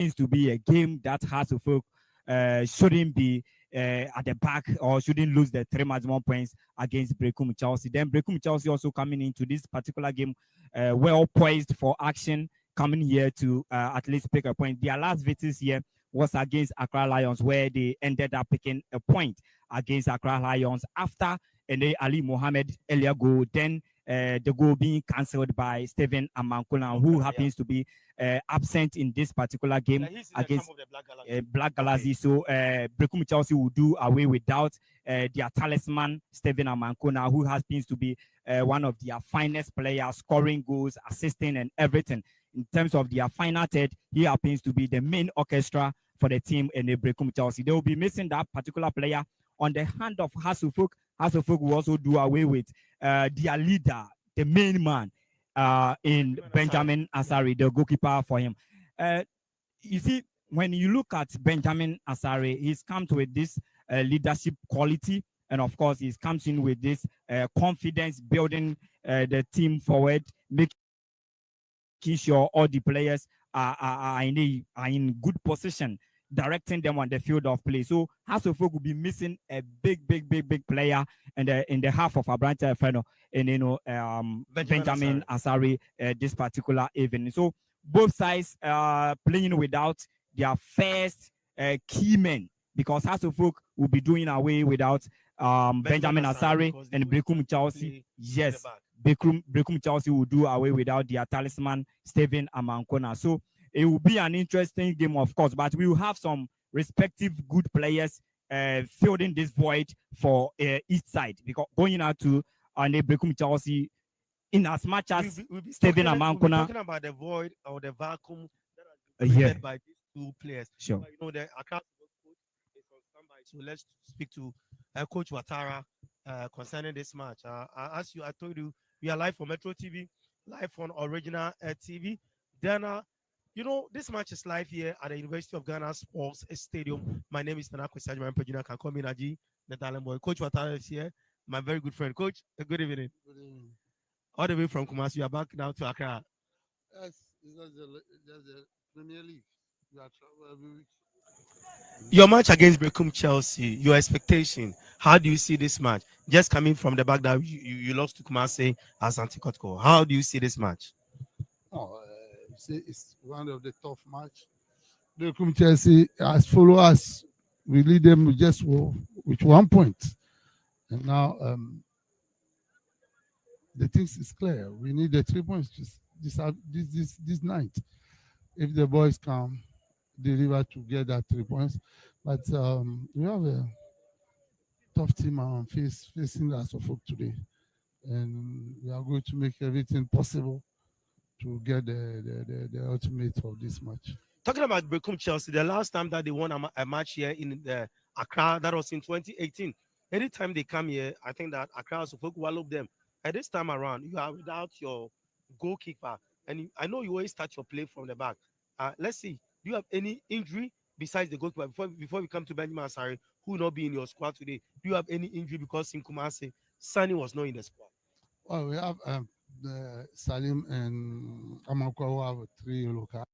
seems to be a game that Hasselhoff shouldn't be at the back or shouldn't lose the 3 maximum points against Brekum Chelsea. Then Brekum Chelsea also coming into this particular game well poised for action, coming here to at least pick a point. Their last visits here was against Accra Lions, where they ended up picking a point against Accra Lions after Ali Mohammed earlier goal. Then the goal being cancelled by Stephen Amankuna, who happens to be absent in this particular game against Black Galaxy. So Brekum Chelsea will do away without their talisman, Stephen Amankuna, who happens to be one of their finest players, scoring goals, assisting, and everything. In terms of their final third, he happens to be the main orchestra for the team in the Brekum Chelsea. They will be missing that particular player on the hand of Hasselhoff. Hasselhoff will also do away with their leader, the main man, in Benjamin Asari, the goalkeeper for him. You see, when you look at Benjamin Asari, he's come to with this leadership quality, and of course, he comes in with this confidence, building the team forward, making sure all the players are in good position, directing them on the field of play. So Hasselhoff will be missing a big player in the half of Abrante Feno and Benjamin Asari this particular evening. So both sides playing without their first key men, because Hasselhoff will be doing away without Benjamin Asari and Brekum Chelsea. Yes, Brekum Chelsea will do away without their talisman, Stephen Amankona. So it will be an interesting game, of course, but we will have some respective good players filling this void for each side, because going out to Brekum Chelsea, in as much as Stephen Amankona. We're talking about the void or the vacuum that is created by these two players. Sure. But, you know, the Accra coach is on standby, so let's speak to Coach Watara concerning this match. As I told you, we are live on Metro TV, live on Original TV. Then, you know, this match is live here at the University of Ghana Sports Stadium. My name is Tanako Sajman Pejuna. Can call me Naji, the talent boy. Coach Watara is here, my very good friend. Coach, good evening. Good evening. All the way from Kumasi, you are back now to Accra. Yes, it's just the Premier League. We are travel every week. Your match against Brekum Chelsea, your expectation, how do you see this match? Just coming from the back that you lost to Kumasi as Antikotko. How do you see this match? Oh, it's one of the tough match. Brekum Chelsea, as followers, we lead them with 1 point. And now the things is clear. We need the 3 points this night. If the boys can deliver to get that 3 points, but we have a tough team facing us of today, and we are going to make everything possible to get the ultimate of this match. Talking about Brekum Chelsea, the last time that they won a match here in the Accra, that was in 2018. Anytime they come here, I think that Accra also wallop them. At this time around, you are without your goalkeeper, and I know you always start your play from the back. Let's see, do you have any injury besides the goalkeeper? Before we come to Benjamin Asari, who will not be in your squad today, do you have any injury because in Kumasi, Sani was not in the squad? Well, we have Salim and Amakwa, who have 3 yellow cards.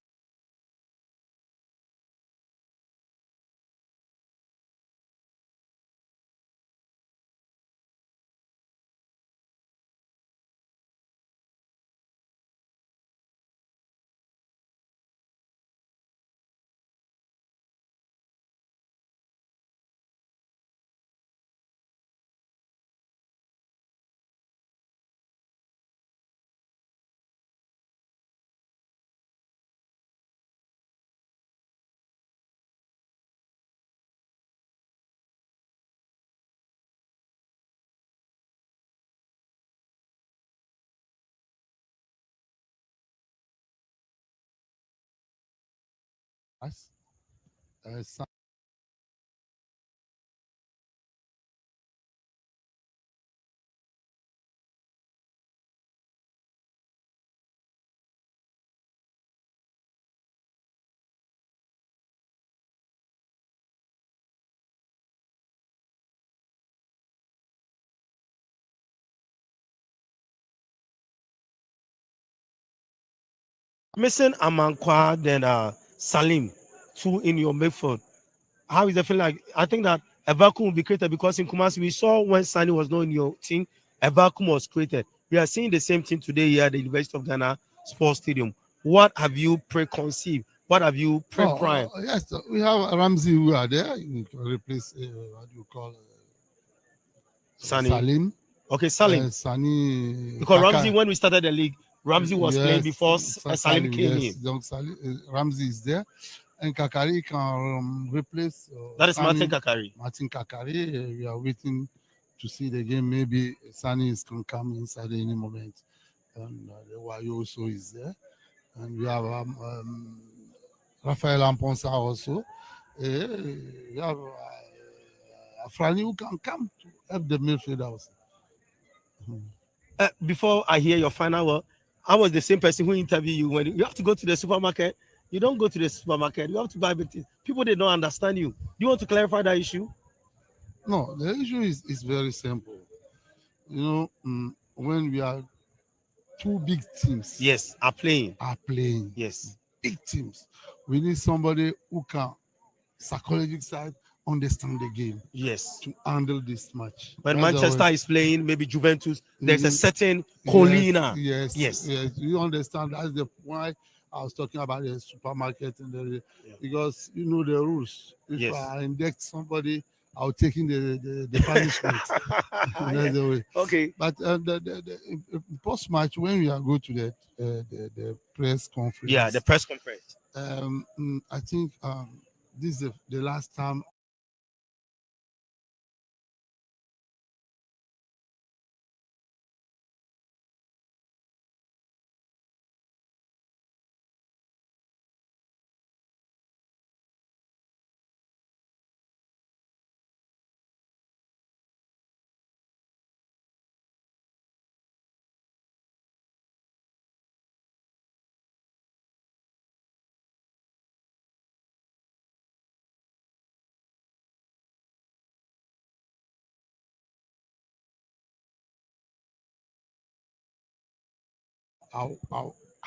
Missing Amankwa, then Salim, 2 in your midfield. How is it feel like? I think that a vacuum will be created because in Kumasi we saw when Sani was not in your team, a vacuum was created. We are seeing the same thing today here at the University of Ghana Sports Stadium. What have you preconceived? What have you pre-primed? Yes, we have Ramsey who are there. You can replace what do you call Sani. Salim. Okay, Salim. Sani. Because Ramsey, when we started the league, Ramsey was playing before Salim came in. Donc Ramsey is there. And Kakari can replace. That is Martin Kakari. Martin Kakari. We are waiting to see the game. Maybe Sani can come inside any moment. And the Wayo also is there. And we have Rafael Amponsa also. We have Afrani who can come to help the midfield also. Before I hear your final word, I was the same person who interviewed you when you have to go to the supermarket. You don't go to the supermarket. You have to buy things. People, they don't understand you. Do you want to clarify that issue? No, the issue is very simple. You know, when we are two big teams. Yes, are playing. Yes. Big teams. We need somebody who can, psychological side, understand the game. Yes. To handle this match. When Manchester is playing, maybe Juventus, there's a certain Colina. Yes. You understand that's the why I was talking about the supermarket and because you know the rules. If I index somebody, I'll take in the punishment. That's the way. Okay. But the post match when we are go to the press conference. Yeah, the press conference. I think this is the last time.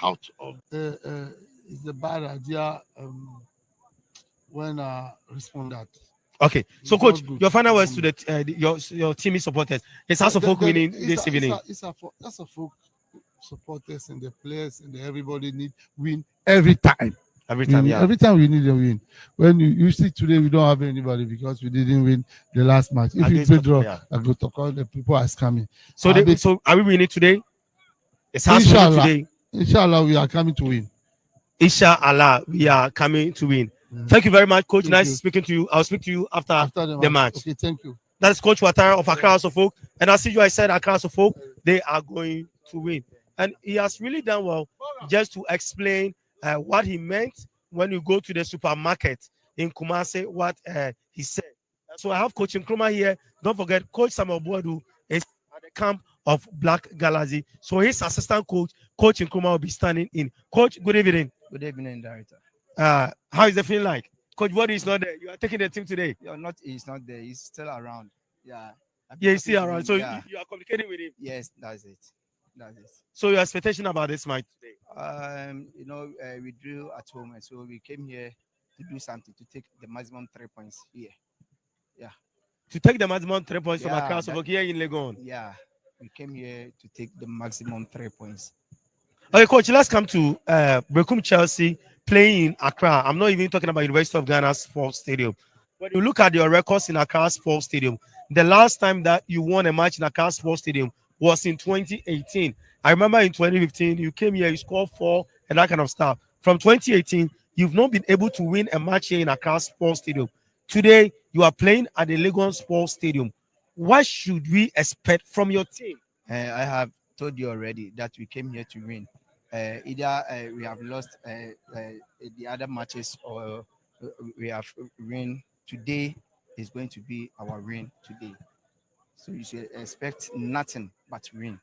Out of is the bad idea when respond that. Okay, so coach, your final words to the your team supporters. It's House of Folk winning this evening. It's a folk supporters and the players and everybody need win every time. Every time we need a win. When you see today we don't have anybody because we didn't win the last match. If you draw, I go to call the people are coming. So so are we winning today? It's Inshallah. Today. Inshallah, we are coming to win. Inshallah, we are coming to win. Thank you very much, Coach. Nice speaking to you. I'll speak to you after the match. Okay, thank you. That's Coach Watara of Accra House of Folk. And I see you, I said Accra House of Folk, they are going to win. And he has really done well just to explain what he meant when you go to the supermarket in Kumasi, what he said. So I have Coach Nkrumah here. Don't forget, Coach Samuel Boadu is at the camp of Black Galaxy. So his assistant coach, Coach Nkrumah, will be standing in. Coach, good evening. Good evening, Director. How is the feeling like? Coach Boadu is not there. You are taking the team today. He's not there. He's still around. Yeah. He's still around. So you are communicating with him. Yes, that's it. So your expectation about this match today? We drew at home, and so we came here to do something to take the maximum 3 points here. Yeah. To take the maximum 3 points from Accra House of Folk here in Legon. Yeah. We came here to take the maximum 3 points. Okay, Coach, let's come to Brekum Chelsea playing in Accra. I'm not even talking about University of Ghana Sports Stadium. When you look at your records in Accra Sports Stadium, the last time that you won a match in Accra Sports Stadium was in 2018. I remember in 2015, you came here, you scored 4 and that kind of stuff. From 2018, you've not been able to win a match here in Accra Sports Stadium. Today, you are playing at the Legon Sports Stadium. What should we expect from your team? I have told you already that we came here to win. Either we have lost the other matches or we have win. Today is going to be our win today. So you should expect nothing but win.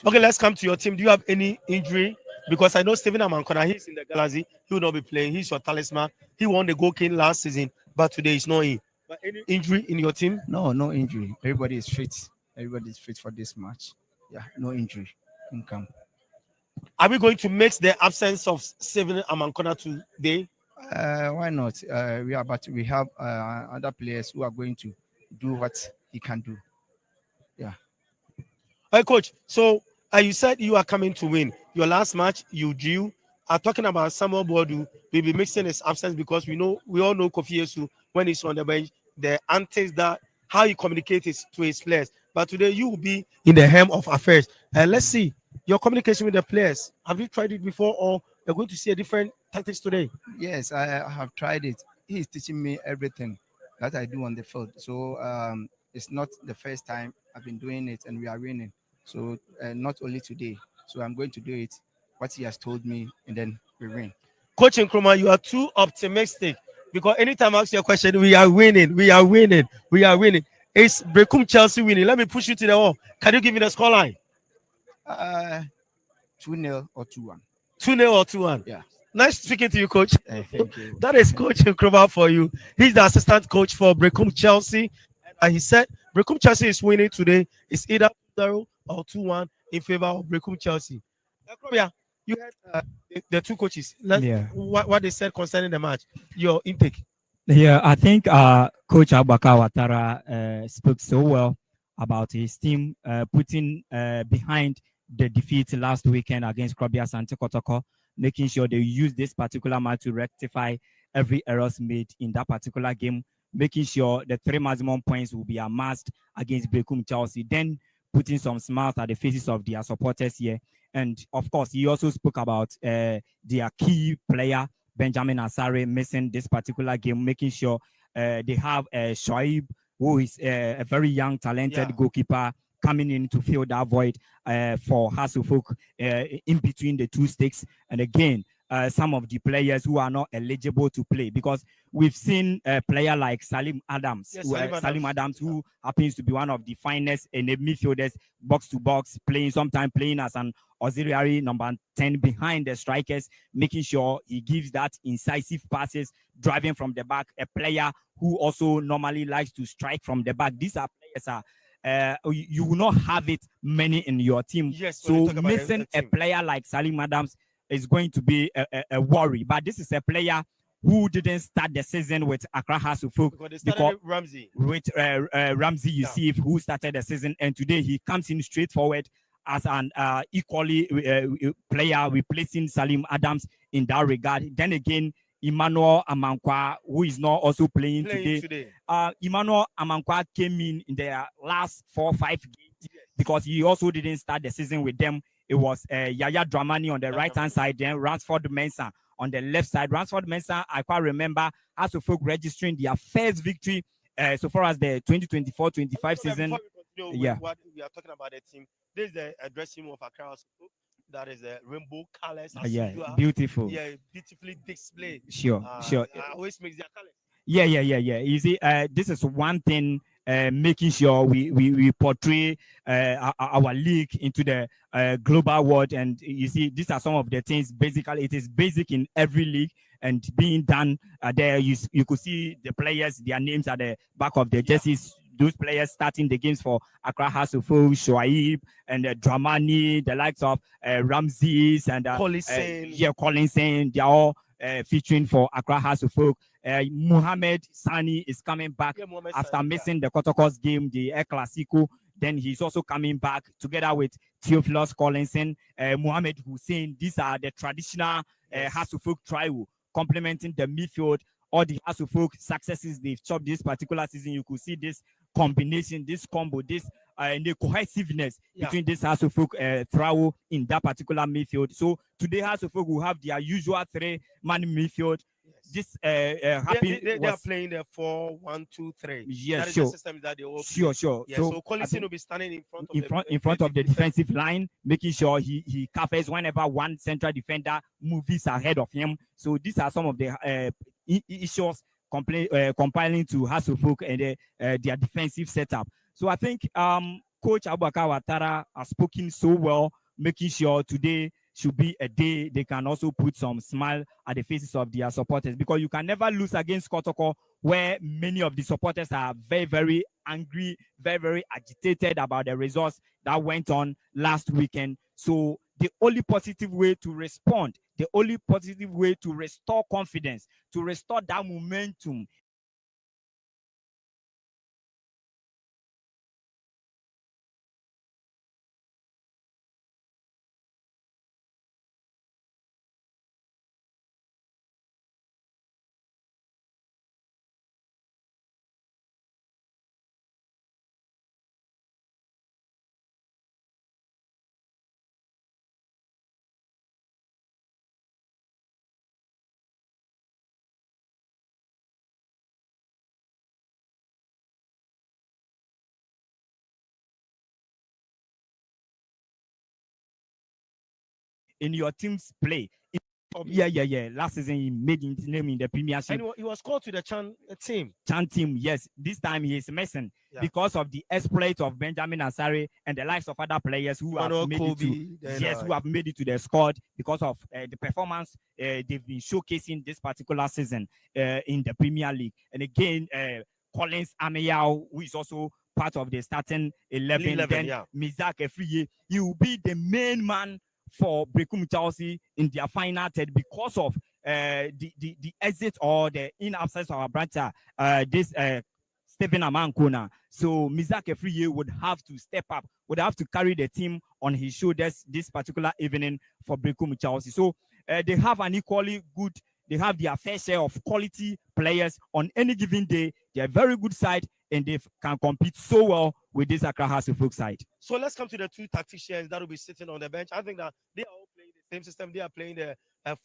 Okay, let's come to your team. Do you have any injury? Because I know Stephen Amankona, he's in the Galaxy. He will not be playing. He's your talisman. He won the Goal King last season, but today he's not in. But any injury in your team? No injury. Everybody is fit. Everybody is fit for this match. Yeah, no injury. Income. Are we going to mix the absence of Stephen Amankona today? Why not? We have other players who are going to do what he can do. Yeah. Hey, coach. So you said you are coming to win. Your last match, you drew. Talking about Samuel Boadu, we'll be mixing his absence because we all know Kofi Yesu when he's on the bench, the antics that how he communicates to his players. But today you will be in the helm of affairs. Let's see your communication with the players. Have you tried it before, or you're going to see a different tactics today? Yes, I have tried it. He's teaching me everything that I do on the field. So it's not the first time I've been doing it, and we are winning. So not only today. So I'm going to do it, what he has told me, and then we win. Coach Nkrumah, you are too optimistic because anytime I ask you a question, we are winning, we are winning, we are winning. It's Brekum Chelsea winning. Let me push you to the wall. Can you give me the scoreline? 2-0 or 2-1. 2-0 or 2-1. Yeah. Nice speaking to you, coach. Thank you. That is Coach Nkrumah for you. He's the assistant coach for Brekum Chelsea. And he said Brekum Chelsea is winning today. It's either 2-0 or 2-1 in favor of Brekum Chelsea. Yeah, you had the two coaches. What they said concerning the match. Your intake. Yeah, I think Coach Abubakar Ouattara spoke so well about his team putting behind the defeat last weekend against Krobia Santi Kotoko, making sure they use this particular match to rectify every errors made in that particular game, making sure the 3 maximum points will be amassed against Brekum Chelsea, then putting some smiles at the faces of their supporters here. And of course, he also spoke about their key player, Benjamin Asare, missing this particular game, making sure they have Shoaib, who is a very young, talented goalkeeper, coming in to fill that void for Hasselhoff in between the two sticks. And again, some of the players who are not eligible to play, because we've seen a player like Salim Adams, who happens to be one of the finest in the midfielders, box to box, sometimes playing as an auxiliary number 10 behind the strikers, making sure he gives that incisive passes, driving from the back, a player who also normally likes to strike from the back. These are players you will not have it many in your team. Yes, so missing a player like Salim Adams is going to be a worry. But this is a player who didn't start the season with Accra Hasselhoff because Ramsey. With Ramsey Youssef, who started the season, and today he comes in straightforward as an equally player replacing Salim Adams in that regard. Then again, Emmanuel Amankwa, who is not also playing today. Emmanuel Amankwa came in their last 4 or 5 games because he also didn't start the season with them. It was Yaya Dramani on the right-hand side, then Ransford Mensah on the left side. Ransford Mensah, I quite remember, Hasselhoff registering their first victory so far as the 2024-25 season. What we are talking about the team. This is the dressing room of Accra. That is a rainbow colors. Beautiful. Yeah, beautifully displayed. Sure. Always makes their colors. Yeah. You see, this is one thing, making sure we portray our league into the global world. And you see, these are some of the things. Basically, it is basic in every league and being done there. You could see the players, their names at the back of the jerseys. Those players starting the games for Accra Hasselhoff, Shoaib, and Dramani, the likes of Ramses and Collinson. They are all featuring for Accra Hasselhoff. Mohamed Sani is coming back after missing the Kotoko's game, the El Clasico. Then he's also coming back together with Theophilus Collinson, Mohamed Hussein. These are the traditional Hasselhoff trio, complementing the midfield. All the Hasselhoff successes they've chopped this particular season. You could see this combination, this combo, this the cohesiveness between this Hasselhoff trio in that particular midfield. So today Hasselhoff will have their usual 3-man midfield. This they are playing the 4-1-2-3. Yes, that is sure. The system that they all play. Sure. Yeah, so Collinson will be standing in front of the defensive line, making sure he covers whenever one central defender moves ahead of him. So these are some of the issues compiling to Hasselhoff and their defensive setup. So I think Coach Abubakar Ouattara has spoken so well, making sure today should be a day they can also put some smile at the faces of their supporters, because you can never lose against Kotoko, where many of the supporters are very, very angry, very, very agitated about the results that went on last weekend. So the only positive way to respond, the only positive way to restore confidence, to restore that momentum in your team's play. Yeah. Last season he made his name in the Premiership. And he was called to the team. Chan team, yes. This time he is missing because of the exploit of Benjamin Asare and the likes of other players who have made who have made it to the squad because of the performance they've been showcasing this particular season in the Premier League. And again, Collins Ameyao, who is also part of the starting 11, then Mizak Efriye, he will be the main man for Brekum Chelsea in their final third because of the exit or the in-absence of our brother, this Stephen Amankona. So Mizak Efriye would have to step up, would have to carry the team on his shoulders this particular evening for Brekum Chelsea. So they have an equally good, they have their fair share of quality players on any given day. They're a very good side and they can compete so well with this Accra House of Folk side. So let's come to the two tacticians that will be sitting on the bench. I think that they are all playing the same system. They are playing the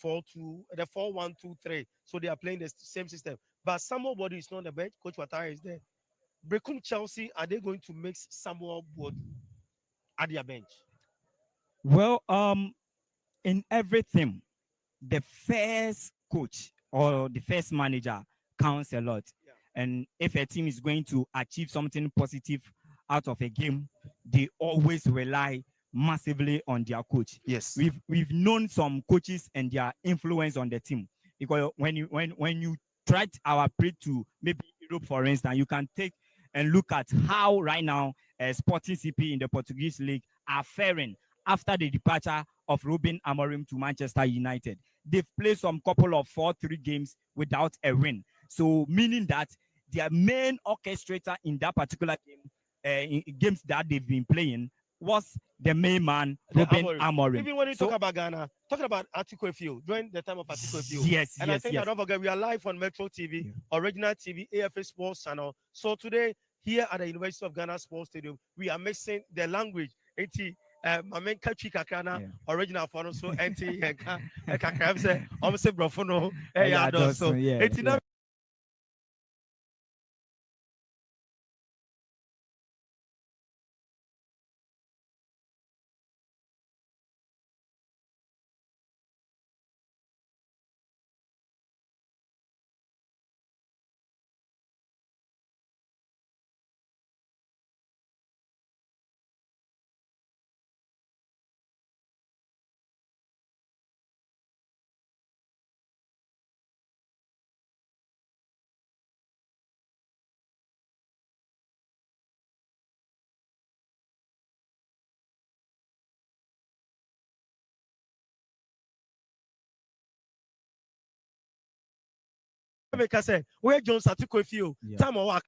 4-1-2-3. So they are playing the same system. But Samuel Body is not on the bench. Coach Watara is there. Brekum Chelsea, are they going to mix Samuel Body at their bench? Well, in everything, the first coach or the first manager counts a lot. And if a team is going to achieve something positive out of a game, they always rely massively on their coach. Yes, we've known some coaches and their influence on the team, because when you try our play to maybe Europe, for instance, you can take and look at how right now Sporting CP in the Portuguese league are faring after the departure of Ruben Amorim to Manchester United. They've played some couple of 4-3 games without a win. So meaning that their main orchestrator in that particular game, in games that they've been playing, was the main man, Ruben Amorim. Even when you talk about Ghana, talking about Atiko Efio, during the time of Atiko Efio. Yes, and I think that, don't forget, we are live on Metro TV, Original TV, AFA Sports Channel. So today, here at the University of Ghana Sports Stadium, we are mixing the language. My main country Kakana original for so anti Kakabse almost brofono so it's not because where Jones Atiko Efio time or work.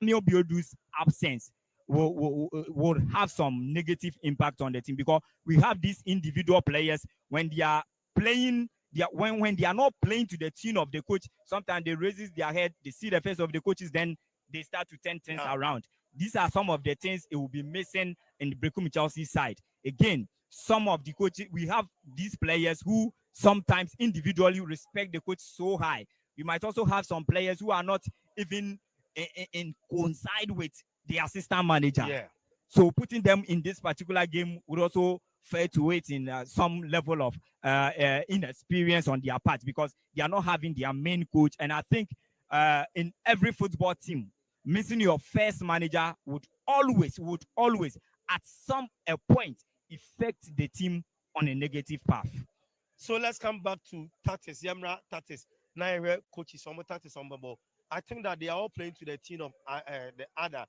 Neil Biodu's absence will have some negative impact on the team, because we have these individual players when they are playing, when they are not playing to the tune of the coach, sometimes they raise their head, they see the face of the coaches, then they start to turn things around. These are some of the things it will be missing in the Brekum Chelsea side. Again, some of the coaches, we have these players who sometimes individually respect the coach so high. You might also have some players who are not even in coincide with the assistant manager. So putting them in this particular game would also fair to it in some level of inexperience on their part, because they are not having their main coach. And I think in every football team, missing your first manager would always at some point affect the team on a negative path. So let's come back to tactics. Yamra tactics. Now coaches, some tactics, some ball. I think that they are all playing to the tune of the other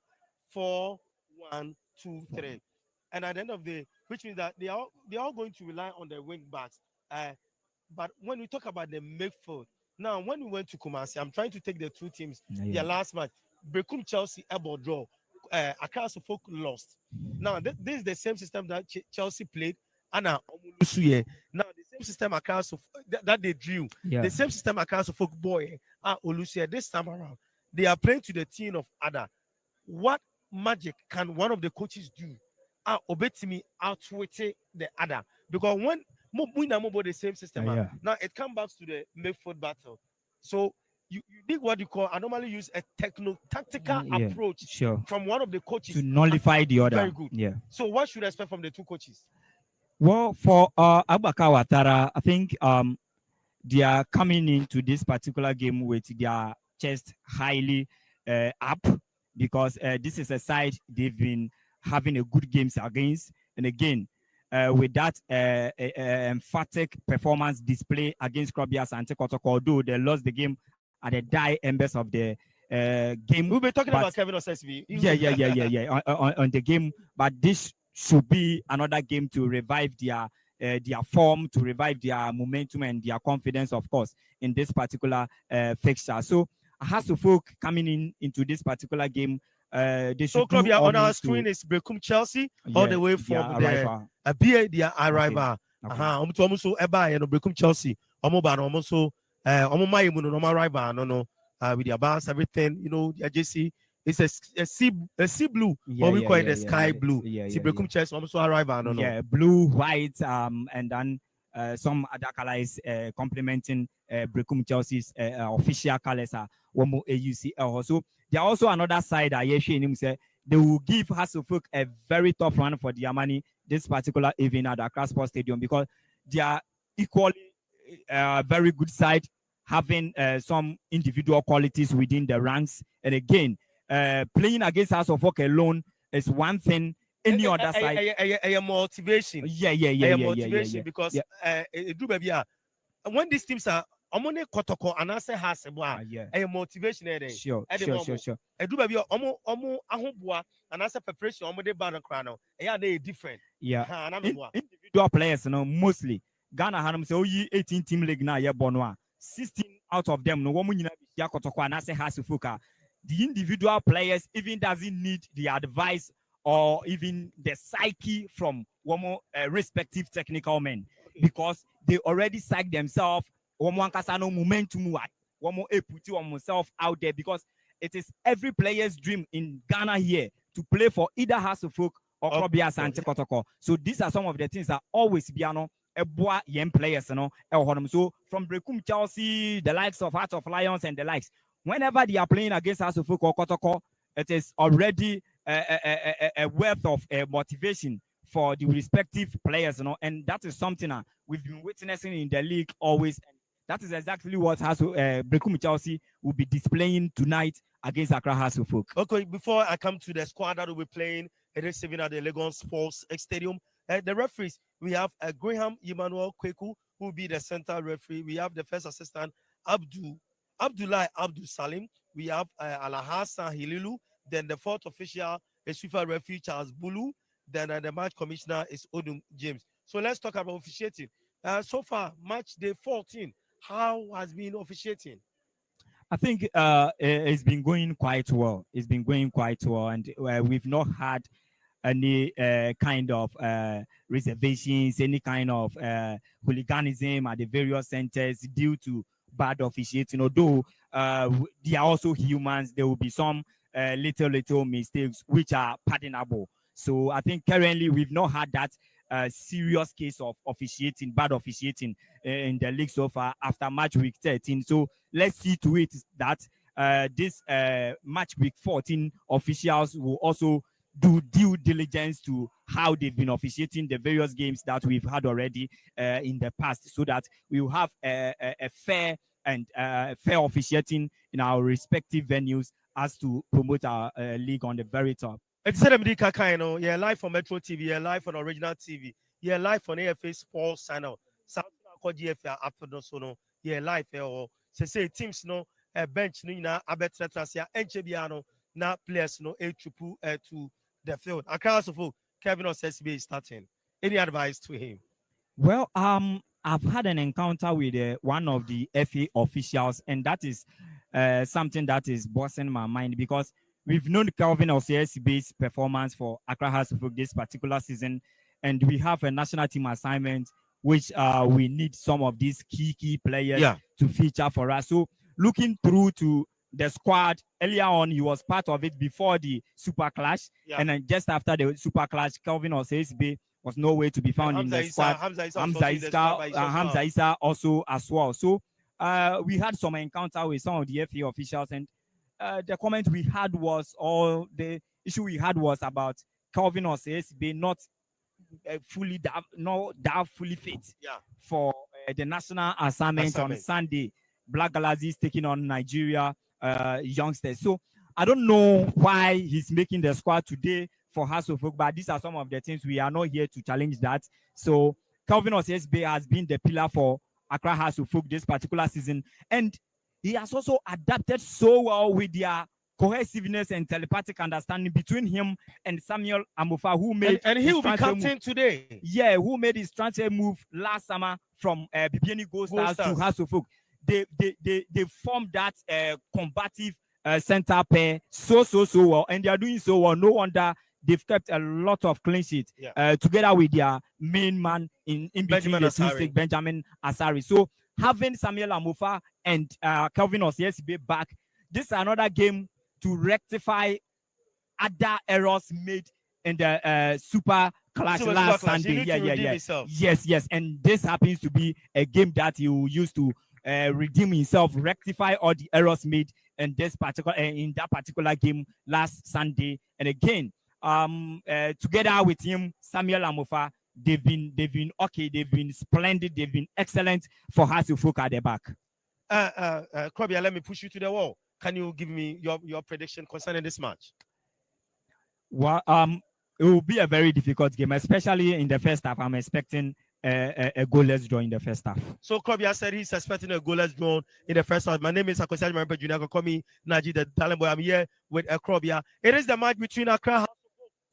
4-1-2-3, and at the end of the day, which means that they are all going to rely on the wing backs. But when we talk about the midfield, now when we went to Kumasi, I'm trying to take the two teams. Their last match, Brekum Chelsea elbow draw. Accra Folk lost. Now this is the same system that Chelsea played. Now the same system Accra that they drew. The same system Accra Folk boy Olusia. This time around, they are playing to the tune of Ada. What magic can one of the coaches do? Obetimi outwit the other, because when we know about the same system, now it comes back to the midfield battle. So you did what you call, I normally use a tactical approach from one of the coaches to nullify the other. Very good. So what should I expect from the two coaches? Well, for Abubakar Ouattara, I think they are coming into this particular game with their chest highly up, because this is a side they've been having a good games against. And again, with that emphatic performance display against Krobias and Tekotoko, although they lost the game at the die embers of the game. We'll be talking about Kevin Osesbi. On the game, but this should be another game to revive their form, to revive their momentum and their confidence, of course, in this particular fixture. So Folk coming into this particular game. So club on our screen is Brekum Chelsea all the way from the BA their arrival. So Brekum Chelsea. Also with their bars, everything, their JC. It's a sea blue, what we call it the sky blue. Brekum Chelsea also arrival. Blue, white, and then some other colors complementing Brekum Chelsea's official colors are Womo AUCL. So there are also another side that they will give Hasselhoff a very tough run for their money this particular evening at the Accra Sports Stadium, because they are equally very good side, having some individual qualities within the ranks. And again, playing against Hasselhoff alone is one thing. Any other side, a motivation. Motivation because when these teams are Omone Kotoko and I say has a motivation. Sure. I do baby omo ahobua and I say preparation omo de ban crano. They different. Individual players, mostly Ghana had say 18 team league now. 16 out of them no woman Kotoko and I say has fuka. The individual players even doesn't need the advice or even the psyche from one respective technical men, because they already psych themselves. One no momentum, one more put oneself out there, because it is every player's dream in Ghana here to play for either Hasselhoff or Krobias and Tekotoko. So these are some of the things that always be young players, So from Brekum Chelsea, the likes of Heart of Lions and the likes, whenever they are playing against Hasselhoff or Kotoko, it is already a wealth of motivation for the respective players, and that is something we've been witnessing in the league always. And that is exactly what Brekum Chelsea will be displaying tonight against Accra Hasselhoff. Okay, before I come to the squad that will be playing, it is even at the Lagos Sports Stadium. The referees, we have Graham Emmanuel Kweku, who will be the center referee. We have the first assistant, Abdullah Abdul Salim. We have Alhassan Hililu. Then the fourth official is FIFA referee Charles Bulu. Then the match commissioner is Odum James. So let's talk about officiating. So far, match day 14, how has been officiating? I think it's been going quite well. It's been going quite well, and we've not had any kind of reservations, any kind of hooliganism at the various centers due to bad officiating. Although they are also humans, there will be some little mistakes which are pardonable. So I think currently we've not had that serious case of officiating, bad officiating in the league so far after match week 13. So let's see to it that this match week 14 officials will also do due diligence to how they've been officiating the various games that we've had already in the past, so that we will have a fair and fair officiating in our respective venues as to promote our league on the very top. It's MD Kaka, yeah, live on Metro TV, yeah, live on Original TV, yeah, live on AFA Sports Channel. South GFA after no, yeah, live or say teams no bench na abetratrasia enchebiano na players no a triple to the field. Accra of Kevin Osesbe is starting. Any advice to him? Well, I've had an encounter with one of the FA officials, and that is something that is bossing my mind, because we've known Calvin Osesbe's performance for Accra House of Folk this particular season, and we have a national team assignment which we need some of these key players to feature for us. So looking through to the squad earlier on, he was part of it before the Super Clash, and then just after the Super Clash, Calvin Osesbe was nowhere to be found in the squad. Hamza Issa also as well. So we had some encounter with some of the FA officials, and the comment we had was, or the issue we had was about Calvin Osesbe not fully fit for the national assignment on Sunday. Black Galaxies taking on Nigeria youngsters. So I don't know why he's making the squad today for House of Folk, but these are some of the things. We are not here to challenge that. So Calvin Osesbe has been the pillar for Accra House of Folk this particular season, and he has also adapted so well with their cohesiveness and telepathic understanding between him and Samuel Amofa, who made and he will be captain today. Yeah, who made his transfer move last summer from BBN Gold Stars to House of Folk. They formed that combative center pair so well, and they are doing so well. No wonder they've kept a lot of clean sheets together with their main man in between the two sticks, Benjamin Asari. So having Samuel Amofa and Calvin Osesbe back, this is another game to rectify other errors made in the Super Clash last Sunday. Yes. And this happens to be a game that he will use to redeem himself, rectify all the errors made in this particular in that particular game last Sunday. And again, together with him, Samuel Amofa, they've been okay, they've been splendid, they've been excellent for House of Folk at the back. Krobia, let me push you to the wall. Can you give me your prediction concerning this match? Well, it will be a very difficult game, especially in the first half. I'm expecting a goalless draw in the first half. So Krobia said he's expecting a goalless draw in the first half. My name is Akwesi Ajimaripe Junior. Call me Naji, the talent boy. I'm here with Krobia. It is the match between Accra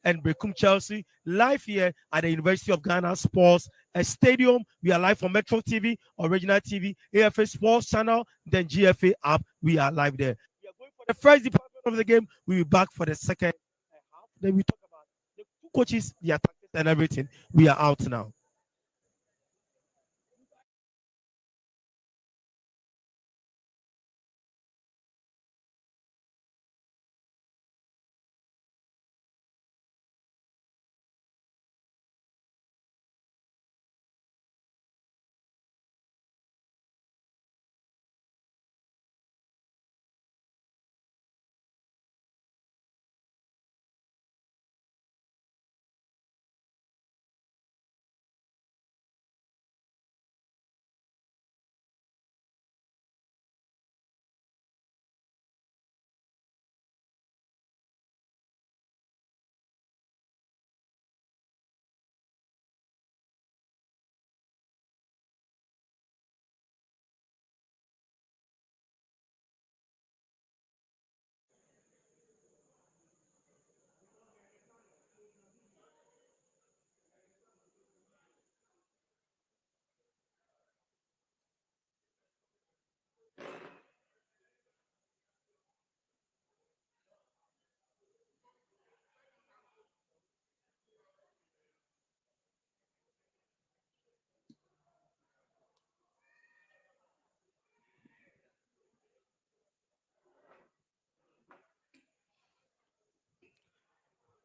and Brekum Chelsea, live here at the University of Ghana Sports Stadium. We are live from Metro TV, Original TV, AFA Sports Channel, then GFA app. We are live there. We are going for the first department of the game. We'll be back for the second half. Then we talk about the two coaches, the tactics, and everything. We are out now.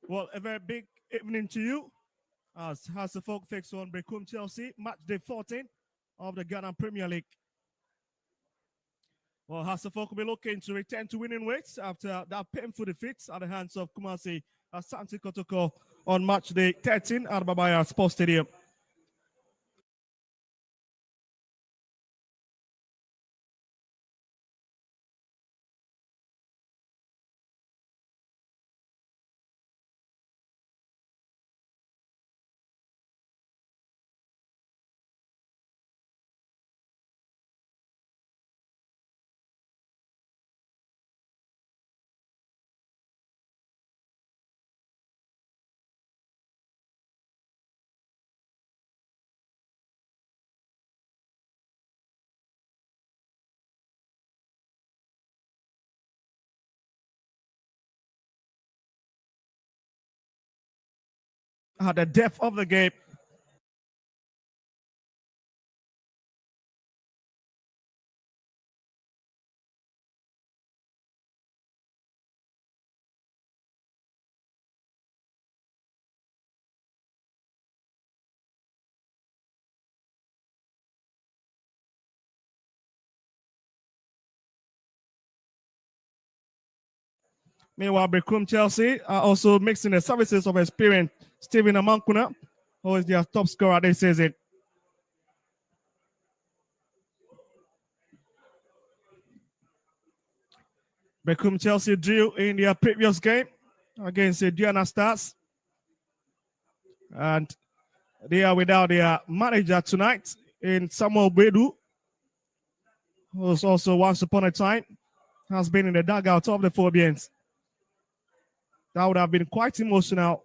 Well, a very big evening to you. As House of Folk takes on Brekum Chelsea, match day 14 of the Ghana Premier League. Well, House of Folk will be looking to return to winning ways after that painful defeat at the hands of Kumasi Asante Kotoko on match day 13 at Babaya Sports Stadium. At the depth of the game. Meanwhile, Brekum Chelsea are also mixing the services of experienced Stephen Amankuna, who is their top scorer this season. Brekum Chelsea drew in their previous game against the Diana Stars. And they are without their manager tonight in Samuel Bedu, who's also once upon a time has been in the dugout of the Phobians. That would have been quite emotional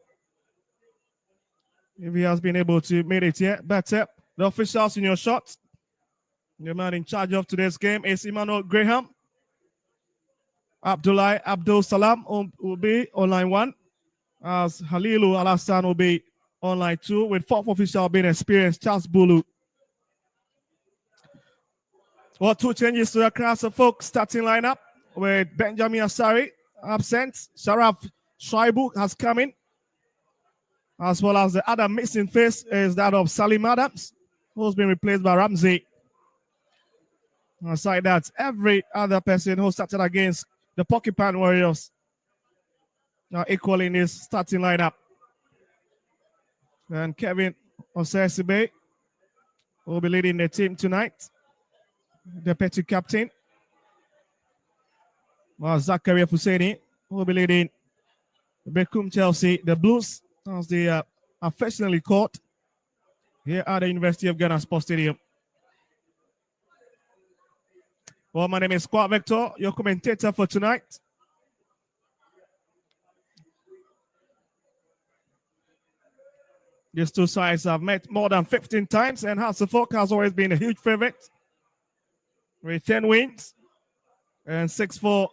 if he has been able to make it here. But the officials in your shot, the man in charge of today's game is Emmanuel Graham. Abdullah Abdul Salam will be on line 1, as Halilu Al-Hassan will be on line 2, with fourth official being experienced Charles Bulu. Well, 2 changes to the Accra Folk starting lineup, with Benjamin Asari absent. Sharaf Shaibu has come in, as well as the other missing face is that of Salim Adams, who's been replaced by Ramsey. Aside that, every other person who started against the Porcupine Warriors are equal in his starting lineup. And Kevin Osesibe will be leading the team tonight, the petty captain. While Zakaria Husseini will be leading Brekum Chelsea, the Blues, as they are affectionately called here at the University of Ghana Sports Stadium. Well, my name is Squad Vector, your commentator for tonight. These two sides have met more than 15 times, and House of Folk has always been a huge favorite with 10 wins and 6 for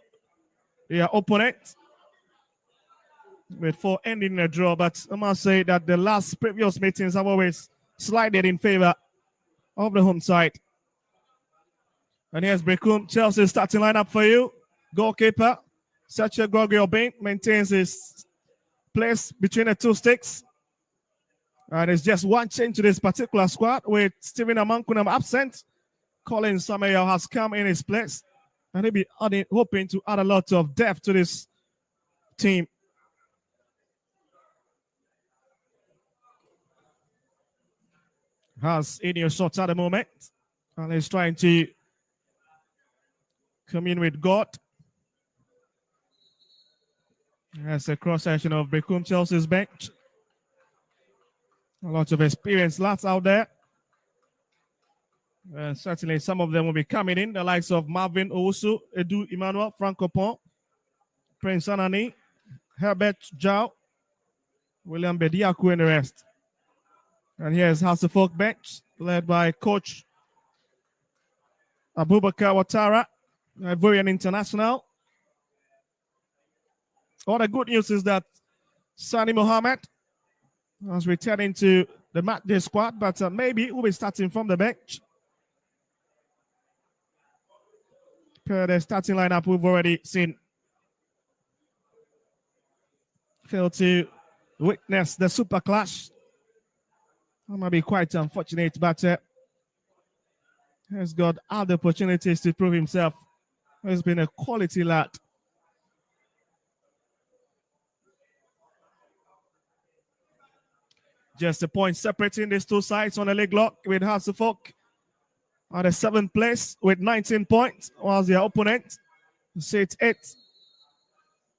their opponent, with 4 ending in a draw. But I must say that the last previous meetings have always slided in favor of the home side. And here's Brekum Chelsea starting lineup for you. Goalkeeper Sacha Gogiobin maintains his place between the 2 sticks. And there's just one change to this particular squad, with Stephen Amankunam absent. Colin Samuel has come in his place, and he'll be hoping to add a lot of depth to this team. Has in your shots at the moment, and he's trying to come in with God. That's a cross section of Brekum Chelsea's bench. A lot of experienced lads out there. Certainly some of them will be coming in, the likes of Marvin Owusu, Edu Emmanuel, Franco Pont, Prince Anani, Herbert Jao, William Bediaku, and the rest. And here's House of Folk bench, led by Coach Abubakar Watara, Ivorian international. All the good news is that Sani Mohammed is returning to the match day squad, but maybe he will be starting from the bench. Per the starting lineup we've already seen. Failed to witness the super clash. That might be quite unfortunate, but he's got other opportunities to prove himself. He's been a quality lad. Just a point separating these two sides on the league lock with Hasselhoff at the 7th place with 19 points, whilst their opponent sits 8th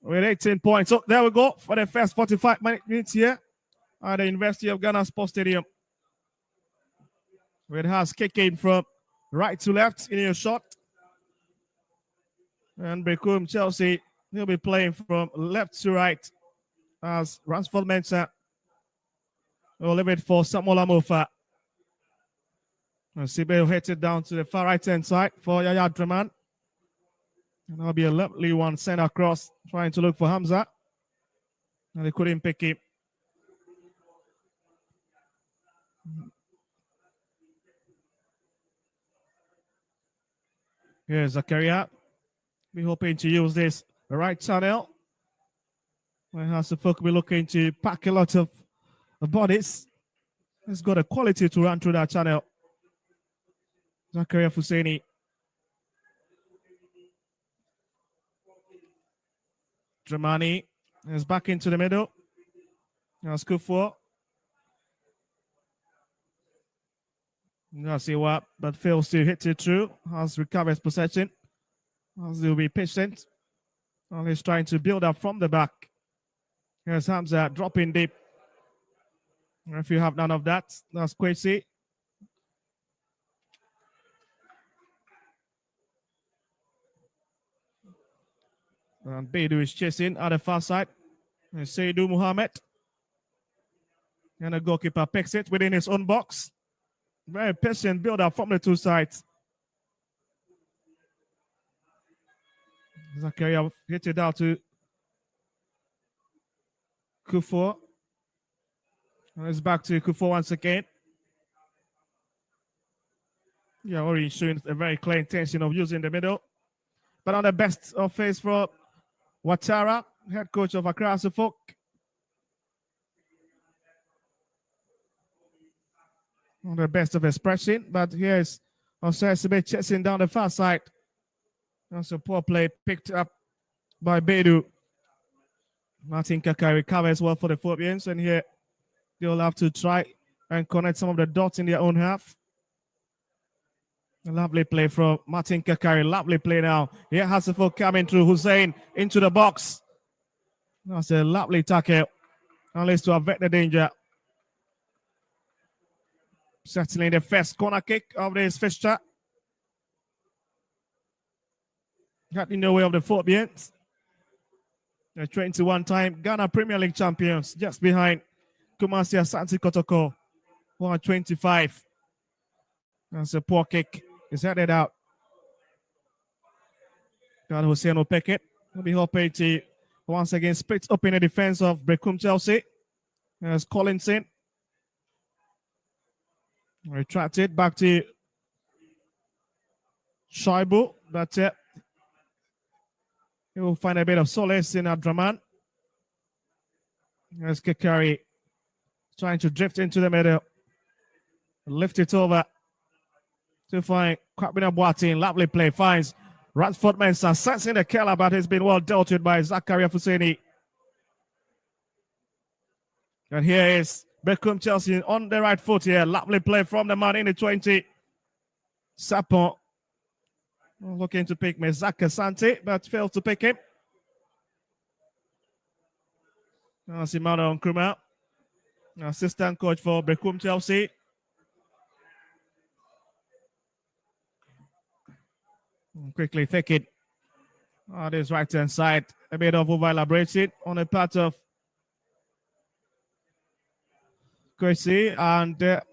with 18 points. So there we go for the first 45 minutes here at the University of Ghana Sports Stadium. It has kicking from right to left in your shot. And Brekum Chelsea, he'll be playing from left to right as Ransford Mensah will leave it for Samuel Amofa. And Sibe will hit it down to the far right-hand side for Yaya Draman. And that'll be a lovely one sent across, trying to look for Hamza. And they couldn't pick him. Here's Zakaria. Be hoping to use this right channel. Where Hasselhoff will be looking to pack a lot of bodies. He's got a quality to run through that channel. Zakaria Fuseni. Dramani is back into the middle. That's Kufuor. Let's see what, but fails to hit it through. Has recovered possession. As he'll be patient. And he's trying to build up from the back. Here's Hamza dropping deep. If you have none of that, that's Kwesi. And Beidou is chasing at the far side. And Seydou Mohamed. And the goalkeeper picks it within his own box. Very patient build up from the two sides. Zakaria hit it out to Kufuor. And it's back to Kufuor once again. Yeah, already showing a very clear intention of using the middle. But on the best of face for Ouattara, head coach of Accra Hasselhoff. On the best of expression, but here's Osei chasing down the far side. That's a poor play picked up by Beidou. Martin Kakai recovers well for the Phobians, and here they'll have to try and connect some of the dots in their own half. A lovely play from Martin Kakari. Lovely play now. Here Hasselhoff coming through. Hussein into the box. That's a lovely tackle. At least to avert the danger. Certainly the first corner kick of this fixture. Got in the way of the Phobians. The 21-time Ghana Premier League champions, just behind Kumasi Asante Kotoko, 125. That's a poor kick. It's headed out. God Hussein will pick it. He'll be hoping to once again split up in the defense of Brekum Chelsea. There's Collinson. Retracted back to Shaibu. That's it. He will find a bit of solace in Abdraman. There's Kikari trying to drift into the middle. Lift it over to find Kwabena Boateng. Lovely play. Finds Ransford Mensah. Sensing the killer, but he's been well dealt with by Zakaria Fuseni. And here is Brekum Chelsea on the right foot here. Lovely play from the man in the 20. Sapon looking to pick Mezaka Asante, but failed to pick him. Simano Nkrumah, assistant coach for Brekum Chelsea. Quickly take it on this right hand side. A bit of over elaborated on the part of Kwesi, and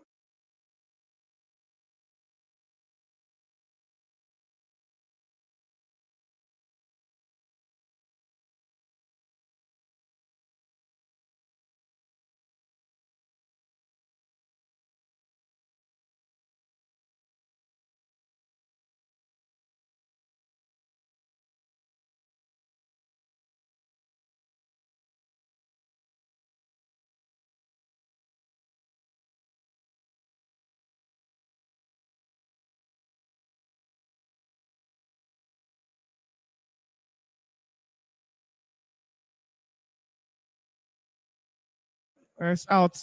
it's out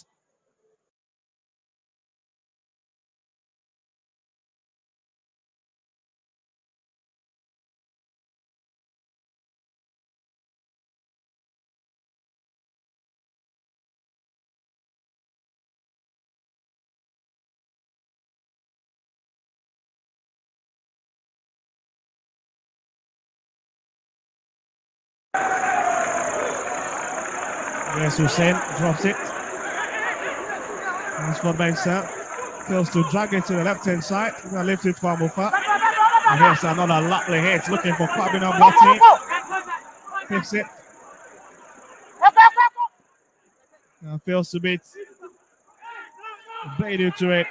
Yes, Hussein drops it. As for Benson, fails to drag it to the left-hand side. Now lift it for Mufa. And here's another lovely hit, looking for Kwabena Blotty. Picks it. And fails to beat Beidou to it.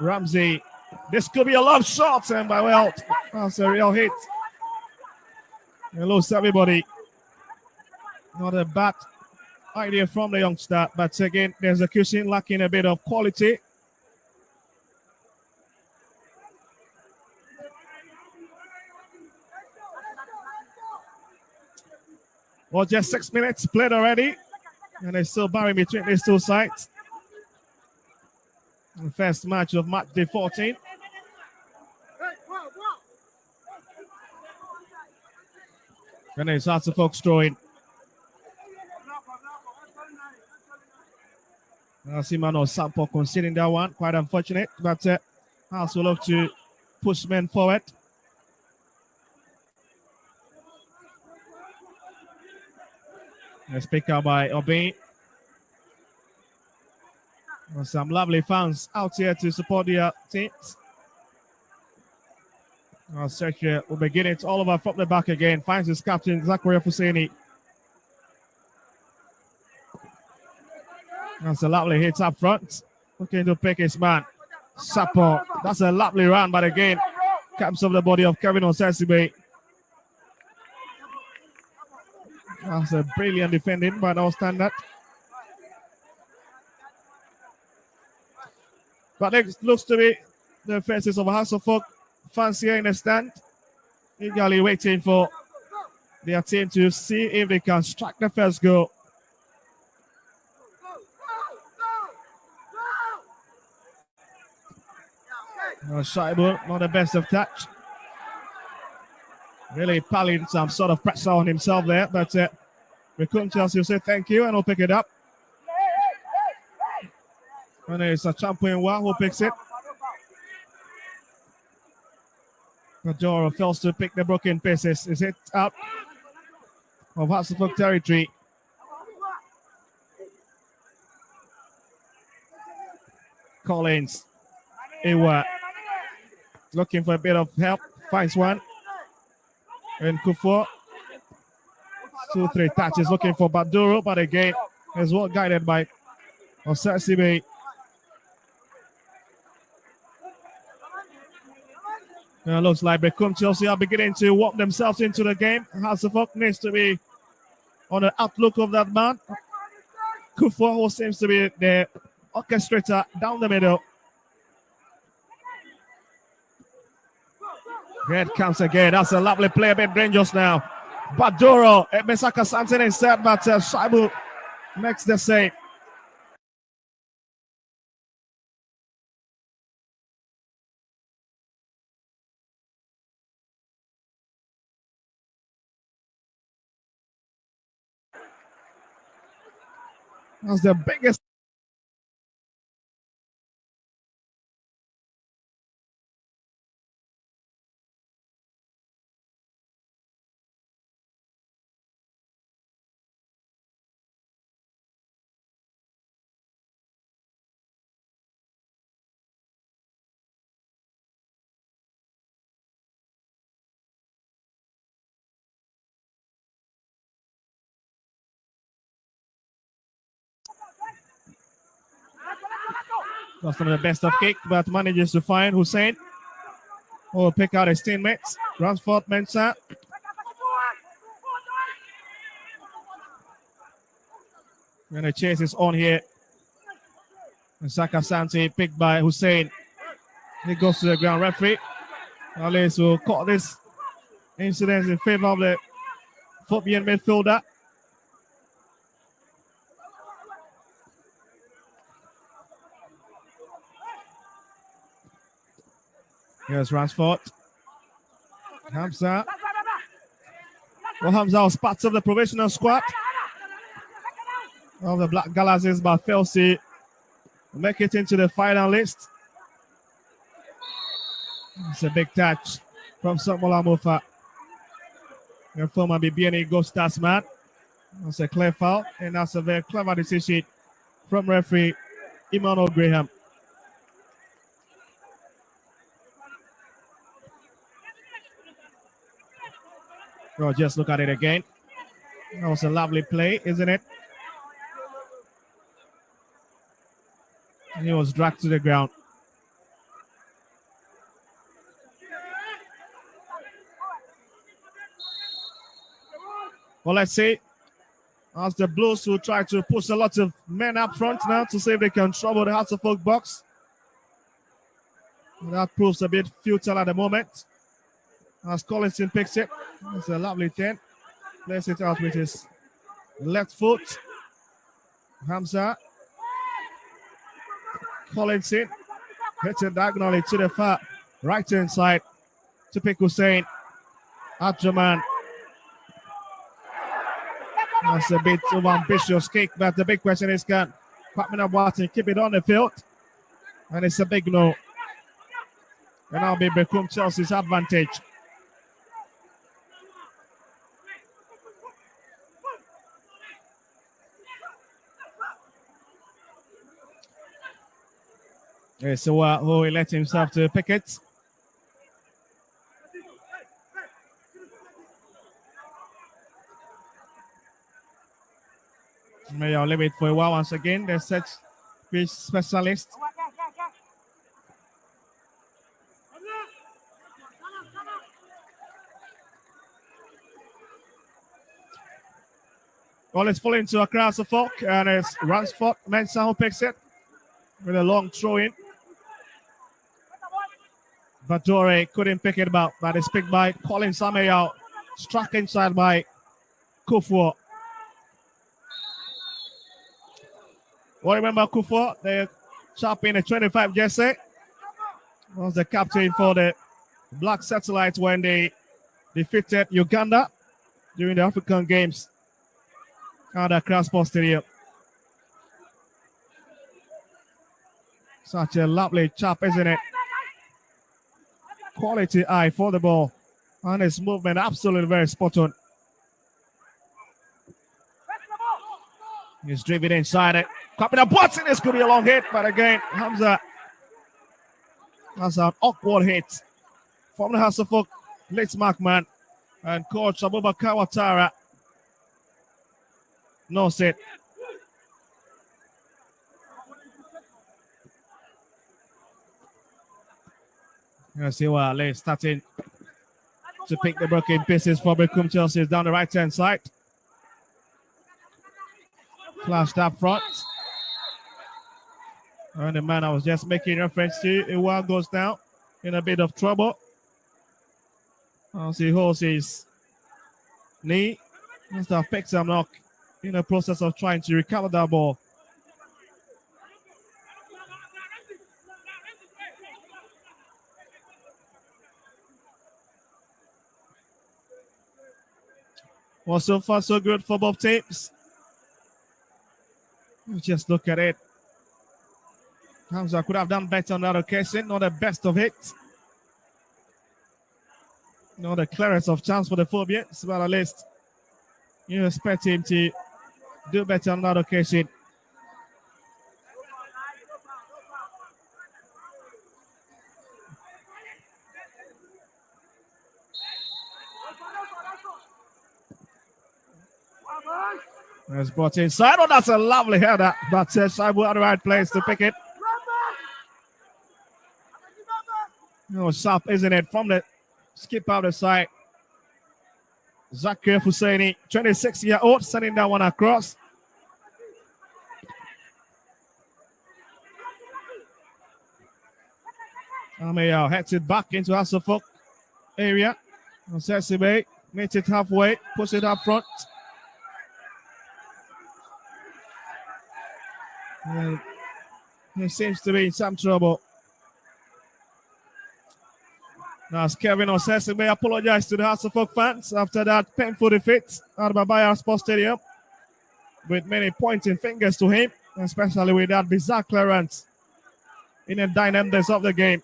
Ramsey. This could be a long shot, and by well, that's a real hit. Hello, everybody. Not a bad idea from the youngster, but again, the execution lacking a bit of quality. Well, just 6 minutes played already, and they're still barring between these two sides. The first match of match day 14. And it's lots of folks throwing. Simano Sampo conceding that one. Quite unfortunate, but House will look to push men forward. Let's pick up by BEIN. Some lovely fans out here to support their teams. Sergio will begin it all over from the back again. Finds his captain, Zakaria Fuseni. That's a lovely hit up front. Looking to pick his man. Sapo. That's a lovely run, but again, comes off the body of Kevin Osesibe. That's a brilliant defending by no standard. But it looks to be the faces of House of Folk fans here in the stand, eagerly waiting for their team to see if they can strike the first goal. Shaibu, not the best of touch. Really piling some sort of pressure on himself there, but Brekum Chelsea will say thank you and we'll pick it up. And it's a champion one who picks it. Majoro fails to pick the broken pieces. Is it up of Hasselhoff territory? Collins. Ewa. Looking for a bit of help. Finds one. And Kufo. 2-3 touches looking for Baduro, but again, is well guided by Osasibe. Looks like Brekum Chelsea are beginning to walk themselves into the game. Hasselhoff needs to be on the outlook of that man. Kufo, who seems to be the orchestrator down the middle. Red comes again. That's a lovely play, a bit dangerous now. Baduro, Mesaka Santen instead, but Shaibu makes the save. That's the biggest. Lost some of the best of kick, but manages to find Hussein. Who will pick out his teammates. Ransford Mensah. And the chase is on here. And Saka Santi picked by Hussein. He goes to the ground. Referee Alice will call this incident in favor of the Phobian midfielder. Here's Ransford. Hamza. Well, Hamza was part of the provisional squad of the Black Galaxies, but fails to make it into the final list. It's a big touch from Samuel Amofa, your former BBNA Ghost Stars man. That's a clear foul, and that's a very clever decision from referee Emmanuel Graham. Oh, just look at it again. That was a lovely play, isn't it? He was dragged to the ground. Well, let's see. As the Blues will try to push a lot of men up front now to see if they can trouble the Hearts of Oak box. That proves a bit futile at the moment. As Collinson picks it. It's a lovely 10. Plays it out with his left foot. Hamza. Collinson. Hits it diagonally to the far right hand side. To pick Hussein. Atjaman. That's a bit of ambitious kick, but the big question is, can Kwame Watson keep it on the field? And it's a big no. And that'll be Brekum Chelsea's advantage. Yeah, so he let himself to pick it. May I leave it for a while once again. The set piece specialist. Well, it's falling to Accra Suffolk, and it's Ransford Mensah who picks it with a long throw in. Badore couldn't pick it up, but it's picked by Colin Samayao, struck inside by Kufuor. Well, remember Kufuor, the chap in the 25 jersey, was the captain for the Black Satellites when they defeated Uganda during the African Games at Accra Sports Stadium. Such a lovely chap, isn't it? Quality eye for the ball. And his movement absolutely very spot on. He's driven inside it. Clapping the button. This could be a long hit, but again, Hamza. That's an awkward hit from the Hasselhoff late markman. And coach Abubakar Ouattara knows it. You see what Lay starting to pick the broken pieces for Brekum Chelsea down the right hand side. Flashed up front. And the man I was just making reference to, Iwa goes down in a bit of trouble. As he holds his knee. Mr. picks him knock in the process of trying to recover that ball. Well, so far so good for both teams. Just look at it. Hamza could have done better on that occasion. Not the best of it. Not the clearest of chance for the Phobians, but at least you expect him to do better on that occasion. It's brought inside. Oh, that's a lovely header. But Shaibu at the right place to pick it. Oh, sharp, isn't it? From the skip out the side. Zakir Husseini, 26-year-old, sending that one across. Amayao heads it back into Hasselhoff area. Sesibe meets it halfway, puts it up front. And he seems to be in some trouble. Now, as Kevin Osesibe apologized to the Hasselhoff fans after that painful defeat at Babaya Sports Stadium, with many pointing fingers to him, especially with that bizarre clearance in the dynamics of the game.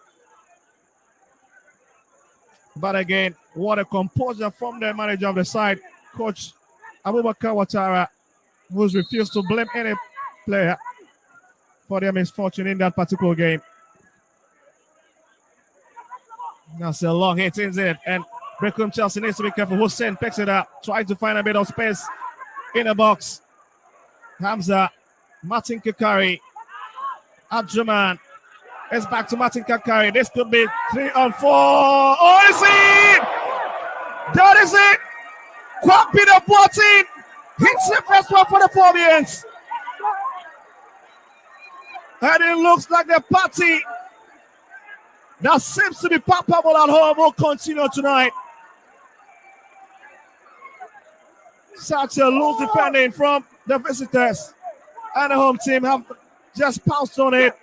But again, what a composure from the manager of the side, Coach Abubakar Ouattara, who's refused to blame any player for their misfortune in that particular game. That's a long hit, isn't it? And Brekum Chelsea needs to be careful. Hussein picks it up, trying to find a bit of space in the box. Hamza, Martin Kakari, Abdurrahman. It's back to Martin Kakari. This could be 3 on 4. Oh, is it? That is it. Kwapin of Martin hits the first one for the Phobians. And it looks like the party that seems to be palpable at home will continue tonight. Such a loose defending from the visitors. And the home team have just pounced on it.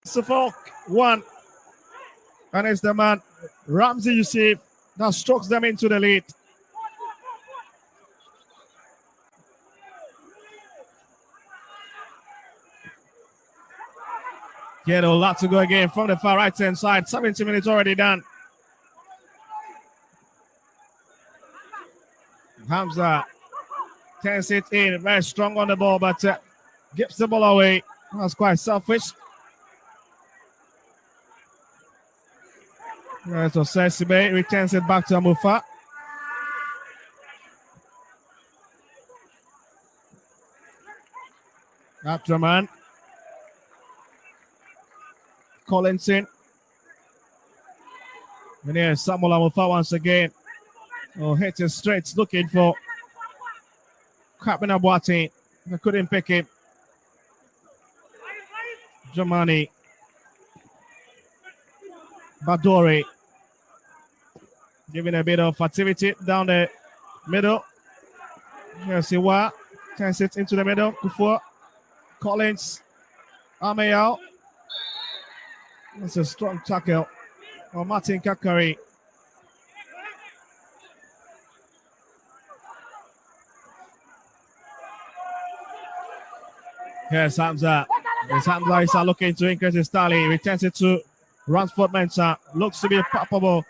Suffolk 1. And it's the man, Ramsey Youssef, that strokes them into the lead. Get a lot to go again from the far right-hand side. 70 minutes already done. Hamza turns it in, very strong on the ball, but gives the ball away. That's quite selfish. So Sesibe returns it back to Amufa. Abdurrahman. Collinson. And here's Samuel Amufa once again. Oh, hits it straight, looking for Kwapin of Martin. I couldn't pick him. Jamani. Badori. Giving a bit of activity down the middle. Here's Iwa. Turns it into the middle. Kufua. Collins. Amayal. That's a strong tackle. Oh, Martin Kakari. Here's Hamza. Hamza is looking to increase his tally. Returns it to Ransford Mensah. Looks to be a palpable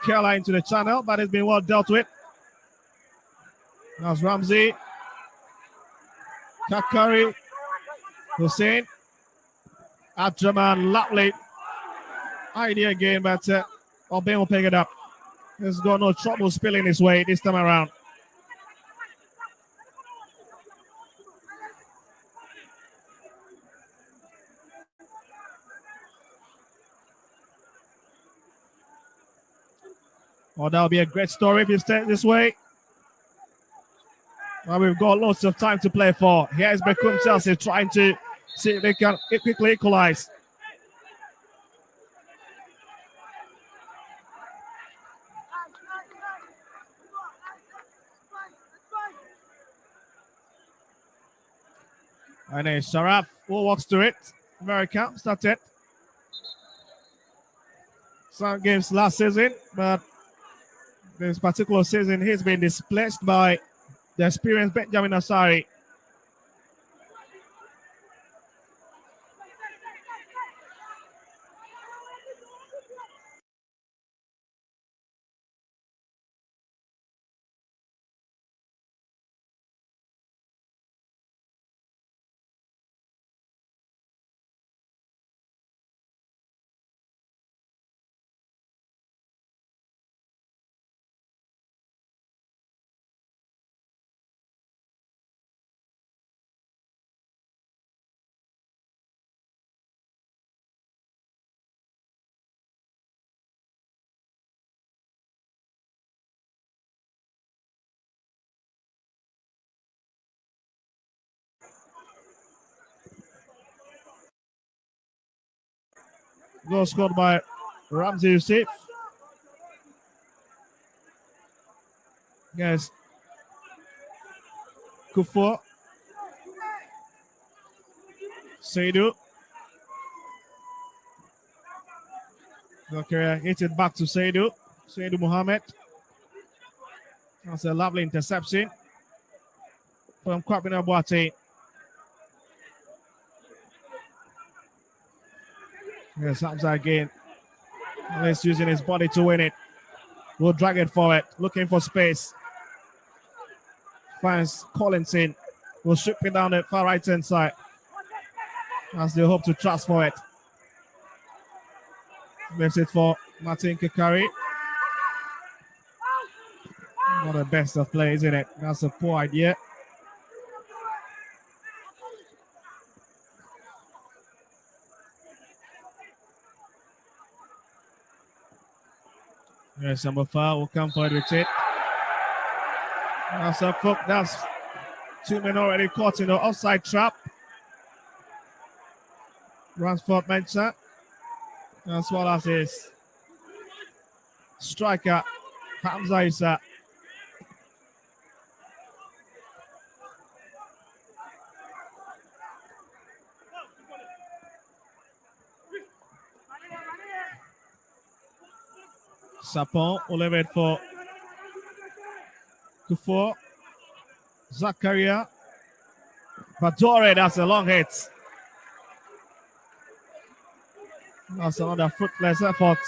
curler into the channel, but it's been well dealt with. That's Ramsey. Kakari. Hussein. Abdurrahman. Lovely idea again, but Obeng will pick it up. He's got no trouble spilling his way this time around. Oh, that'll be a great story if you stay this way. Well, we've got lots of time to play for. Here's Brekum Chelsea trying to see if they can quickly equalize. And then Sharaf who walks to it. America started some games last season, but this particular season he's been displaced by the experienced Benjamin Asari. Goal scored by Ramsey Youssef. Yes. Kufuor. Seydou. Okay, hit it back to Seydou. Seydou Mohamed. That's a lovely interception from Kwabena Boateng. Yes, Hamza again. He's using his body to win it. Will drag it forward, looking for space. Finds Collinson. Will strip it down the far right hand side as they hope to transfer it. Leaves it for Martin Kekari. Not the best of plays, isn't it? That's a poor idea. Yes, number 5 will come forward with it. That's a hook. That's 2 men already caught in the offside trap. Ransford Mensah, as well as his striker, Hamza Issa. Sapon will leave it for Kufuor. Zakaria. Badore, that's a long hit. That's another fruitless effort.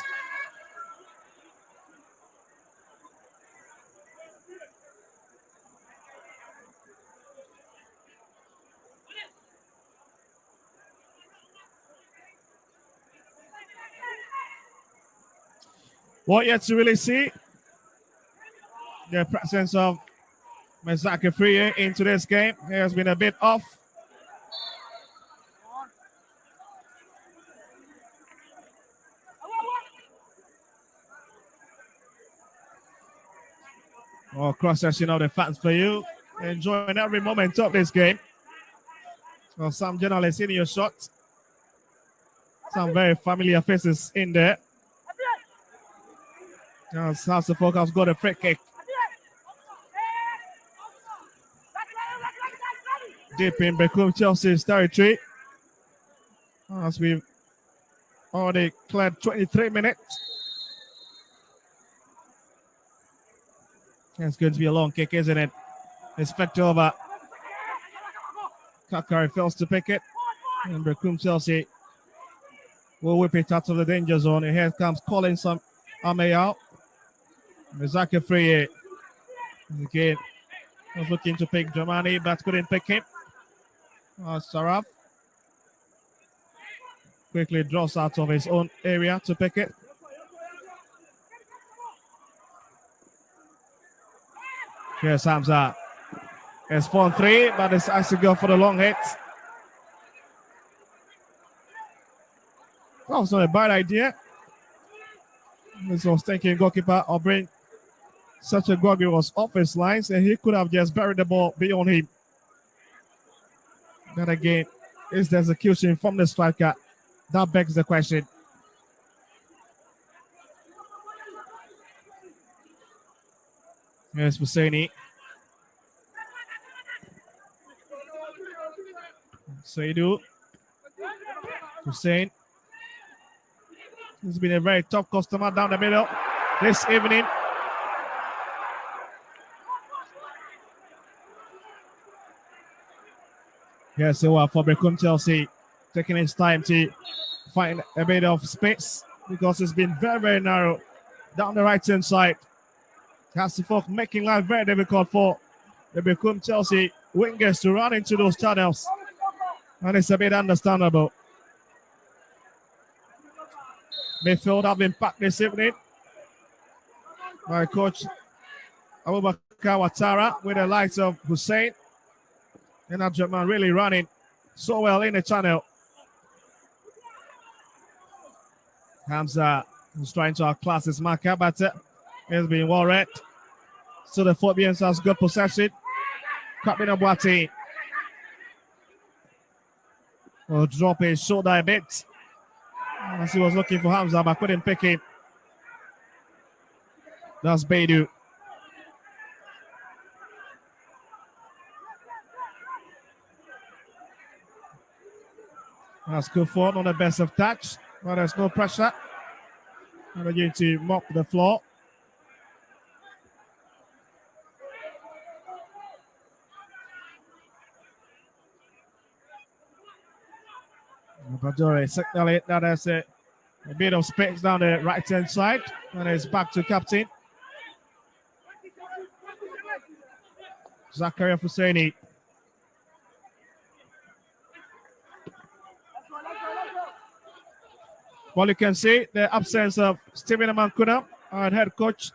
What yet to really see the presence of Mezaki Free in today's game. He has been a bit off. Oh, cross-section of the fans for you. Enjoying every moment of this game. Well, some journalists in your shot. Some very familiar faces in there. As House of Folk has got a free kick. Deep in Brekum Chelsea's territory. As we've already cleared 23 minutes. It's going to be a long kick, isn't it? It's flicked over. Kakari fails to pick it. And Brekum Chelsea will whip it out of the danger zone. And here comes Collins Ameyao. Mezaki Free. Again, was looking to pick Germany, but couldn't pick him. Saraf quickly draws out of his own area to pick it. Here's Hamza. It's 4-3, but it's actually go for the long hit. That was not a bad idea. This was thinking goalkeeper or bring such a Gwagi was off his lines and he could have just buried the ball beyond him. Then again, is the execution from the striker? That begs the question. Here's Husseini. Seydou. Hussein. He's been a very tough customer down the middle this evening. Yes, so for Brekum Chelsea, taking his time to find a bit of space because it's been very, very narrow down the right-hand side. Folk making life very difficult for the Brekum Chelsea wingers to run into those channels. And it's a bit understandable. Midfield have been packed this evening by coach Abubakar Ouattara with the likes of Hussein. And that German really running so well in the channel. Hamza was trying to outclass his marker, but it's been well read. So the Phobians has good possession. Kwabena Boateng will drop his shoulder a bit. As he was looking for Hamza, but couldn't pick him. That's Beidou. That's Kufo, not the best of touch, but there's no pressure. And they're going to mop the floor. Bajore signal it that there's a bit of space down the right hand side, and it's back to captain Zakaria Husseini. Well, you can see the absence of Stephen Amankuna, our head coach.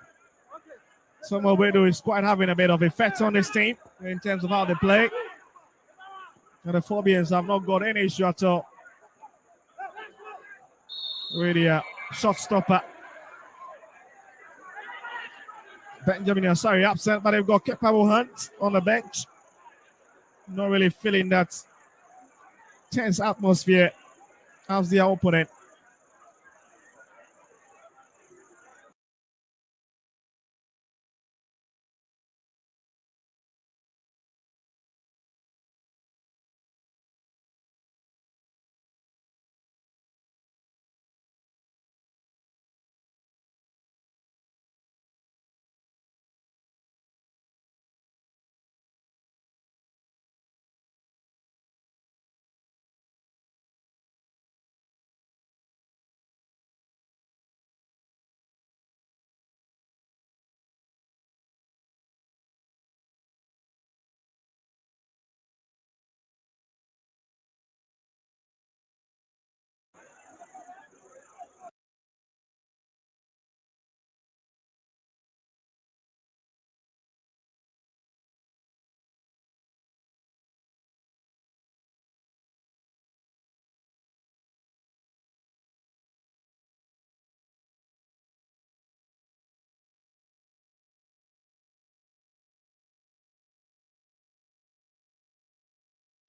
Samuel Beidou is quite having a bit of effect on this team in terms of how they play. And the Phobians have not got any issue at all. Really a shot stopper. Benjamin Ansari absent, but they've got capable Hunt on the bench. Not really feeling that tense atmosphere as their opponent.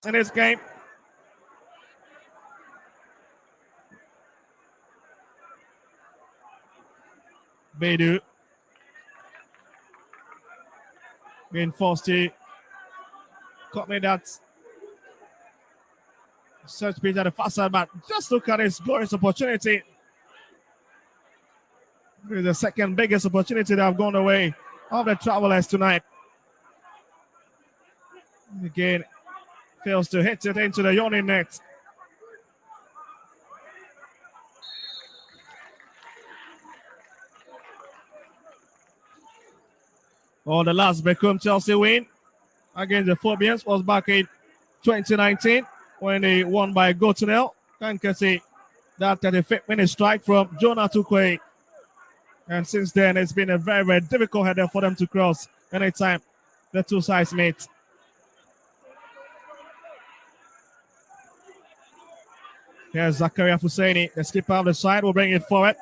In this game, Beidou being forced to cut me that search page at the far side, but just look at this glorious opportunity. This is the second biggest opportunity that have gone away of the Travelers tonight. Again, fails to hit it into the yawning net. Oh, the last Brekum Chelsea win against the Phobians was back in 2019 when they won by goal to nil. Can see that 35th minute strike from Jonah Tukwe. And since then, it's been a very, very difficult header for them to cross anytime the two sides meet. Here's Zakaria Husseini, the skipper of the side, will bring it forward.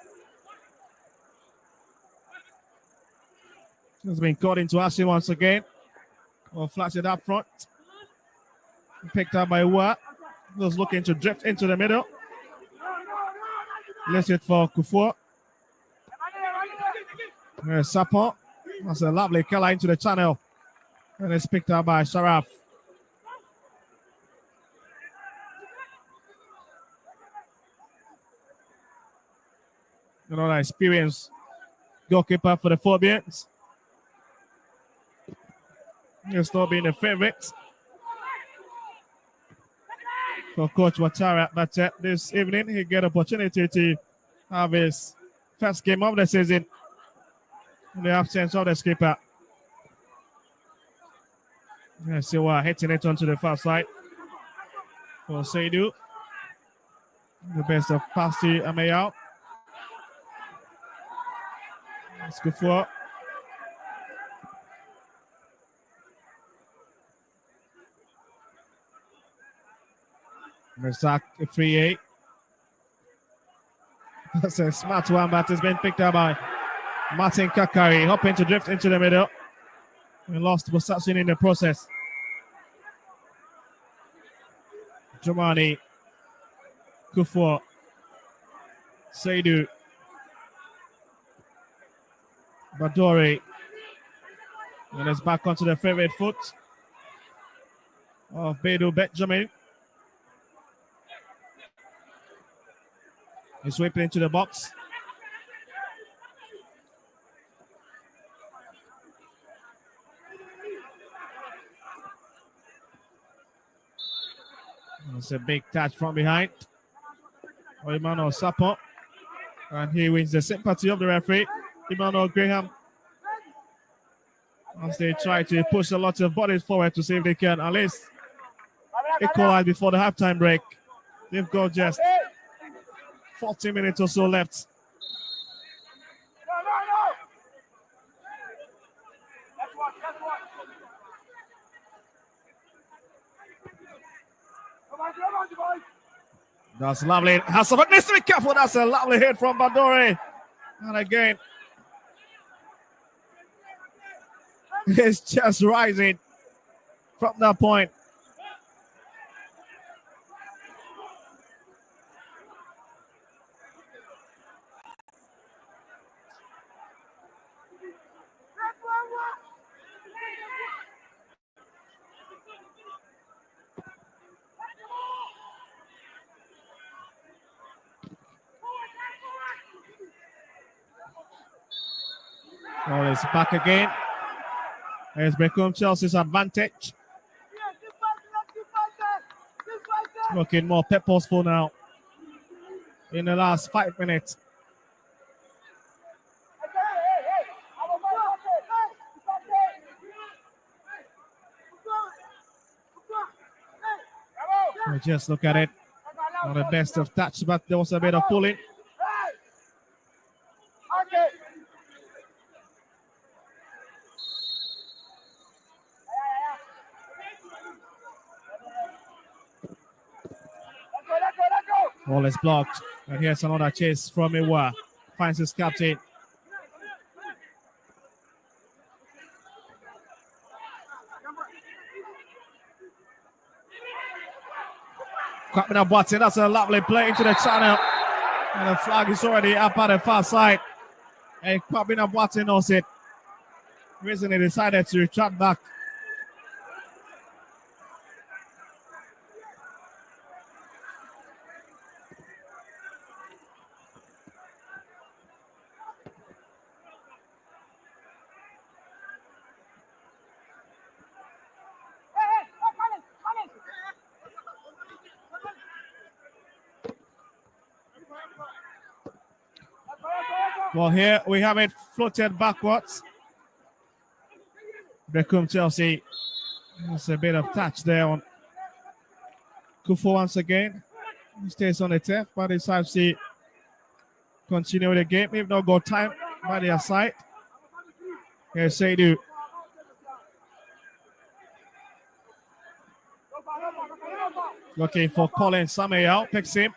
Has been caught into action once again. Or flashed it up front. Picked up by Wa. Was looking to drift into the middle. Left it for Kufo. There's Sapon. That's a lovely color into the channel. And it's picked up by Sharaf. Another experienced goalkeeper for the Phobians. He's not been a favorite for Coach Watara, but this evening he get opportunity to have his first game of the season in the absence of the skipper. Let's see what hitting it onto the far side for Seydou. The best of pass to Amayao. Let's go for Merzak, a free eight. That's a smart one, but it's been picked up by Martin Kakari, hoping to drift into the middle. We lost possession in the process. Jomani Kufo. Seidu. Badori. And it's back onto the favorite foot of Bedu Benjamin. He's sweeping into the box. It's a big touch from behind. Emmanuel Sapo. And he wins the sympathy of the referee, Emmanuel Graham. As they try to push a lot of bodies forward to see if they can at least equalize before the halftime break. They've got just 40 minutes or so left. That's lovely. Hassan needs to be careful. That's a lovely hit from Badore. And again, it's just rising from that point. Oh, it's back again. There's Brekum, Chelsea's advantage. Looking more purposeful now in the last 5 minutes. We'll just look at it. Not the best of touch, but there was a bit of pulling. Ball is blocked. And here's another chase from Iwa. Finds his captain. Kwabena Boateng, that's a lovely play into the channel. And the flag is already up at the far side. And Kwabena Boateng knows it. Reason he decided to retract back. Well, here we have it floated backwards. Brekum Chelsea. There's a bit of touch there on Kufu once again. He stays on the turf, but decides to continue with the game. If not got time by their side. Here's Seidu. Looking for Colin Samuel. Picks him.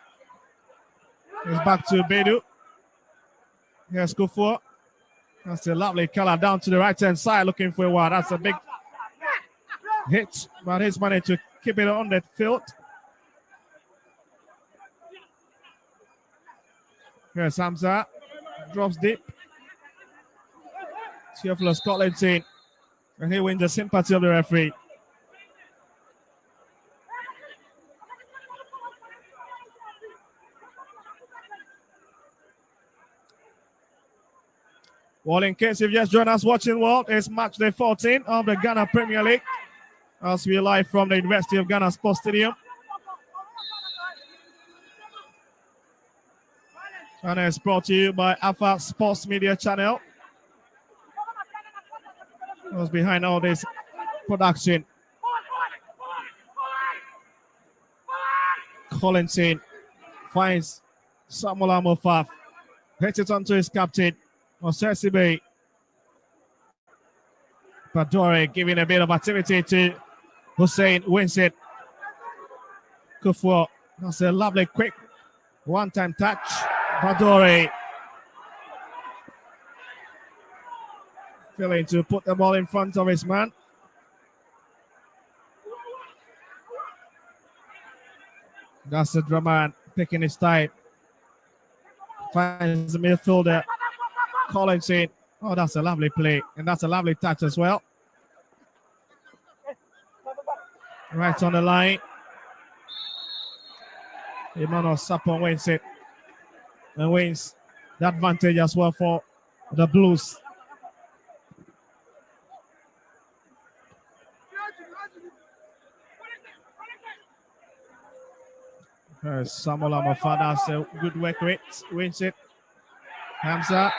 He's back to Bedu. Here's Kufu. That's a lovely color down to the right-hand side, looking for a while. That's a big hit, but he's managed to keep it on the field. Here's Hamza. Drops deep. Theophilus Scotland's in. And he wins the sympathy of the referee. Well, in case you've just joined us watching world, it's match day 14 of the Ghana Premier League. As we are live from the University of Ghana Sports Stadium. And it's brought to you by Alpha Sports Media Channel. Who's behind all this production? Collinson finds Samuel Amofaf. Hits it onto his captain. Osesibe. Badore giving a bit of activity to Hussein, wins it. Kufu. That's a lovely quick one-time touch. Badore failing to put the ball in front of his man. That's the drama picking his time. Finds the midfielder. Collins in. Oh, that's a lovely play. And that's a lovely touch as well. Right on the line. Emmanuel Sapon wins it. And wins the advantage as well for the Blues. Samuel Amofada has a good work rate. Wins it. Hamza.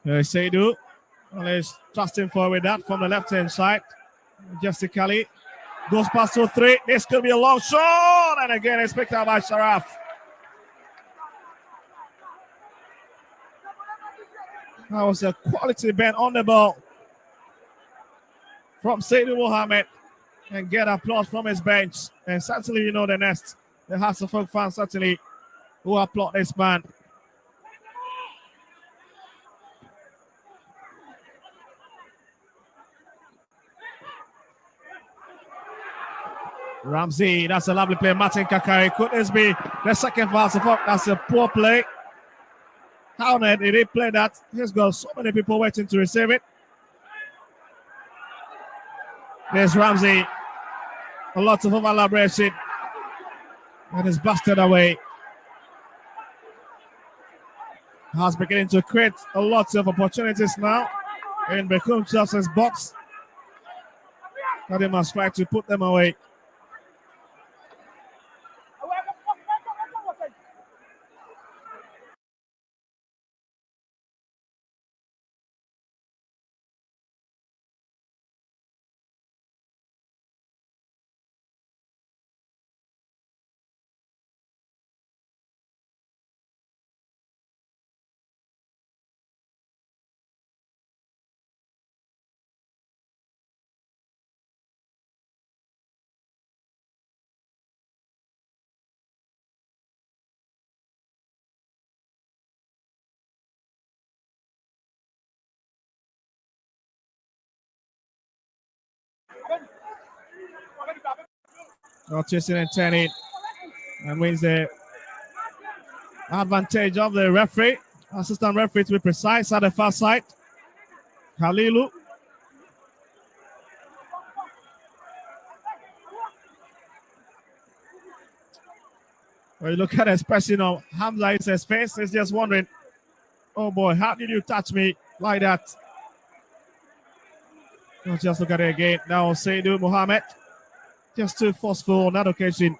Seidu. Let's trusting forward that from the left-hand side. Majestically. Goes past 2-3. This could be a long shot. And again, it's picked up by Sharaf. That was a quality bend on the ball from Seidu Mohammed. And get applause from his bench. And certainly, you know, the next. The Hasselhoff fans certainly who applaud this man. Ramsey, that's a lovely play. Martin Kakari, could this be the second foul? That's a poor play. How did he play that? He's got so many people waiting to receive it. There's Ramsey. A lot of overlapping. And it's busted away. Has beginning to create a lot of opportunities now in Brekum Chelsea's box. But they must try to put them away. Not chasing and turning, and wins the advantage of the referee. Assistant referee to be precise at the far side. Khalilu. When you look at the expression of Hamza in his face, he's just wondering, oh boy, how did you touch me like that? Let's just look at it again. Now Seidu Mohammed. Just too forceful on that occasion.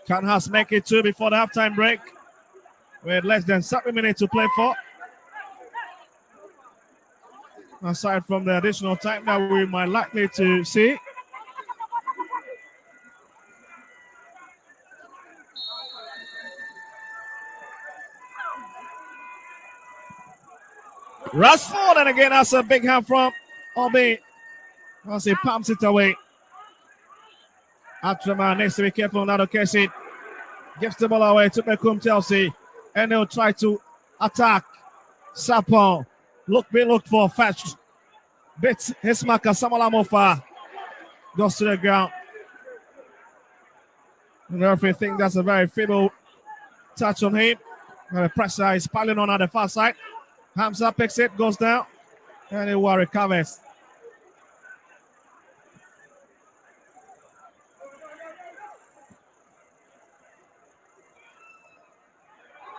Canhas make it 2 before the halftime break. With less than 7 minutes to play for. Aside from the additional time that we might likely to see. Rashford, and again, that's a big hand from Obi. As he pumps it away. Atraman needs to be careful on that occasion. Gives the ball away to Brekum Chelsea. And they'll try to attack. Sapon. Looked for Fetch. Bits his marker, Samuel Amofa. Goes to the ground. And the referee thinks that's a very feeble touch on him. And the pressure is piling on at the far side. Hamza picks it, goes down, and it will recovers.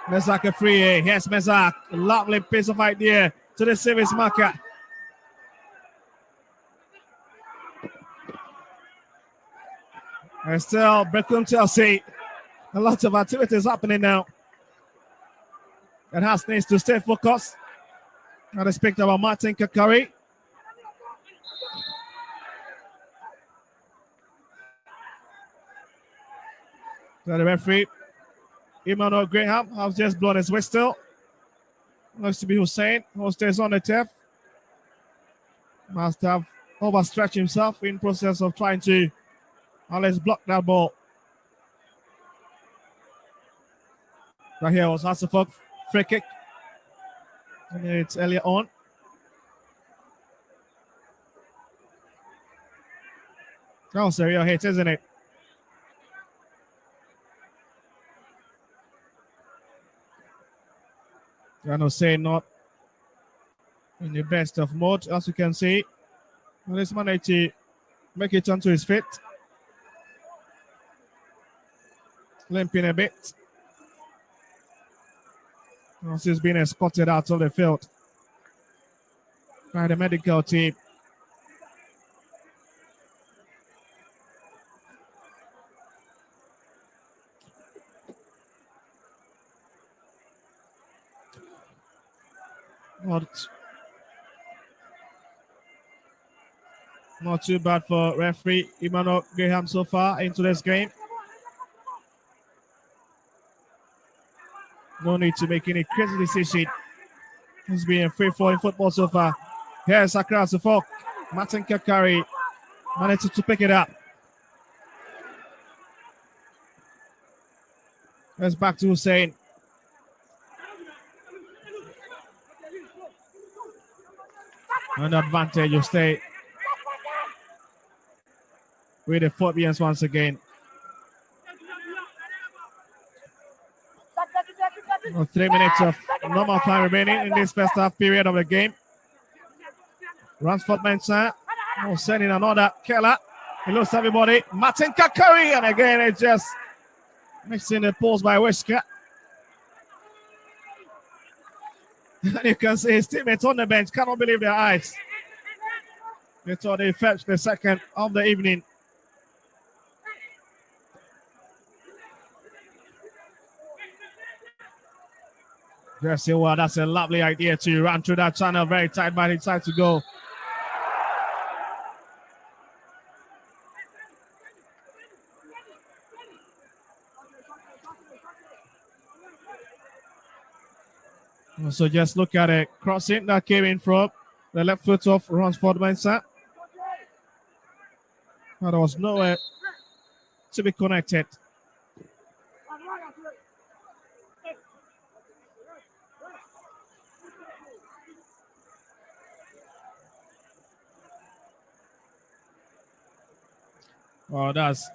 Mezzak a free. Yes, Mezzak. Lovely piece of idea to the service marker. And still, Brekum Chelsea. A lot of activities happening now. And Haas needs to stay focused. And I speak about Martin Kakari. So the referee, Emmanuel Graham, has just blown his whistle. Looks to be Hussein, who stays on the turf. Must have overstretched himself in process of trying to let's block that ball. Right here was Hasselhoff, free kick. And it's earlier on. Oh, Serie hit, isn't it? Jan Hussein not in the best of mode, as you can see. Well, he's managed to make it onto his feet. Limping a bit. As he's been escorted out of the field by the medical team. Not too bad for referee Emmanuel Graham so far into this game. No need to make any crazy decision. He's been free flowing football so far. Here's across the fork. Martin Kakari managed to pick it up. Let's back to Hussein. An advantage, you stay with the Phobbians once again. 3 minutes of normal time remaining in this first half period of the game. Ransford Mensah sending another Keller. He looks everybody. Martin Kakari, and again it's just missing the pulls by Whisker. And you can see his teammates on the bench cannot believe their eyes. They thought they fetched the second of the evening. Jesse, well, that's a lovely idea to run through that channel. Very tight, but he decides to go. So just look at it. Crossing that came in from the left foot of Ransford Mensah. There was nowhere to be connected. Oh, that's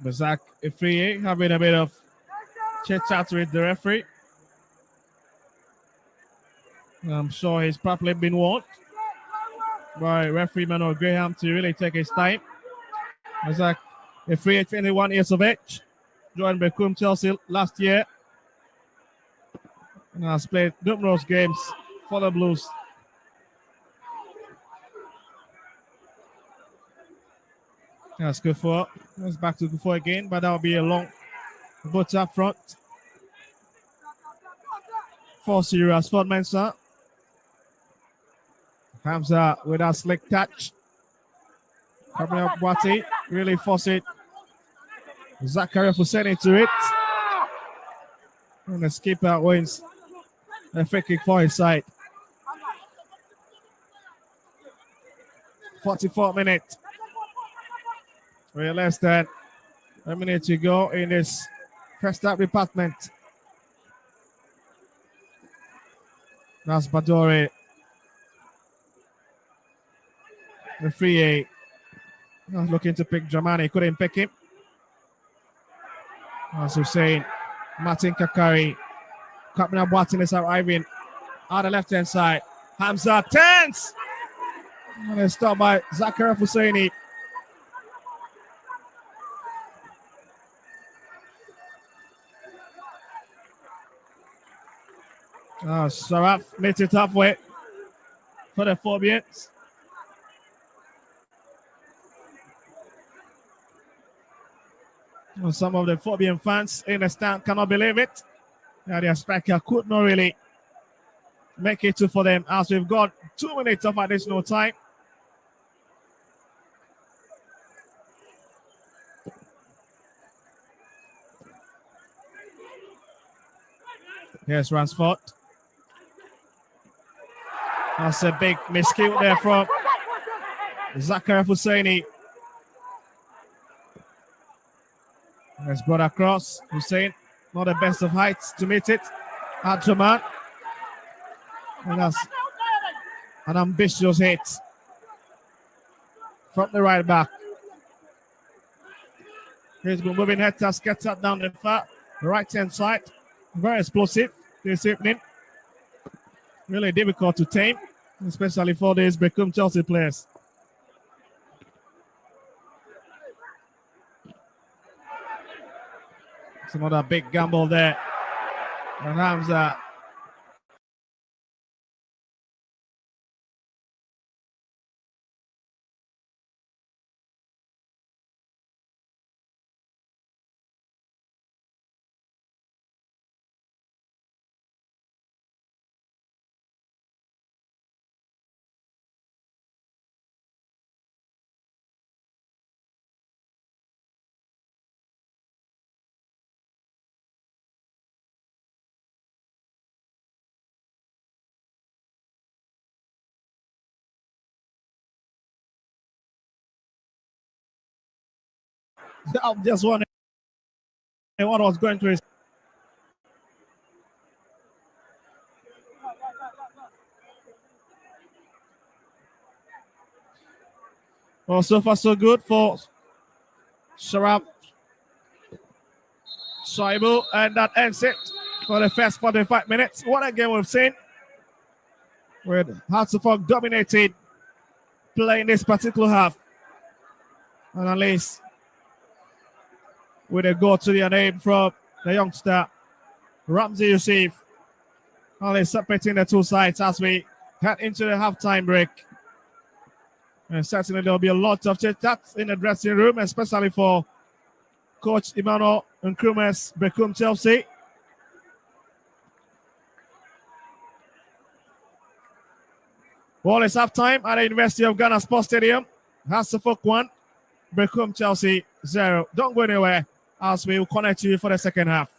Bazak Ifrie having a bit of chit chat with the referee. I'm sure he's probably been warned by referee Manuel Graham to really take his time. Bazak Ifrie, 21 years of age, joined Brekum Chelsea last year and has played numerous games for the Blues. That's Kufuor. That's back to Kufuor again, but that'll be a long boot up front. For serious for Mensah. Hamza with a slick touch. Coming up, Wati really force it. Zakaria Hussein into it. And the skipper wins a free kick for his side. 44 minutes. We're less than a minute to go in this first half department. That's Badore. The free looking to pick Dramani, couldn't pick him. As Hussein, Martin Kakari, Kapna Watson is arriving on the left hand side. Hamza tense. And it's stopped by Zakaria Husseini. Saraf made it halfway for the Phobbians. Some of the Phobbian fans in the stand cannot believe it. Their striker could not really make it for them as we've got 2 minutes of additional time. Here's Ransford. That's a big miscue there from Zakaria Husseini. Let's brought across. Hussein, not the best of heights to meet it. Adjaman. And that's an ambitious hit from the right back. Here's been moving head to get that down the far right hand side. Very explosive this evening. Really difficult to tame, especially for these Brekum Chelsea players. It's another big gamble there. And Hamza. I'm just wondering what was going through his. Well, so far so good for Sharab Shaibu, and that ends it for the first 45 minutes. What a game we've seen, with Hartlepool dominated play in this particular half. And at least with a goal to the name from the youngster Ramzi Youssef. Only separating the two sides as we head into the halftime break. And certainly there'll be a lot of chit-chat in the dressing room, especially for Coach Emmanuel Nkrumah's Brekum Chelsea. Well, it's halftime at the University of Ghana Sports Stadium. Hasselhoff 1, Brekum Chelsea 0. Don't go anywhere as we will connect you for the second half.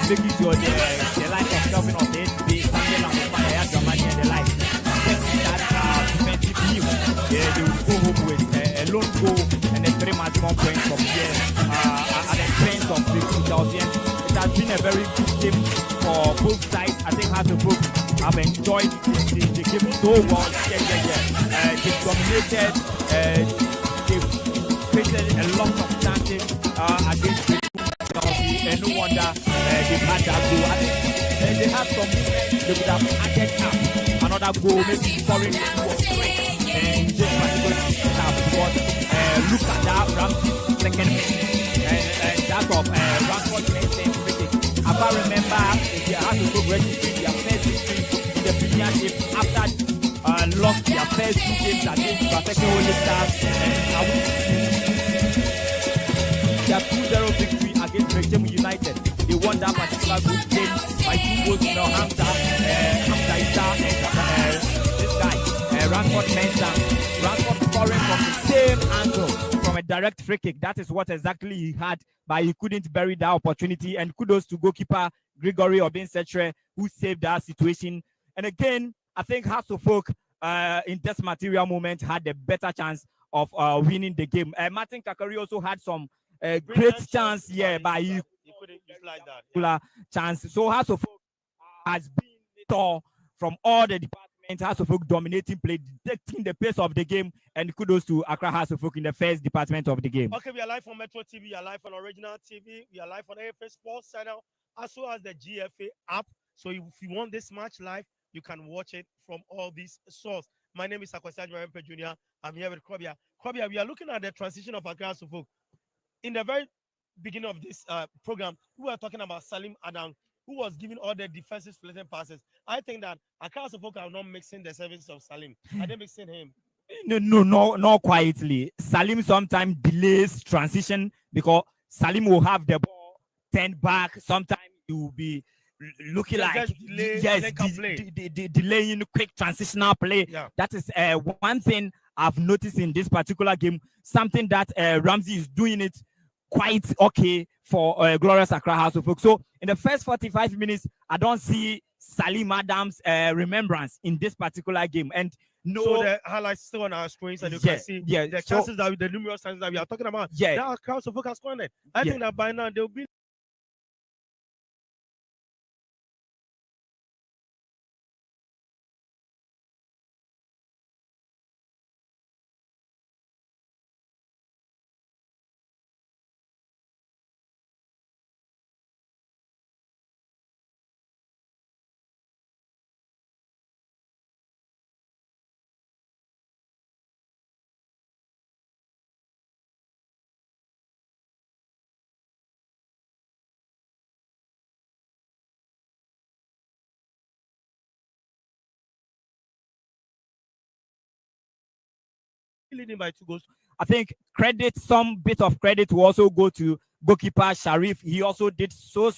making sure the life of Kelvin of the HB, Samuel and Germany and the like. That defensive view, they will go home with a lone goal and a 3 maximum points from here at the expense of the 2000. It has been a very good game for both sides. I think Hasselhoff have enjoyed the game so well. They've dominated, they've created a lot of chances against Chelsea, and no wonder they've had that goal. I think they have some movement, they would have added up another goal, maybe scoring 2 or 3 in this particular half. But look at that Ramsey's second and that of Rashford Mason. I can't remember if they had to go registering their first victory in the Premiership after lost their first 2 games against Barcelona Holy Stars their 2-0 victory against Brekum United. They won that particular group game by 2 goals to Hamza Issa and this guy, Rashford Mensah. Rashford scoring from the same angle from a direct free kick. That is what exactly he had, but he couldn't bury that opportunity. And kudos to goalkeeper Gregory Obinsetre, who saved that situation. And again, I think Hasselhoff in this material moment had a better chance of winning the game. Martin Kakari also had some great chance, but he couldn't utilize that chance. So Hasselhoff has been tall from all the departments. Hasselhoff dominating play, dictating the pace of the game, and kudos to Accra Hasselhoff in the first department of the game. Okay, we are live on Metro TV, we are live on Original TV, we are live on AFA Sports Channel, as well as the GFA app. So if you want this match live, you can watch it from all these sources. My name is Akwasi Ajimare Jr. I'm here with Kobia. Kobia, we are looking at the transition of Accra Hasselhoff. In the very beginning of this program, we were talking about Salim Adam, who was giving all the defensive splitting passes. I think that Accra Hasselhoff are not mixing the service of Salim. Are they mixing him? No, not quietly. Salim sometimes delays transition because Salim will have the ball turned back. Sometimes he will be looking like delaying quick transitional play. Yeah. That is one thing I've noticed in this particular game. Something that Ramsey is doing it quite okay for Glorious Accra Hasselhoff. So in the first 45 minutes, I don't see Salim Adams' remembrance in this particular game. And no, so the highlights still on our screens, and you can see the chances that the numerous chances that we are talking about. Yeah, that Accra Hasselhoff has scored it. I think that by now they'll be. leading by 2 goals. I think some bit of credit will also go to goalkeeper Sharif. He also did so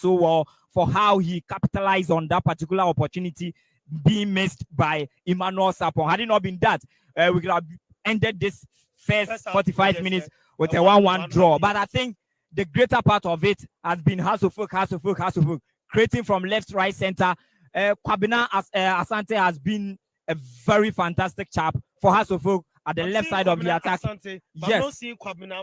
well for how he capitalized on that particular opportunity being missed by Emmanuel Sapon. Had it not been that, we could have ended this first 45 minutes with a 1-1 draw. But I think the greater part of it has been Hasselhoff creating from left, right, center. Kwabena Asante has been a very fantastic chap for Hasselhoff at the left side of the attack. Asante, but yes. I'm not seeing Kwabena.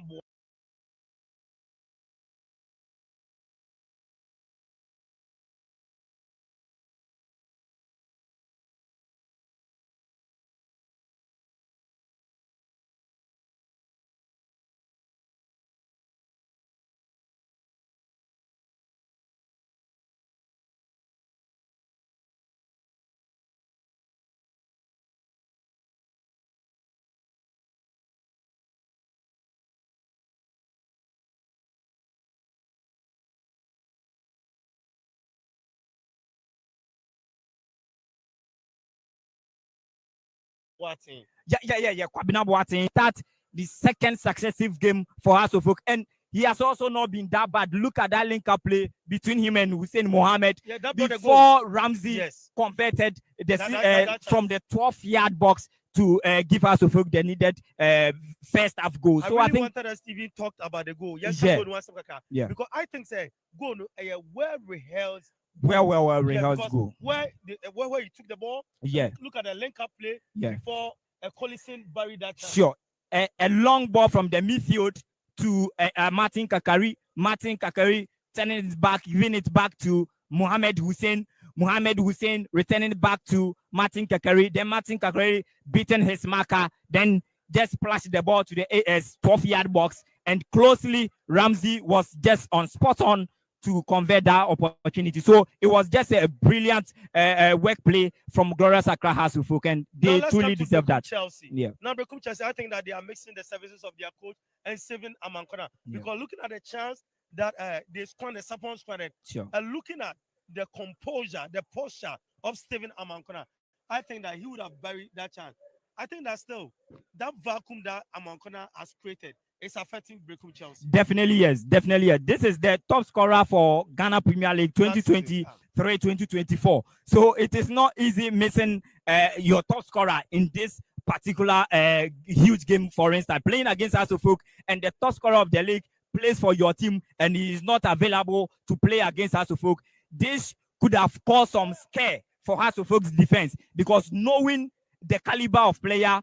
Yeah. Kwabena Boateng. That's the second successive game for Hasselhoff, and he has also not been that bad. Look at that link-up play between him and Hussein Mohammed before Ramsey converted from the 12-yard box to give us the needed first half goal. So I I think wanted us to even talk about the goal. Yes, yeah. Because I think say goal a well rehearsed. Well rehearsed goal. Where he took the ball. Yeah. Look at the link up play before Collison buried that chance. Sure. A long ball from the midfield to Martin Kakari. Martin Kakari turning it back, giving it back to Mohamed Hussein. Mohamed Hussein returning it back to Martin Kakari. Then Martin Kakari beating his marker. Then just splashed the ball to the AS 12-yard box. And closely, Ramsey was just on spot on to convert that opportunity. So it was just a brilliant work play from Glorious Accra Hasselhoff, and they truly deserve that. Chelsea. Yeah. Now, Brekum Chelsea, I think that they are mixing the services of their coach and saving Amankona. Because looking at the chance that they squandered, Sapon squandered, looking at the composure, the posture of Stephen Amankona, I think that he would have buried that chance. I think that still, that vacuum that Amankona has created is affecting Brekum Chelsea. Definitely yes. This is the top scorer for Ghana Premier League 2023-2024. So it is not easy missing your top scorer in this particular huge game. For instance, playing against Hasselhoff, and the top scorer of the league plays for your team and he is not available to play against Hasselhoff. This could have caused some scare for Hasselhoff's defense, because knowing the caliber of player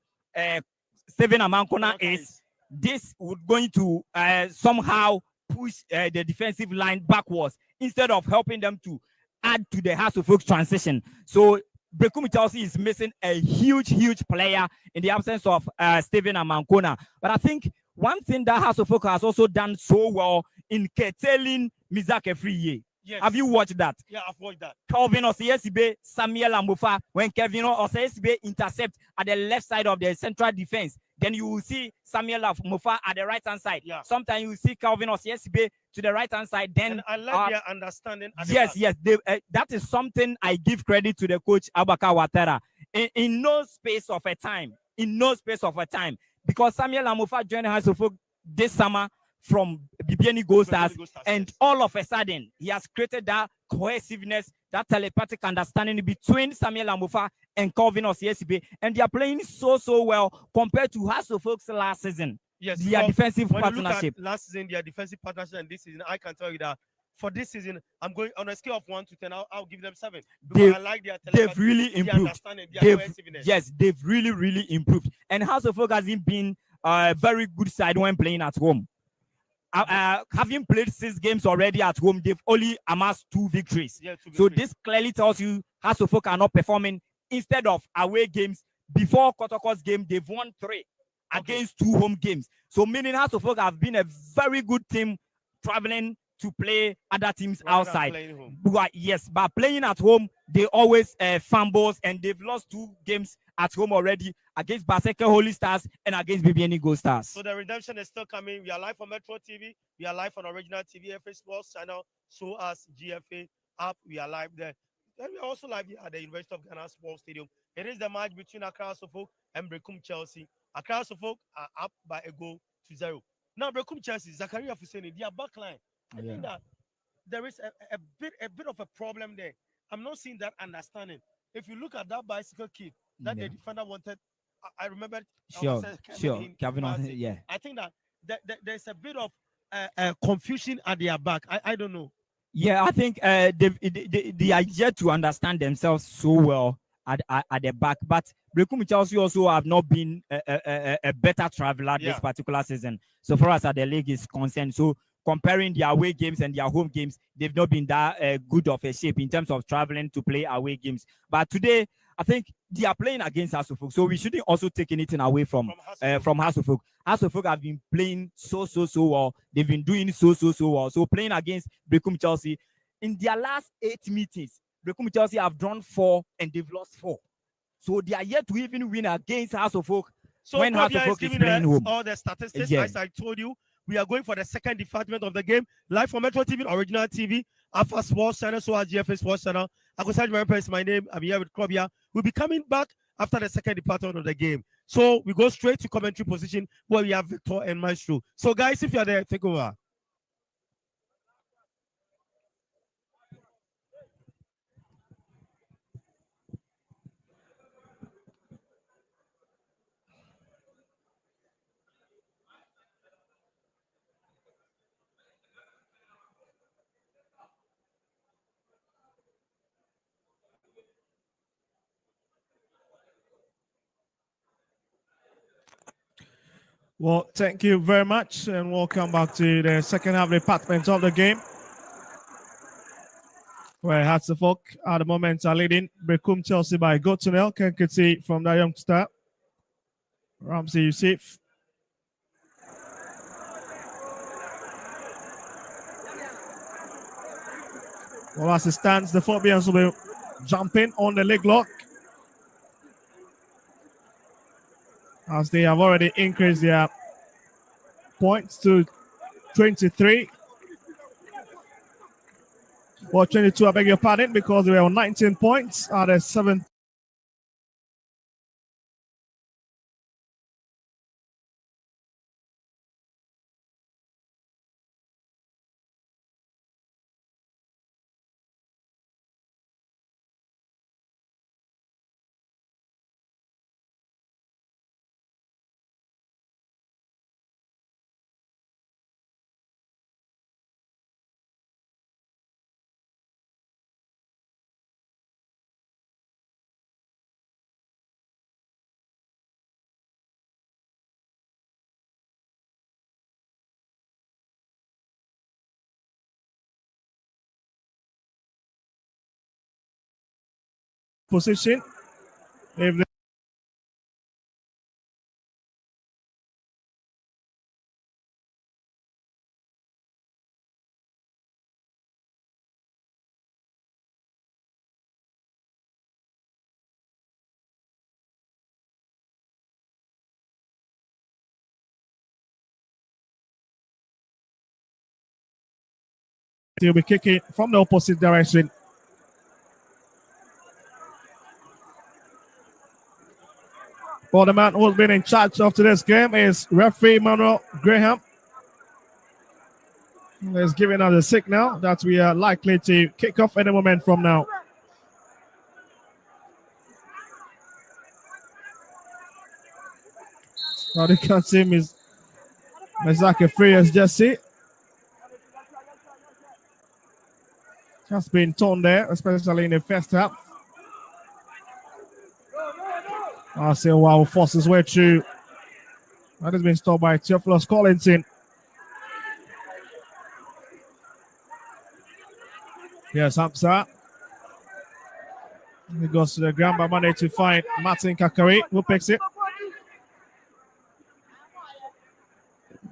Stephen Amankona is, this would going to somehow push the defensive line backwards instead of helping them to add to the Hasselhoff transition. So Brekum Chelsea is missing a huge player in the absence of Stephen Amankona. But I think one thing that Hasselhoff has also done so well in curtailing Mizak Efriye. Yes. Have you watched that? Yeah, I've watched that. Calvin Oseyesibe, Samuel Amofa, when Kevin Oseyesibe intercept at the left side of the central defense, then you will see Samuel Amofa at the right hand side. Yeah. Sometimes you will see Calvin Oseyesibe to the right hand side. Then and I like their understanding. Yes, that is something I give credit to the coach Abaka Watara. In no space of a time, because Samuel Amofa joined Hasselhoff this summer from BBN Gold Stars, and all of a sudden he has created that cohesiveness, that telepathic understanding between Samuel Amofa and Calvin Oseyesibe, and they are playing so well compared to Hasselhoff's last season. Yes, their defensive partnership. Last season, their defensive partnership, and this season, I can tell you that for this season, I'm going on a scale of 1 to 10. I'll give them 7. Because I like their they've really improved. They've really improved. And Hasselhoff hasn't been a very good side when playing at home. Having played 6 games already at home, they've only amassed 2 victories. Yeah, 2 victories. So this clearly tells you Hasselhoff are not performing. Instead of away games, before Kotoko's game, they've won 3 against 2 home games. So meaning Hasselhoff have been a very good team traveling to play other teams outside. But yes, but playing at home, they always fumbles, and they've lost 2 games at home already against Baseke Holy Stars and against BBN Gold Stars. So the redemption is still coming. We are live on Metro TV. We are live on Original TV, FA Sports channel, so as GFA app. We are live there. Then we are also live here at the University of Ghana Sports Stadium. It is the match between Accra Hasselhoff and Brekum Chelsea. Accra Hasselhoff are up by a goal to 0. Now Brekum Chelsea, Zakaria Fuseni, their backline. I think that there is a bit of a problem there. I'm not seeing that understanding. If you look at that bicycle kick that the defender wanted, I remember. Sure. Kevin, I think that there's a bit of confusion at their back. I don't know. Yeah, I think they are yet to understand themselves so well at the back. But Brekum Chelsea also have not been a better traveler this particular season, so far as the league is concerned. So comparing their away games and their home games, they've not been that good of a shape in terms of traveling to play away games. But today, I think they are playing against Hasselhoff, so we shouldn't also take anything away from Hasselhoff. Hasselhoff have been playing so well. They've been doing so well. So playing against Brekum Chelsea, in their last 8 meetings, Brekum Chelsea have drawn 4 and they've lost 4. So they are yet to even win against Hasselhoff when Hasselhoff is playing home. All the statistics, as I told you, we are going for the second department of the game. Live from Metro TV, Original TV, Alpha Sports Channel, so as GFA Sports Channel. I go say my name. I'm here with Krobia. We'll be coming back after the second department of the game. So we go straight to commentary position where we have Victor and Maestro. So guys, if you are there, take over. Well, thank you very much, and we'll come back to the second half department of the game, where Hatzefok at the moment are leading Brekum Chelsea by goal to nil. Can see from the youngster, Ramsey Youssef. Well, as it stands, the Phobians will be jumping on the leg lock, as they have already increased their points to 23. Or 22, I beg your pardon, because they were on 19 points at the 7th. Position. If they will be kicking from the opposite direction. Well, the man who's been in charge of today's game is referee Manuel Graham. He's giving us a signal that we are likely to kick off any moment from now. Now they can't see Mizaki free as Jesse. Just been torn there, especially in the first half. I'll say wow, force his way through. That has been stopped by Theophilus Collinson. Yes, Hamza. He goes to the ground by Monday to find Martin Kakari, who picks it.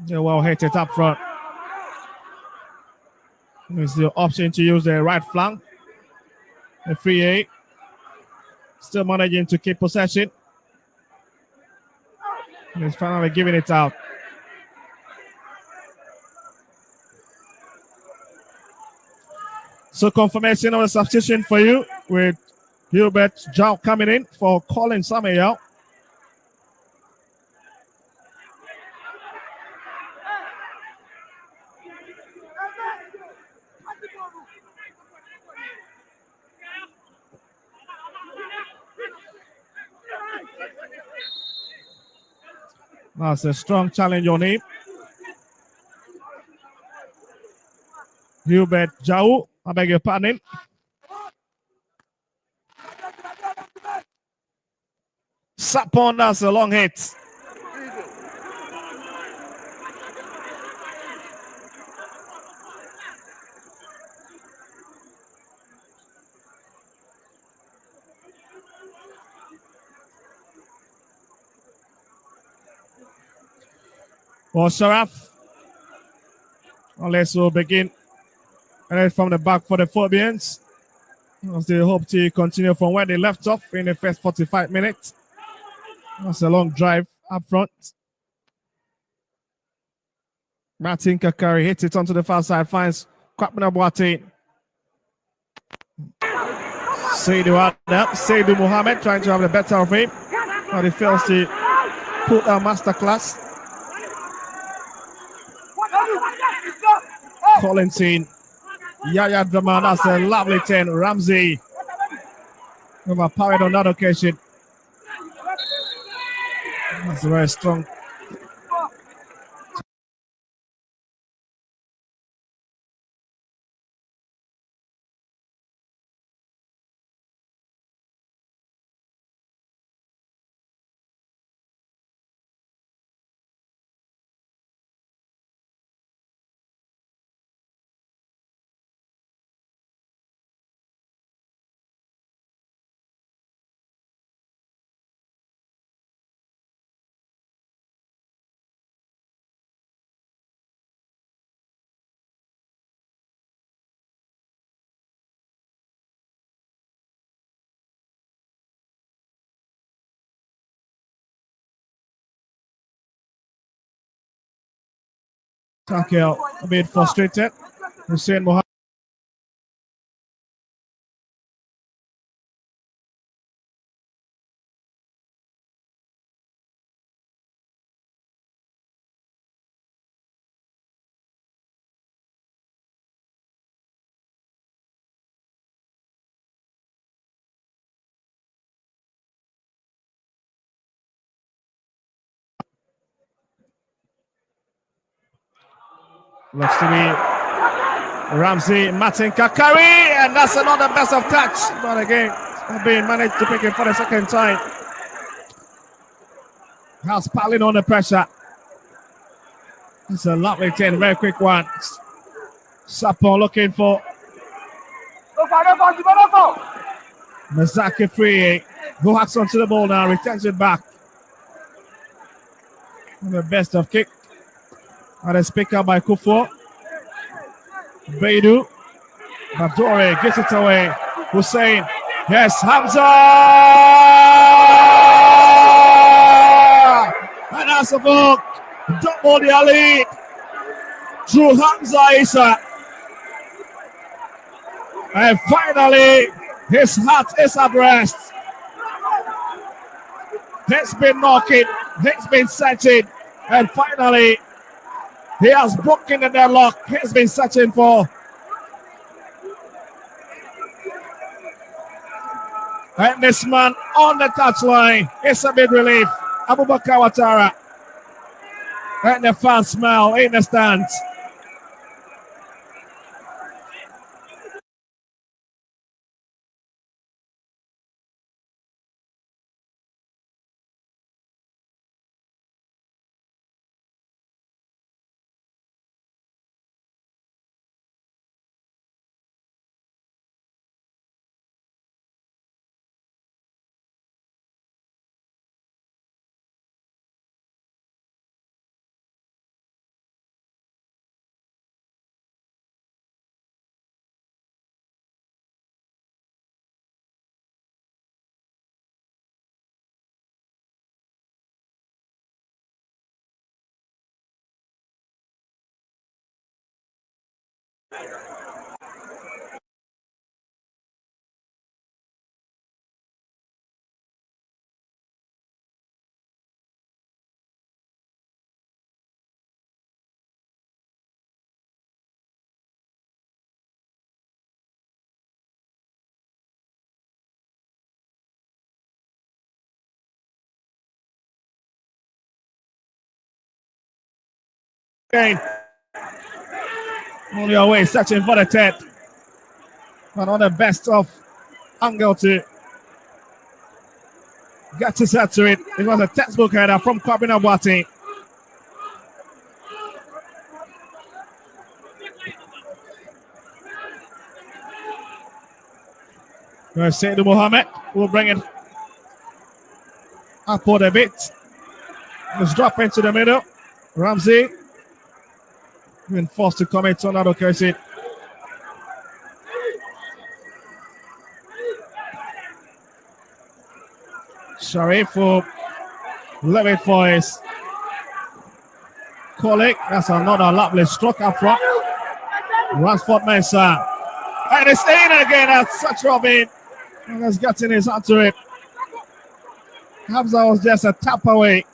Yeah, well hit it up front. There's the option to use the right flank. The free A. Still managing to keep possession. He's finally giving it out. So confirmation of the substitution for you with Hubert Zhao coming in for Colin Samuel. That's a strong challenge on him. Hubert Zhao, I beg your pardon. Sapon, that's a long hit. For Sharaf. Unless we'll begin right from the back for the Phobians, as they hope to continue from where they left off in the first 45 minutes. That's a long drive up front. Martin Kakari hits it onto the far side, finds Kwapna Boateng. Seydou Mohamed trying to have the better of him, but he fails to put a masterclass. Collinson. Yaya Draman, that's a lovely 10. Ramsey overpowered on that occasion. That's a very strong Tackle a bit frustrated. Hussein Mohammed. Looks to be Ramsey, Martin Kakari, and that's another best of touch. But again, BEIN managed to pick it for the second time. House piling on the pressure. It's a lovely 10, very quick one. Sapon looking for Mazaki Free, who hacks onto the ball now, returns it back. The best of kick. And it's picked up by Kufo. Beidu. Badore gets it away. Hussein. Yes, Hamza! And Asafok double the lead through Hamza Isa. And finally, his heart is at rest. He's been knocking, he's been searching, and finally, he has broken the deadlock he's been searching for. And this man on the touchline is a big relief. Abubakar Ouattara. And the fans smile in the stands. Okay. On your way, searching for the 10. But on the best of angle to get to set to it. It was a textbook header from Kwabena Boateng. Sayyid Mohammed will bring it upward a bit. Let's drop into the middle. Ramsey been forced to commit on that occasion. Sharif will leave it for his colleague. That's another lovely stroke up front. Ransford Mensah. And it's in again. That's such Robin. And has gotten his hand to it. Hamza was just a tap away.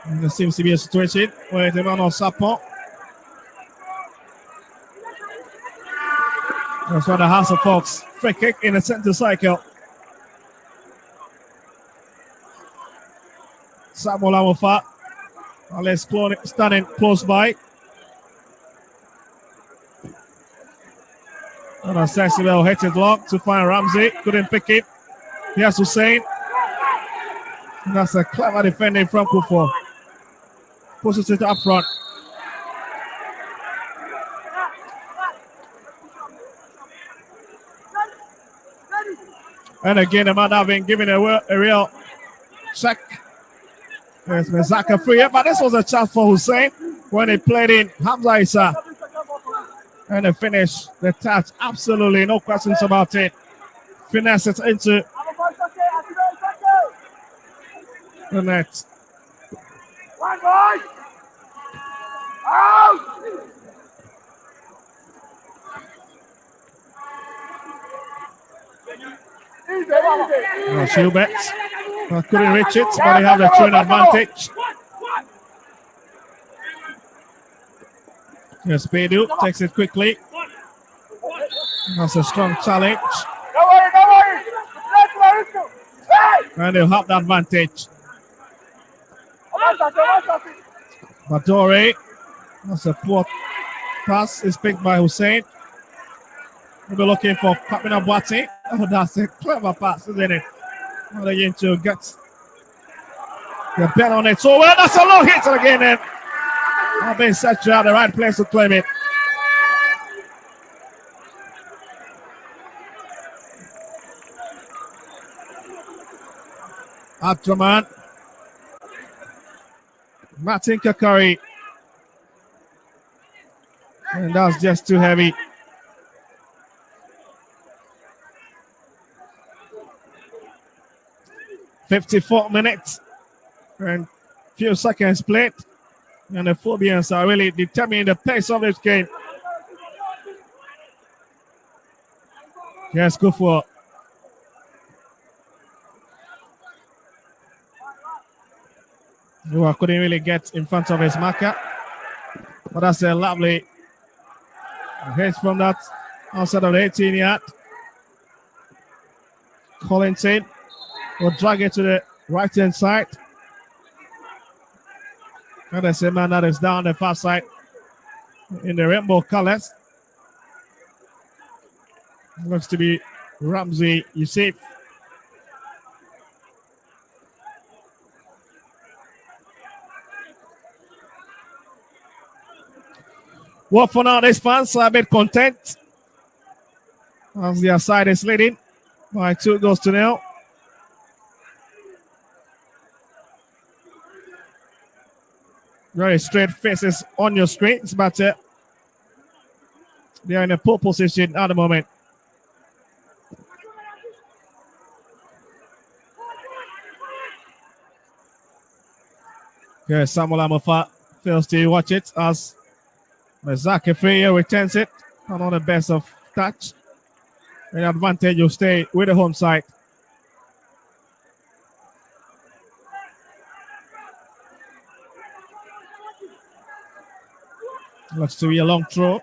And there seems to be a situation where the man on Sapon. That's why the House of Fox free kick in the center cycle. Samuel Amofa. Alex standing close by. And a sensible hit it long to find Ramsey. Couldn't pick it. Here's Hussein. And that's a clever defending from Kufo. Pushes it up front. And again, the man having given a real check. There's Mezaka free, but this was a chance for Hussein when he played in Hamza Isa. And the finish, the touch, absolutely no questions about it. Finesse it into the net. Schubert couldn't reach it, but they have the throw advantage. Yes, Bedu takes it quickly. That's a strong challenge. And they'll have the advantage. Badore. That's a poor pass. It's picked by Hussein. We'll be looking for Kapina Boateng. Oh, that's a clever pass, isn't it? Well, they're going to get the bet on it. So, well, that's a low hit again. And I've been set to have the right place to claim it. Abdraman. Martin Kakari. And that's just too heavy. "54 minutes and few seconds played. And the Phobians are really determining the pace of this game. Yes, go for. Noah couldn't really get in front of his marker. But that's a lovely hit from that outside of the 18-yard. Collinson will drag it to the right-hand side. And the same man that is down the far side in the rainbow colors. Looks to be Ramsey Yusuf. Well, for now, these fans are a bit content as their side is leading by 2-0. Very straight faces on your screens, but they are in a poor position at the moment. Okay, Samuel Amofa fails to watch it as Zaki Freya returns it. Not on the best of touch. An advantage will stay with the home side. Looks to be a long throw.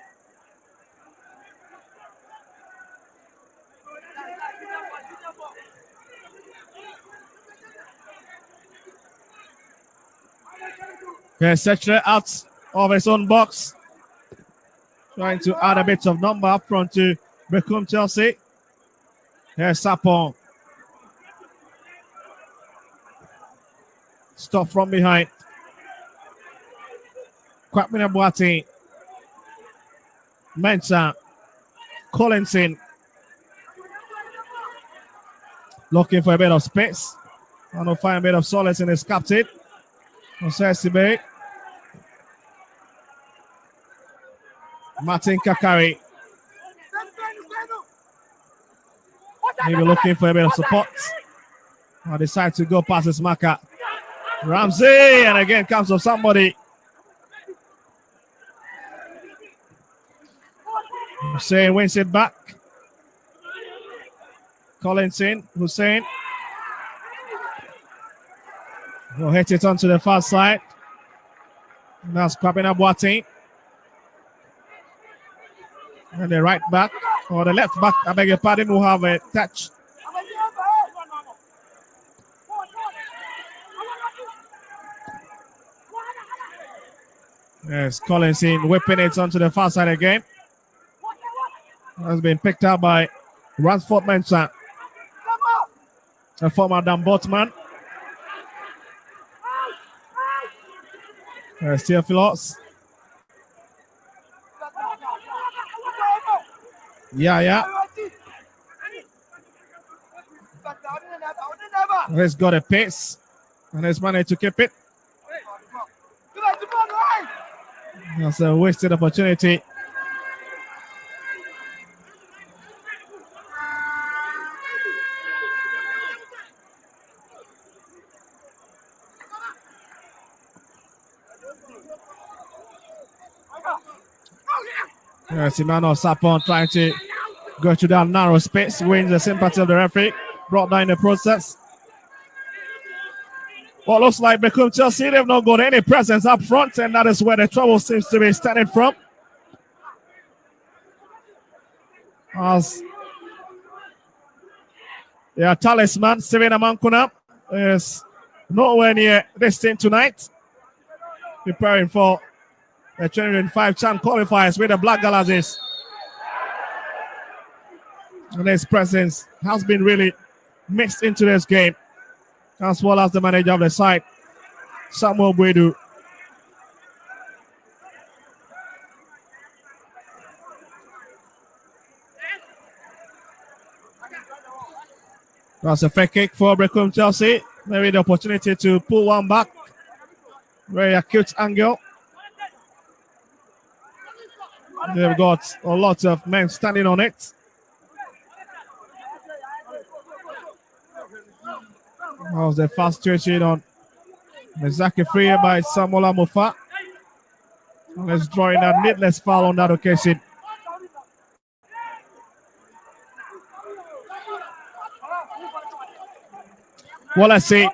Okay, Setre out of his own box. Trying to add a bit of number up front to Brekum Chelsea. Here's Sapon. Stop from behind. Kwapina Boateng. Mensah. Collinson. Looking for a bit of space. Want to find a bit of solace in his captain. Osesibe. Martin Kakari. Maybe looking for a bit of support. I decide to go past his marker. Ramsey, and again comes of somebody. Hussein wins it back. Collinson, Hussein. Will hit it onto the far side. That's Kwapina Boateng. And the right back, or the left back, I beg your pardon, will have a touch. Yes, Collinson whipping it onto the far side again. Has been picked up by Ransford Mensah, a former Dambotman. Theophilus. Yeah. He's got a pace and he's managed to keep it. That's a wasted opportunity. Yes, Emmanuel Sapon trying to go to that narrow space, wins the sympathy of the referee, brought down the process. What looks like Brekum Chelsea, they've not got any presence up front, and that is where the trouble seems to be stemming from. As their talisman, Steven Amankuna, is nowhere near this team tonight, preparing for the 2025 CHAN qualifiers with the Black Galaxies. And his presence has been really mixed into this game, as well as the manager of the side, Samuel Bwedu. That's a free kick for Brekum Chelsea. Maybe the opportunity to pull one back. Very acute angle. They've got a lot of men standing on it. That was the fast switching on Mizaki free by Samuel Amufa. Let's draw in a needless foul on that occasion. Well, let's see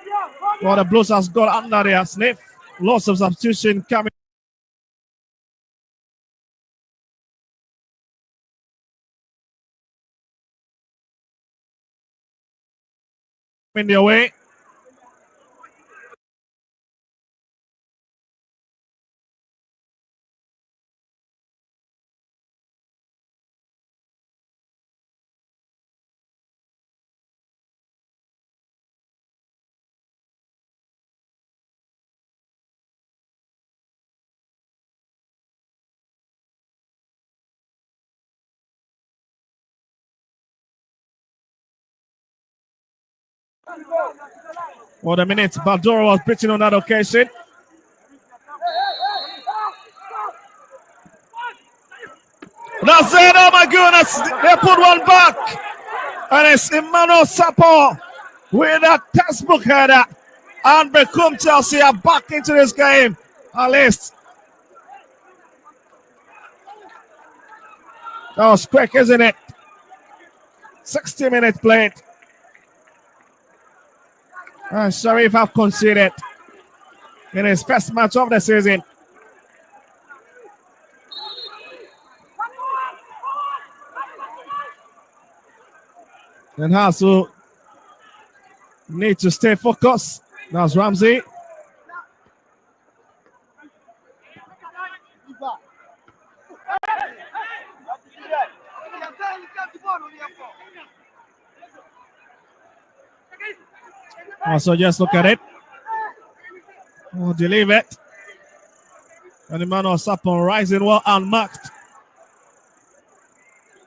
what the Blues has got under their sniff. Lots of substitution coming in their way. For the minute, Baldoro was beaten on that occasion. That's it, oh my goodness, they put one back. And it's Emmanuel Sapo with a textbook header. And Brekum Chelsea are back into this game. At least. That was quick, isn't it? 60 minutes played. And Sharif have conceded in his first match of the season. And has to need to stay focused. That's Ramsey. Also, just look at it. Oh, leave it. And Emmanuel Sapon rising well unmarked.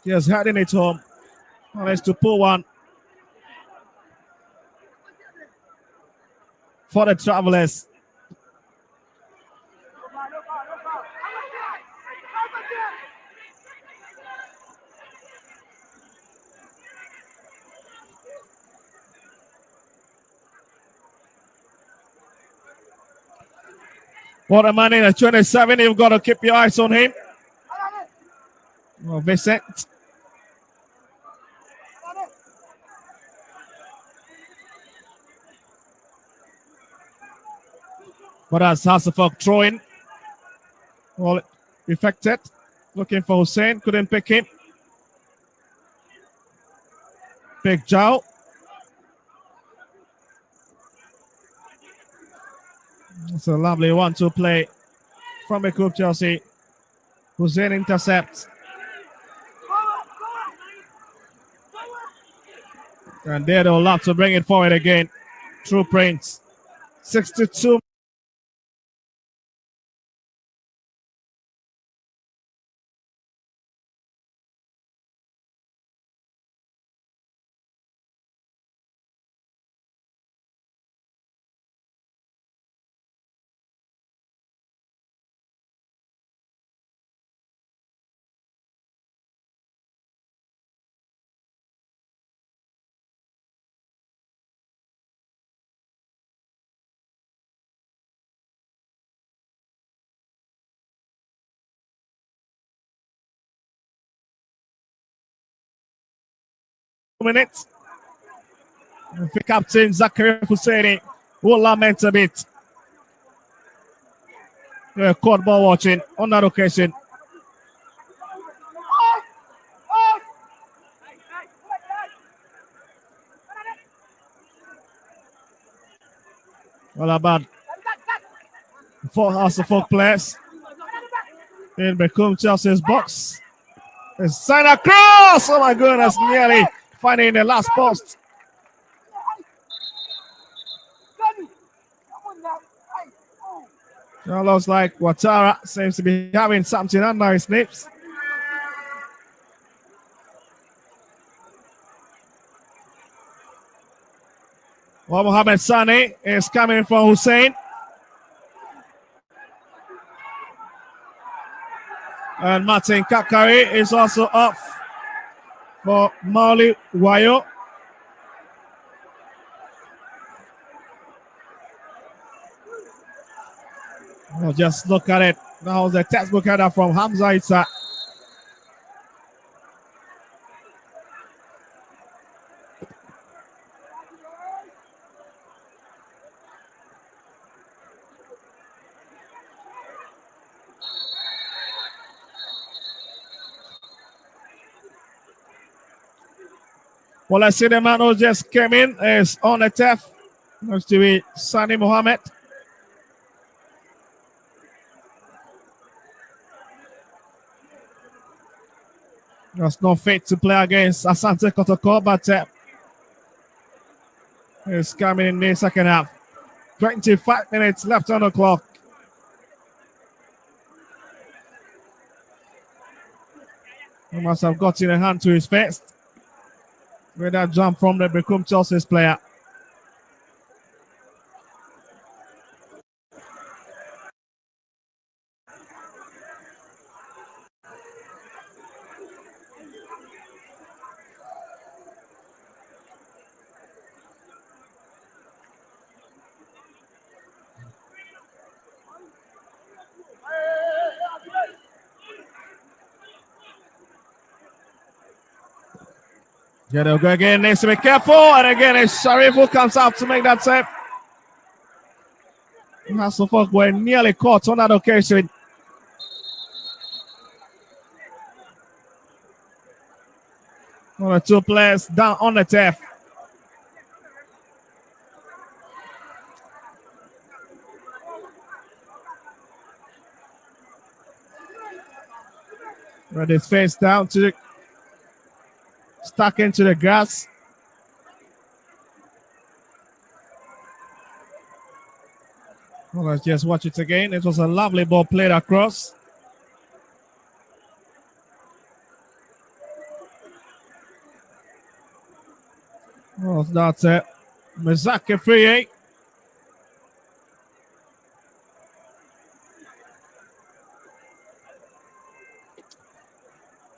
Just heading it home. Let's to pull one for the Travelers. For the man in the 27, you've got to keep your eyes on him. Oh, Vincent. But as Hasselhoff throwing. Well, effected. Looking for Hussein. Couldn't pick him. Big Joe. It's a lovely 1-2 play from Brekum Chelsea. Hussein intercepts. And they'll have to bring it forward again. True Prince. 62 minutes. The captain Zachary Husseini will lament a bit. Court ball watching on that occasion. Well about 4 House of Folk players in Brekum Chelsea's box. It's sign across. Oh my goodness, nearly finding the last post. It looks like Ouattara seems to be having something under his lips. Well, Mohamed Sane is coming from Hussein. And Martin Kakari is also up for Mauli Wayo. Well, just look at it. Now the textbook header from Hamza Issa. Well, I see the man who just came in is on the turf. Looks to be Sani Mohammed. There's no fit to play against Asante Kotoko, but he's coming in the second half. 25 minutes left on the clock. He must have gotten a hand to his face with that jump from the Brekum Chelsea's player. Yeah, they'll go again. Needs to be careful. And again, it's Sharif who comes out to make that save. Hasselhoff were nearly caught on that occasion. One or two players down on the turf. With his face down to the, stuck into the grass. Well, let's just watch it again. It was a lovely ball played across. Well, that's it. Mizaki free.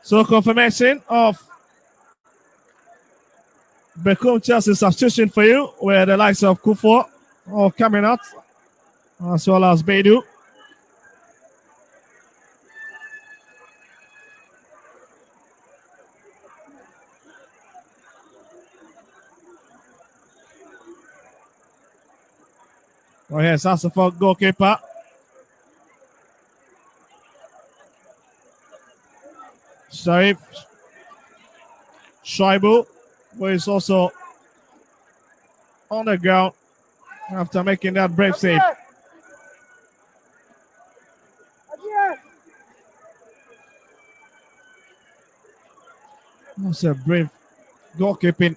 So confirmation of Brekum Chelsea substitution for you, where the likes of Kufo are coming out, as well as Beidou. Well, here's Hasselhoff, goalkeeper. Sharif Shaibu, who is also on the ground after making that brave save. That's a brave goalkeeping.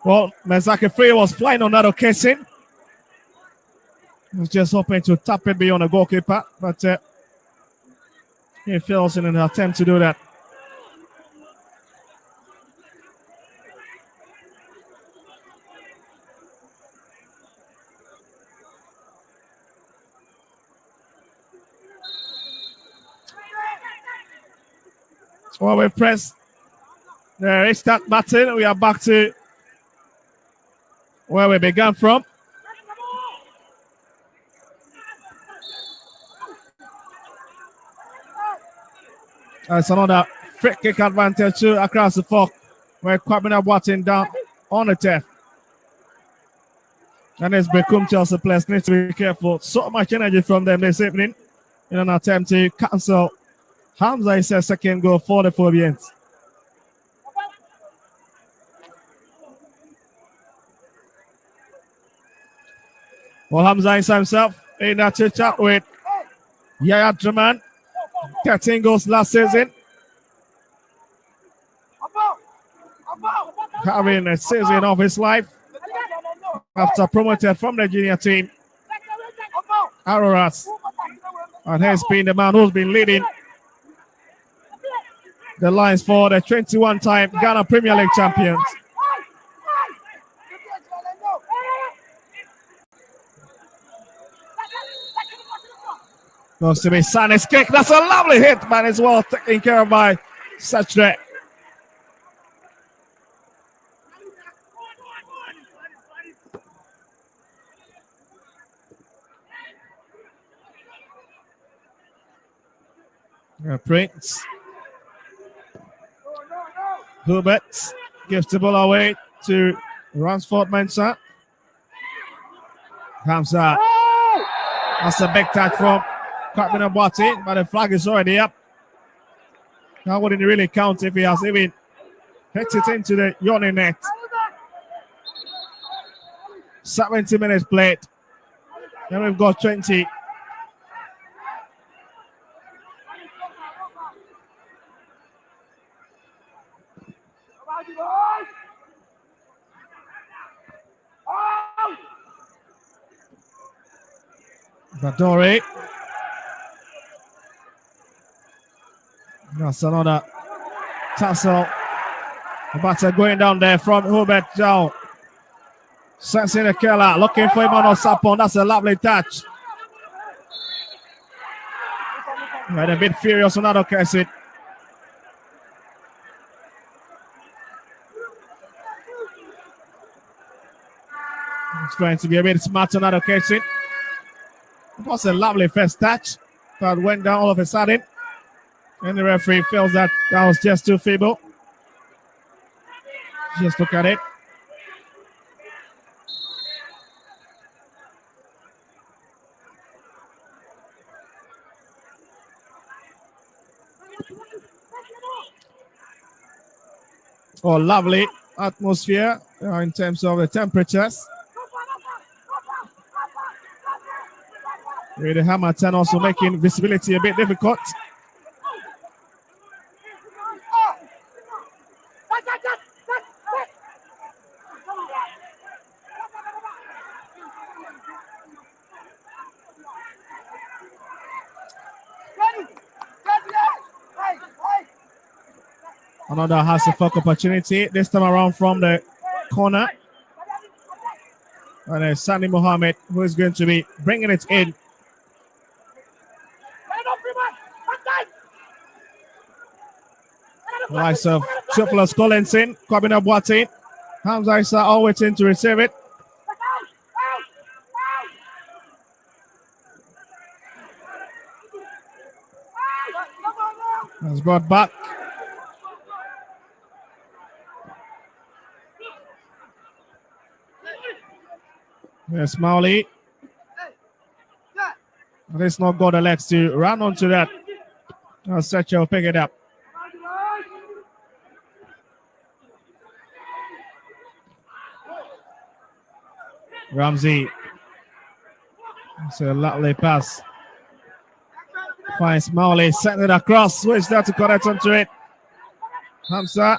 Well, Mezaki Free was flying on that occasion. He was just hoping to tap it beyond the goalkeeper, but he fails in an attempt to do that. Well, we press the restart button. We are back to where we began from. That's another free kick advantage to across the fork. Where Kwabena Boateng down on the turf. And as Brekum Chelsea players need to be careful. So much energy from them this evening in an attempt to cancel Hamza Issa's second goal for the Phobians. Well, Hamza Issa himself in that chat with Yaya Draman. 13 goals last season. Having a season of his life after promoted from the junior team. Aroras. And has been the man who's been leading the Lions for the 21-time Ghana Premier League champions. Goes to be Sane's kick. That's a lovely hit, man, as well, taken care of by Sachre. Prince. Hubert gives the ball away to Ransford Mensah. Hamza. That's a big touch from Kwabena Boateng, but the flag is already up. That wouldn't really count if he has even hit it into the yawning net. 70 minutes played. Then we've got 20. Badore. That's another tassel. The batter going down there from Hubert Jow. Sensing the killer, looking for him on Sapon. That's a lovely touch. Right, a bit furious on that occasion. It's going to be a bit smart on that occasion. It was a lovely first touch, but went down all of a sudden. And the referee feels that that was just too feeble. Just look at it. Oh, lovely atmosphere in terms of the temperatures. With the hammer 10 also making visibility a bit difficult. Another Hasselfuck opportunity, this time around from the corner. And it's Sani Mohammed who is going to be bringing it in. The likes of Theophilus Collinson, Kwabena Boateng, Hamza Issa all waiting to receive it. It's brought back. Yes, Mowley. Let's not got the legs to run onto that. Stretcher will pick it up. Ramsey. It's a lovely pass. Finds Mowley, sent it across. Switch that to connect onto it. Hamza.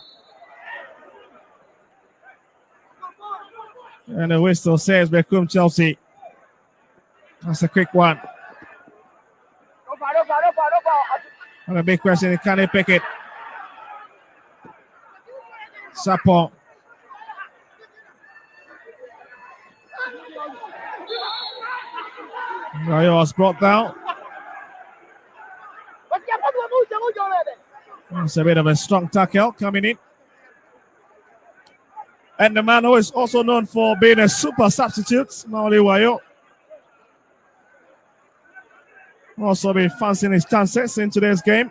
And the whistle says Brekum Chelsea. That's a quick one. And a big question, can he pick it? Sapon. He was brought down. It's a bit of a strong tackle coming in. And the man who is also known for being a super substitute, Maoli Wayo. Also been fancying his chances in today's game.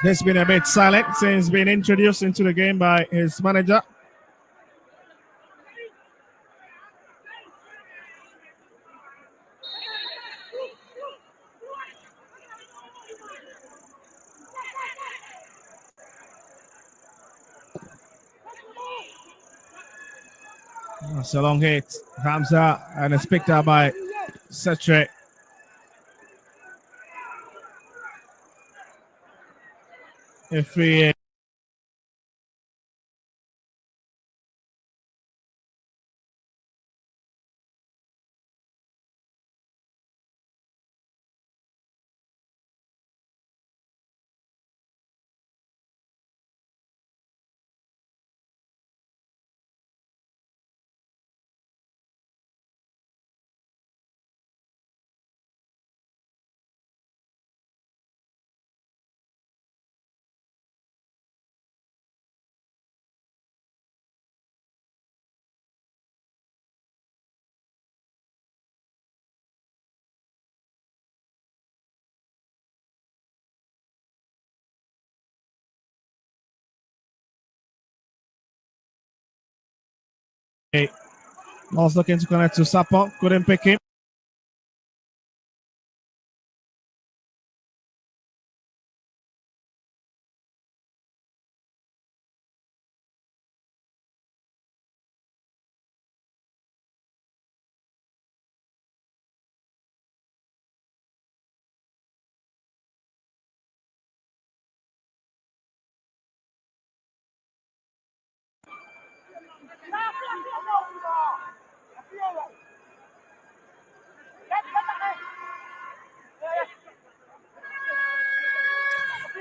He's been a bit silent since being introduced into the game by his manager. That's a long hit. Hamza, and it's picked up by Setre. A free. Was looking to connect to Sapon, couldn't pick him.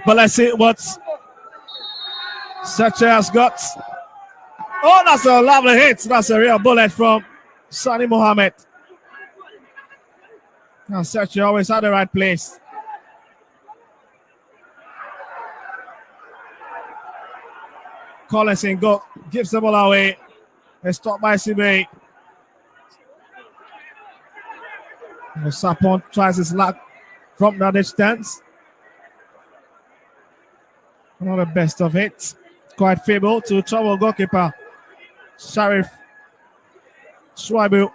But let's see what Setre has got. Oh, that's a lovely hit. That's a real bullet from Sani Mohammed. Now Setre always had the right place. Collins in go, gives the ball away. It's stopped by Sibe. Sapon tries his luck from that distance. Not the best of it. Quite feeble to trouble goalkeeper Sharif Schweibu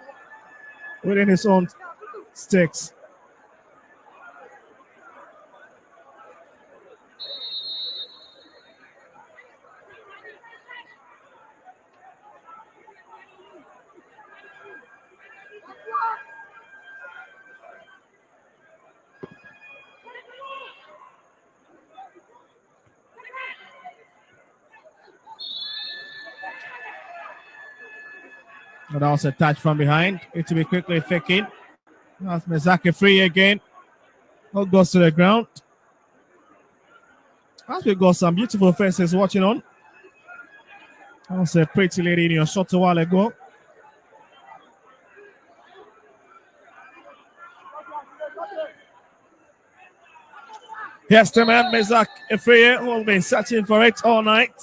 within his own sticks. And also touch from behind. It to be quickly faking. That's Mezaki free again. Ball goes to the ground. As we got some beautiful faces watching on. I was a pretty lady in your shot a while ago. Yes, the man Mezak Efreye, who has been searching for it all night.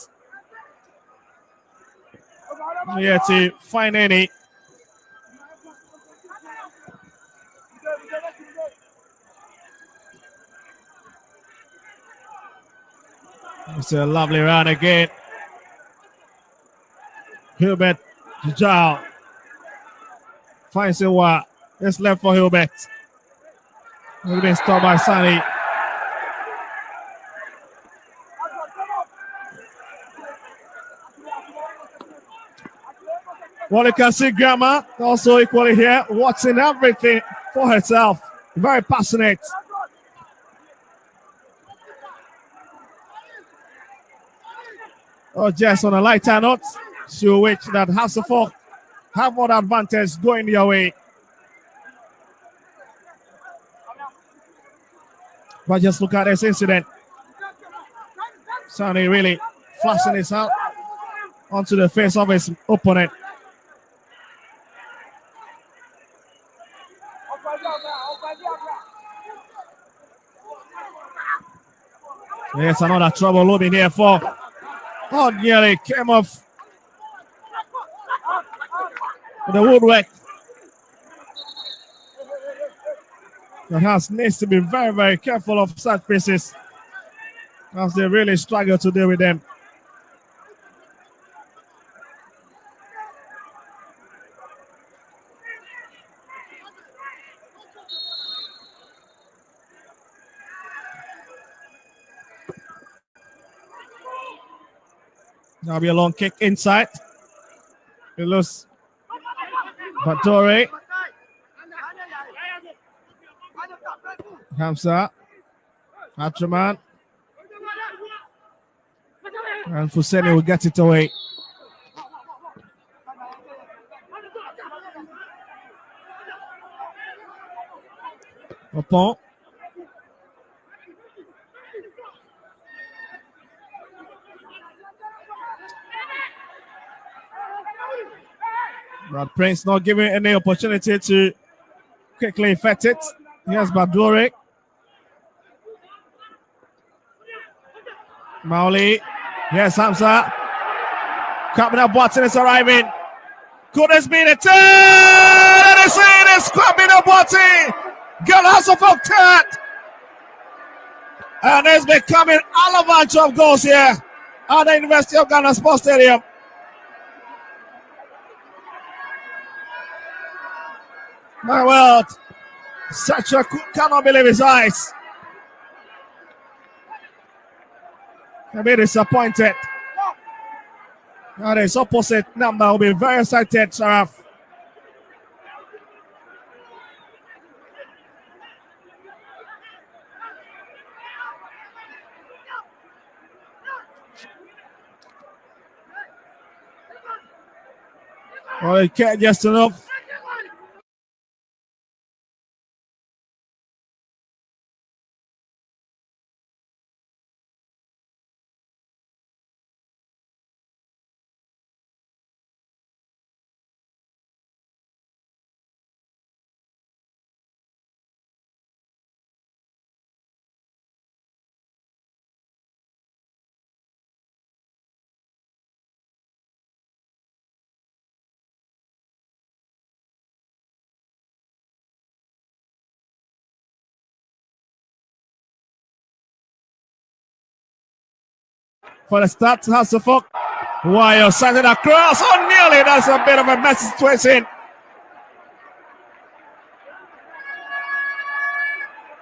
Yeah, to find any. It's a lovely run again. Hilbert Jao finds a wa. It's left for Hilbert. He's been stopped by Sani. Well, you can see Grandma also equally here, watching everything for herself. Very passionate. Oh, just on a lighter note, she'll wait that Hasselhoff have more advantage going their way. But just look at this incident. Sani really flashing his out onto the face of his opponent. Yes, another trouble looming here for. Oh, nearly came off the woodwork. The house needs to be very, very careful of such pieces. as they really struggle to deal with them. Now be a long kick inside. It looks Batore. Hamza. Atraman. And Fuseni will get it away. Opon. Brad Prince not giving any opportunity to quickly effect it. Here's Badore. Mauli. Yes, Hamza. Kabina Boateng is arriving. Could this be the turn? And it's in. It's Kabina Boateng. Girl has a fuck turn. And it's becoming an avalanche of goals here at the University of Ghana Sports Stadium. My world, Sacha cannot believe his eyes. A bit disappointed. Now this opposite number will be very excited, Sharaf. Well, he can't just enough. For the start, Hasselhoff. Wire sent it across. Oh, nearly. That's a bit of a messy situation.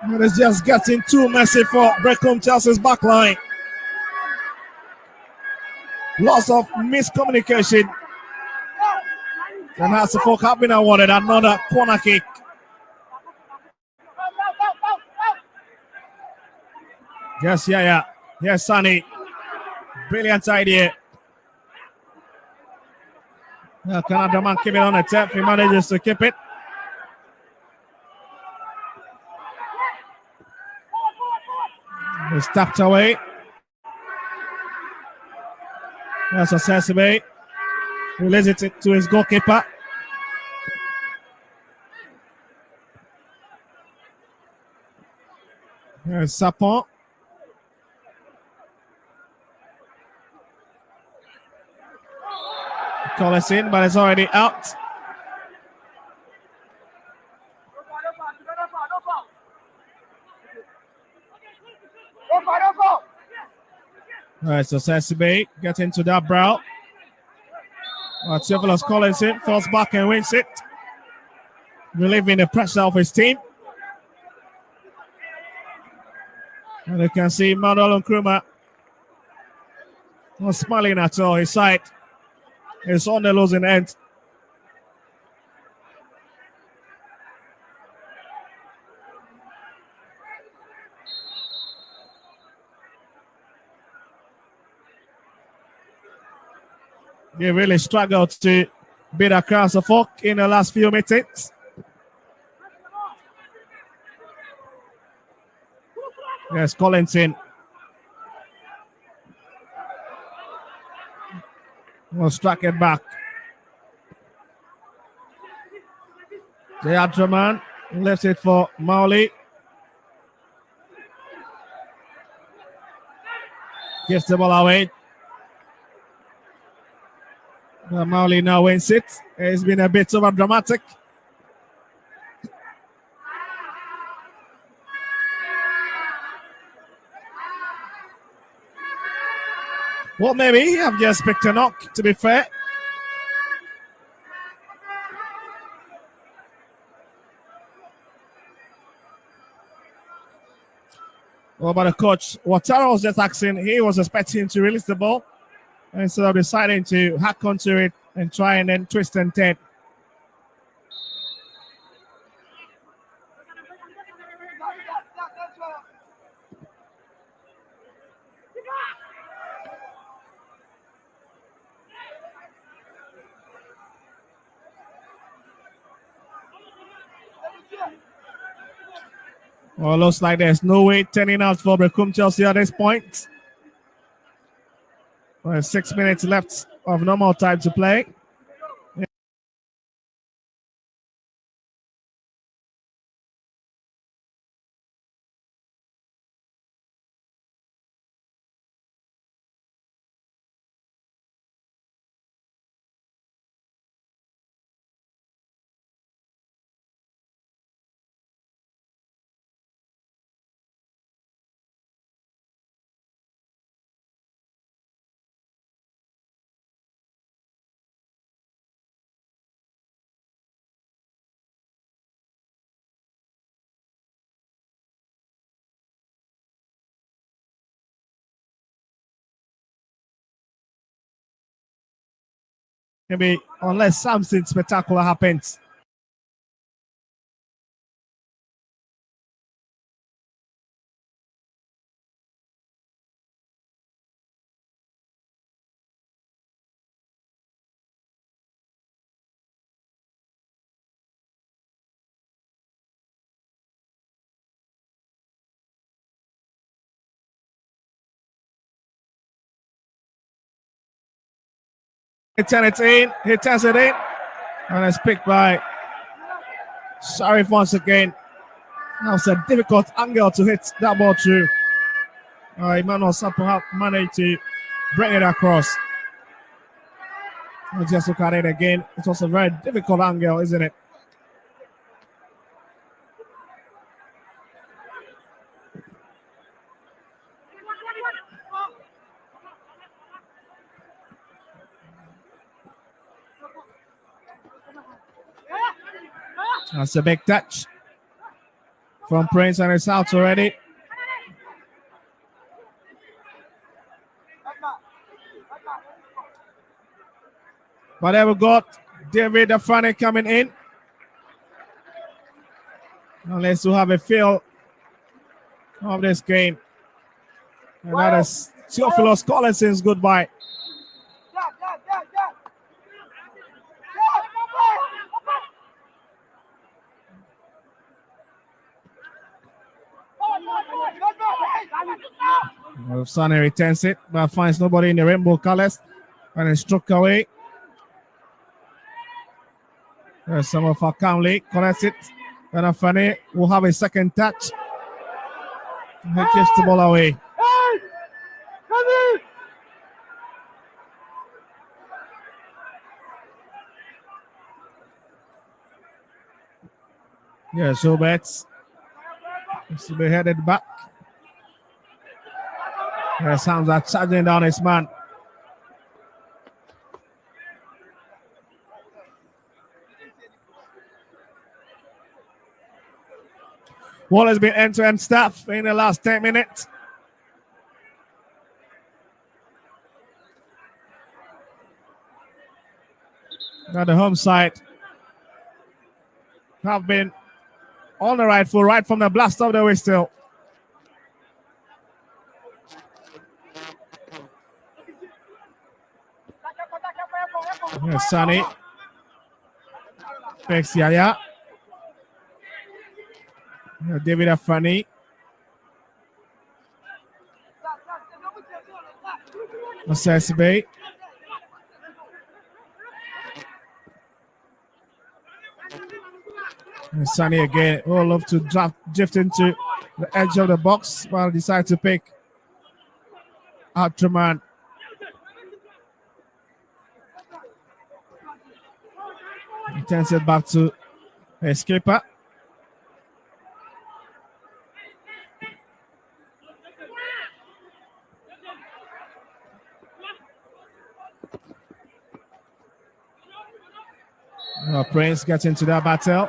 And it's just getting too messy for Brekum Chelsea's backline. Lots of miscommunication. And Hasselhoff have been awarded another corner kick. Yes, yeah. Yes, Sonny. Brilliant idea. Canada man keep it on the tap. He manages to keep it. He's tapped away. That's a Sesame. Releases it to his goalkeeper. Here's Sapon. Call us in, but it's already out. All right, so Sesame gets into that brow. Theophilus Collins in, falls back and wins it. Relieving the pressure of his team. And you can see Manuel Nkrumah not smiling at all. His side is on the losing end. They really struggled to beat Accra Suffolk in the last few meetings. Yes, Collinson. Will struck it back. Jayadraman left it for Mauli. Gives the ball away. Mauli now wins it. It's been a bit over dramatic. Well, maybe he have just picked a knock, to be fair. What about the coach? Watara was just asking, he was expecting to release the ball instead of deciding to hack onto it and try and then twist and turn. Well, looks like there's no way turning out for Brekum Chelsea at this point. Well, 6 minutes left of normal time to play. Maybe unless something spectacular happens. He turns it in, and it's picked by Sharif once again. That was a difficult angle to hit that ball through. Emmanuel Sampo managed to bring it across. Let's just look at it again. It was a very difficult angle, isn't it? That's a big touch from Prince, and it's out already. But there we got David Afrani coming in. Unless you have a feel of this game. And that is Theophilus Collinson's goodbye. Well, Sonny returns it, but finds nobody in the rainbow colors, and it's struck away. There's some of our Conley collects it, and Afani will have a second touch. He gives the ball away. Yeah, so Betts is to be headed back. Yeah, sounds like charging down his man. Ball has been end-to-end stuff in the last 10 minutes. Now the home side have been on the right foot right from the blast of the whistle. Here's Sonny. Bex Yaya. David Afrani. Osesibe. And Sonny again. Oh, love to drift into the edge of the box, but decide to pick Abdurrahman. He turns it back to a skipper. Prince gets into that battle.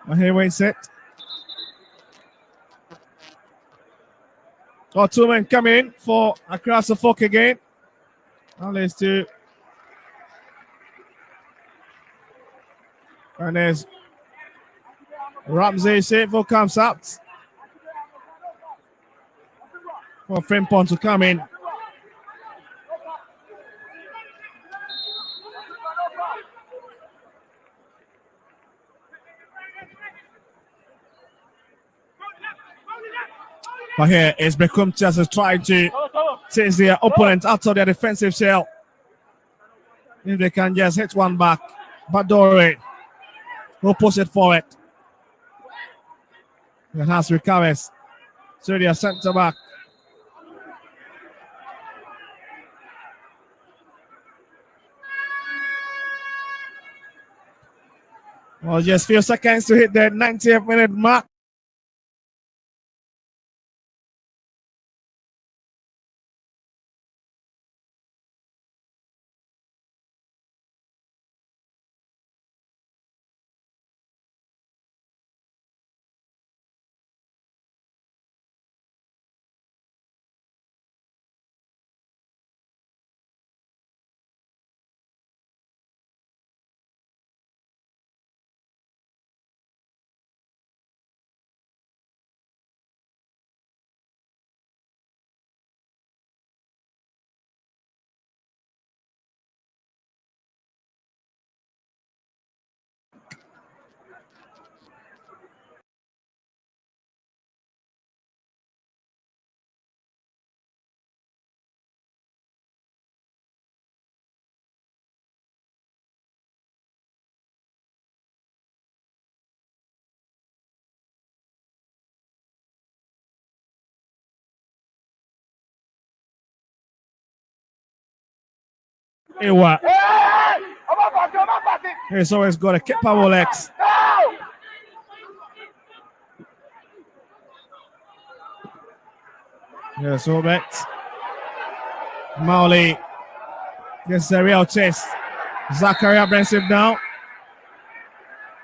And here we sit. Oh, 2 men coming in for across the fork again. And there's 2. And there's Ramsey Safo comes out for Frimpong to come in. But here is Brekum just trying to chase their opponent out of their defensive shell. If they can just hit one back. Badore will push it forward. And has recovers. So their centre back. Well, just few seconds to hit the 90th minute mark. Ewa. He's always got a capable legs. Yes, Robert. Mowley gets the real chase. Zakaria brings him down.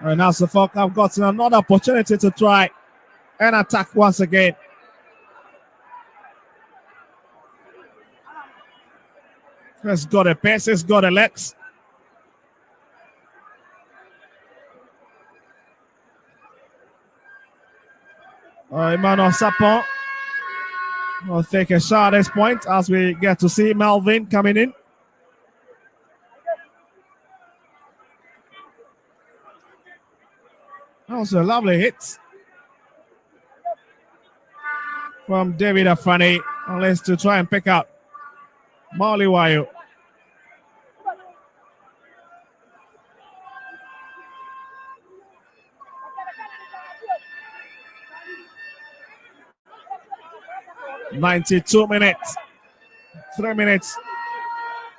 And now Suffolk have gotten another opportunity to try and attack once again. He's got a pace, he's got a legs. Emmanuel Sapon will take a shot at this point as we get to see Melvin coming in. That was a lovely hit from David Afani. Unless to try and pick out Marley Wayo. "92 minutes, 3 minutes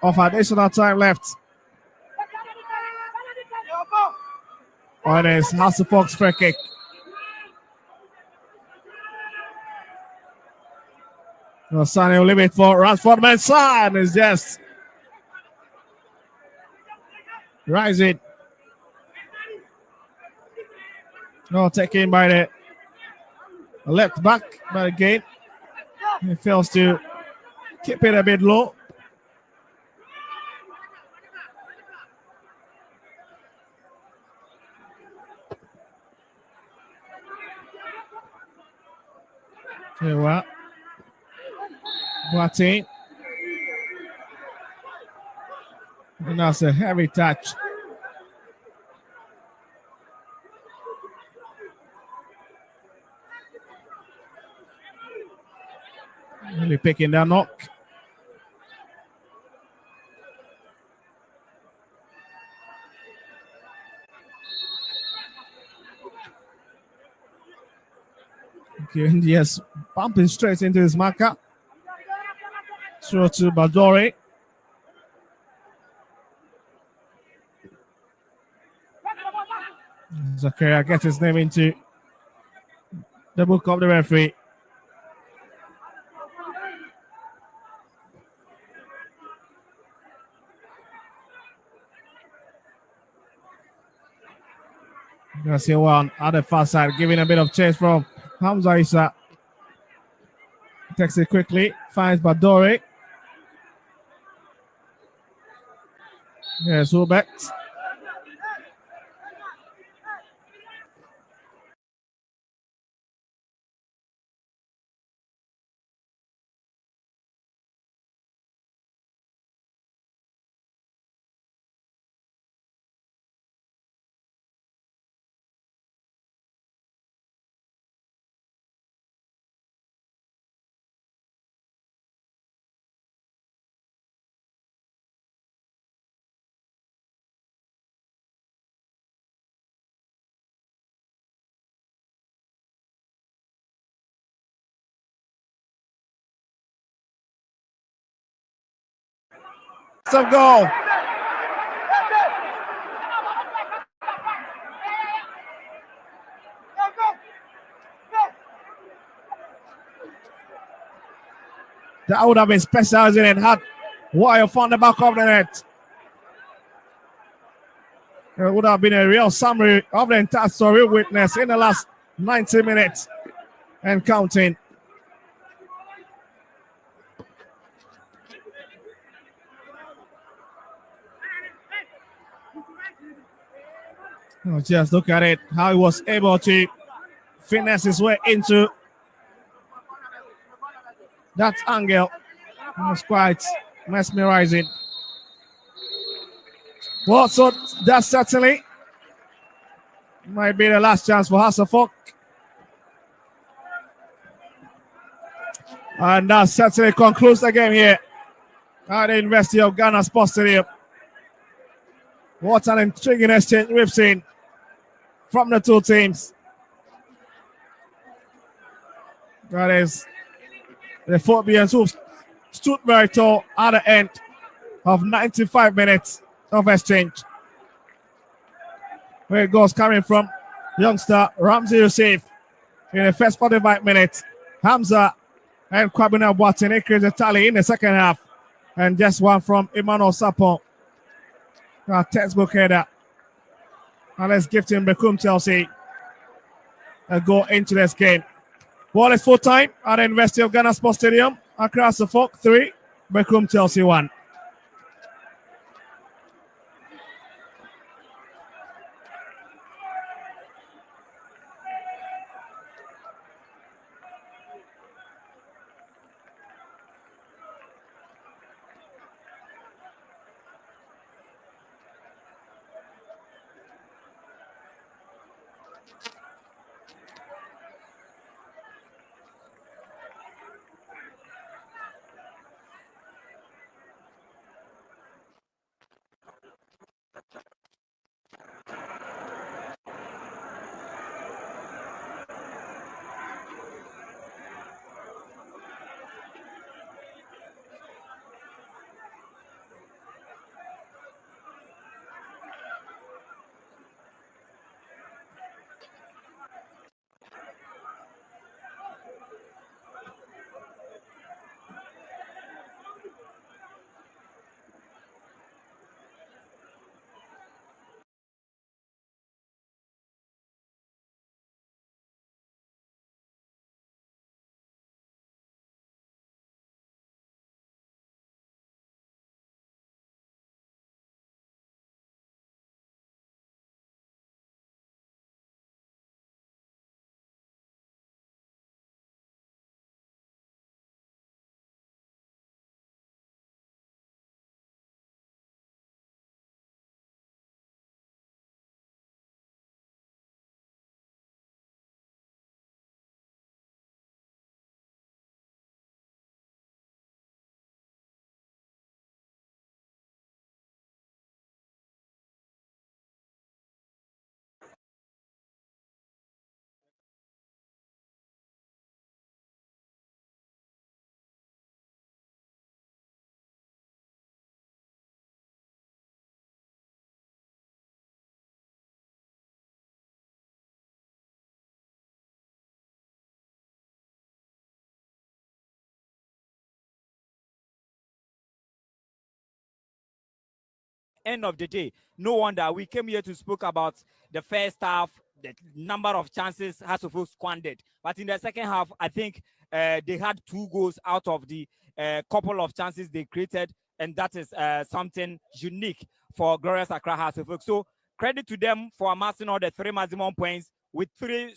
of additional time left." On his House of Fox free kick. Sonny will leave it for Rashford. Mensah is just rising. No, taken by the left back, but again, he fails to keep it a bit low. Tell you what, Boateng, and that's a heavy touch. Really picking that knock. Okay, yes, bumping straight into his marker. Throw to Badore. Zakaria gets his name into the book of the referee. You see one at the far side, giving a bit of chase from Hamza Issa. Takes it quickly, finds Badore. Here's Hubert. Some goal. That would have been specializing in had Wire found the back of the net. It would have been a real summary of the entire story witness in the last 90 minutes and counting. Oh, just look at it, how he was able to finesse his way into that angle. It was quite mesmerizing. Well, so that certainly might be the last chance for Hasselhoff. And that certainly concludes the game here at the University of Ghana Sports Stadium. What an intriguing exchange we've seen from the two teams. That is the Phobians who stood very tall at the end of 95 minutes of exchange. Where it goes coming from youngster Ramsey Youssef in the first 45 minutes. Hamza and Kwabena Boateng creates a tally in the second half. And just one from Emmanuel Sapon. A textbook header. And let's give him Brekum Chelsea a go into this game. Ball is full time at the University of Ghana Sports Stadium. Across the Folk 3, Brekum Chelsea 1. End of the day, no wonder we came here to speak about the first half, the number of chances Hasselhoff squandered. But in the second half, I think they had 2 goals out of the couple of chances they created, and that is something unique for Glorious Accra Hasselhoff. So credit to them for amassing all the 3 maximum points with 3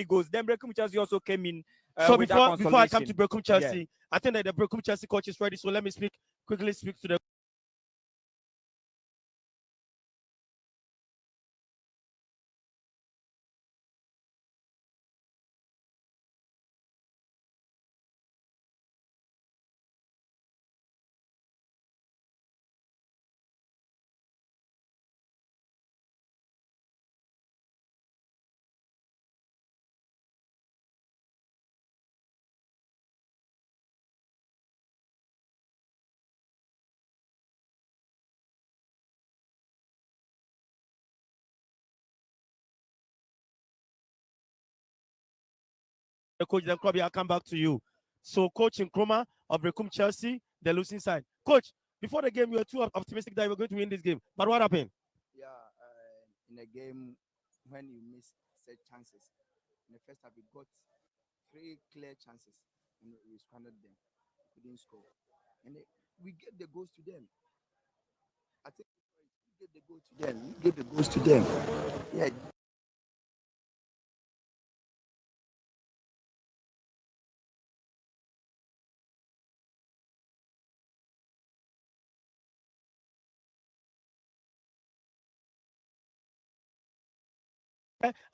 goals. Then Brekum Chelsea also came in. So before I come to Brekum Chelsea, I think that the Brekum Chelsea coach is ready. So let me quickly speak to the coach, then Kobe, I'll come back to you. So, Coach Nkrumah of Brekum Chelsea, the losing side. Coach, before the game, you were too optimistic that you were going to win this game. But what happened? Yeah, in a game when you miss set chances, in the first half we got 3 clear chances and we squandered them. We didn't score, and we gave the goals to them. I think we gave the goal to them. We gave the goals to them. Yeah.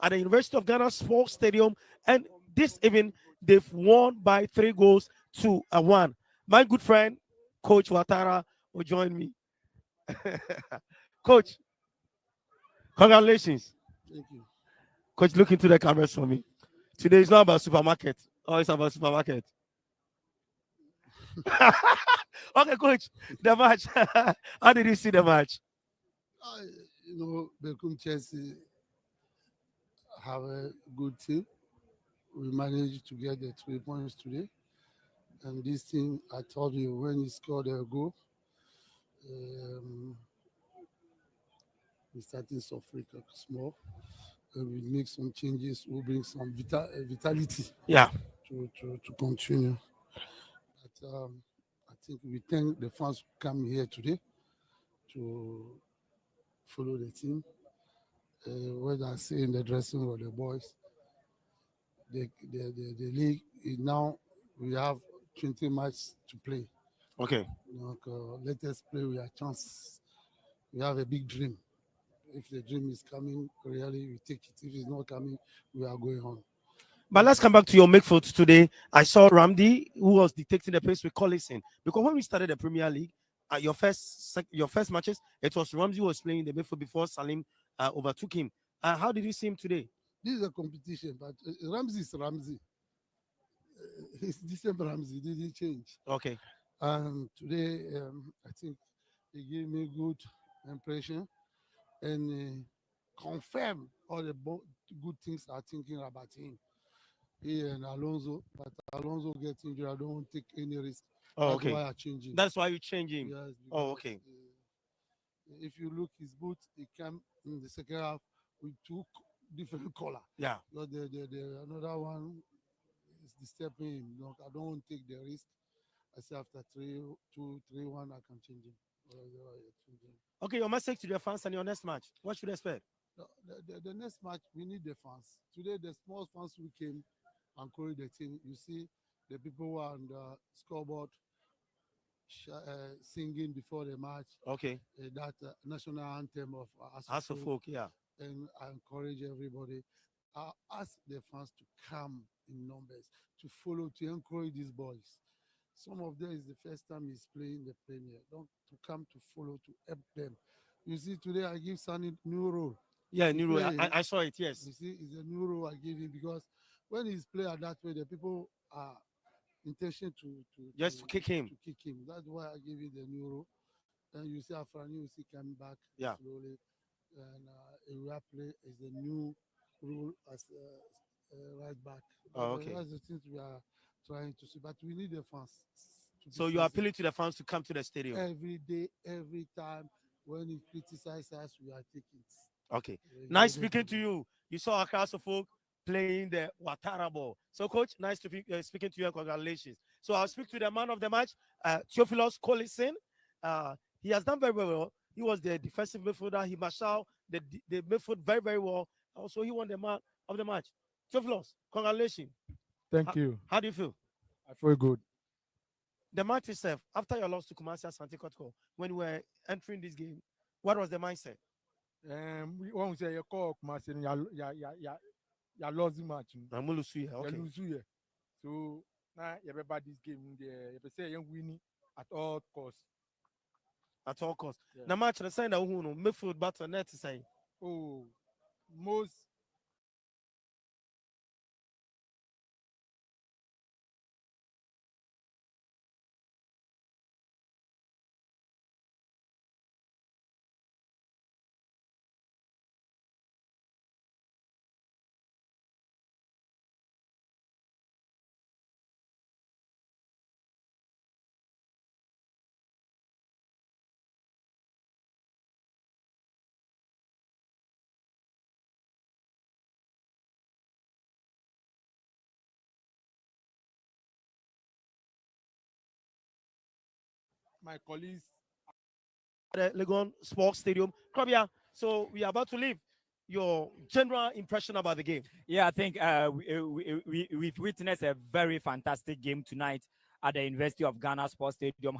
At the University of Ghana Sports Stadium, and this evening they've won by 3 goals to 1. My good friend, Coach Watara, will join me. Coach, congratulations. Thank you. Coach, look into the cameras for me. Today is not about supermarket. Oh, it's about supermarket. Okay, Coach, the match. How did you see the match? Brekum Chelsea have a good team. We managed to get the 3 points today. And this team, I told you, when he scored a goal, we started suffering small. And we make some changes. We'll bring some vitality. Yeah. To continue. But I think we thank the fans who come here today to follow the team. What I say in the dressing room, the boys, the league is now, we have 20 matches to play. Okay. Let us play with a chance. We have a big dream. If the dream is coming, really, we take it. If it's not coming, we are going on. But let's come back to your midfield today. I saw Ramdi, who was dictating the pace with Collison. Because when we started the Premier League, your first matches, it was Ramsey who was playing the midfield before Salim overtook him. How did you see him today? This is a competition, but Ramsey is Ramsey. It's the same Ramsey, didn't change. Okay. And today, I think he gave me good impression and confirmed all the good things I'm thinking about him. He and Alonso, but Alonso gets injured. I don't take any risk. Oh, That's why I change him. That's why you change him. Yes, oh, okay. If you look his boots, he came in the second half with 2 different color. Yeah. But the another one is disturbing him. I don't want to take the risk. I say after 3-2, 3-1, I can change him. Okay, your message to the fans and your next match. What should I expect? The next match, we need the fans. Today, the small fans who came and encouraged the team. You see the people who are on the scoreboard singing before the match. Okay. That national anthem of Hasselhoff, yeah. And I encourage everybody. I ask the fans to come in numbers, to follow, to encourage these boys. Some of them is the first time he's playing the Premier. Don't to come to follow, to help them. You see, today I give Sonny new role. Yeah, new role. I saw it, yes. You see, it's a new role I give him because when he's playing that way, the people are intention to kick him. To kick him. That's why I give him the new role. And you see Afrani, you see coming back slowly. And Area play is the new rule as right back. Okay. That's the things we are trying to see. But we need the fans. So you are appealing to the fans to come to the stadium? Every day, every time. When he criticizes us, we are taking it. Okay. Nice speaking to you. You saw Accra folk playing the Watara ball. So, coach, nice to be speaking to you and congratulations. So, I'll speak to the man of the match, Theophilus Collison. He has done very well. He was the defensive midfielder. He marshaled the midfield very, very well. Also, he won the man of the match. Theophilus, congratulations. Thank you. How do you feel? I feel good. The match itself, after your loss to Kumasi Asante Kotoko, when you were entering this game, what was the mindset? When we say you call Kumasi, you lost the match. Okay. You lose. So now everybody this game, you say you winning at all costs. At all costs. Yeah. The match, the sign that who no midfield battle net is saying. Oh, most. My colleagues. The Legon Sports Stadium. Come here. So we are about to leave. Your general impression about the game? Yeah, I think we've witnessed a very fantastic game tonight at the University of Ghana Sports Stadium.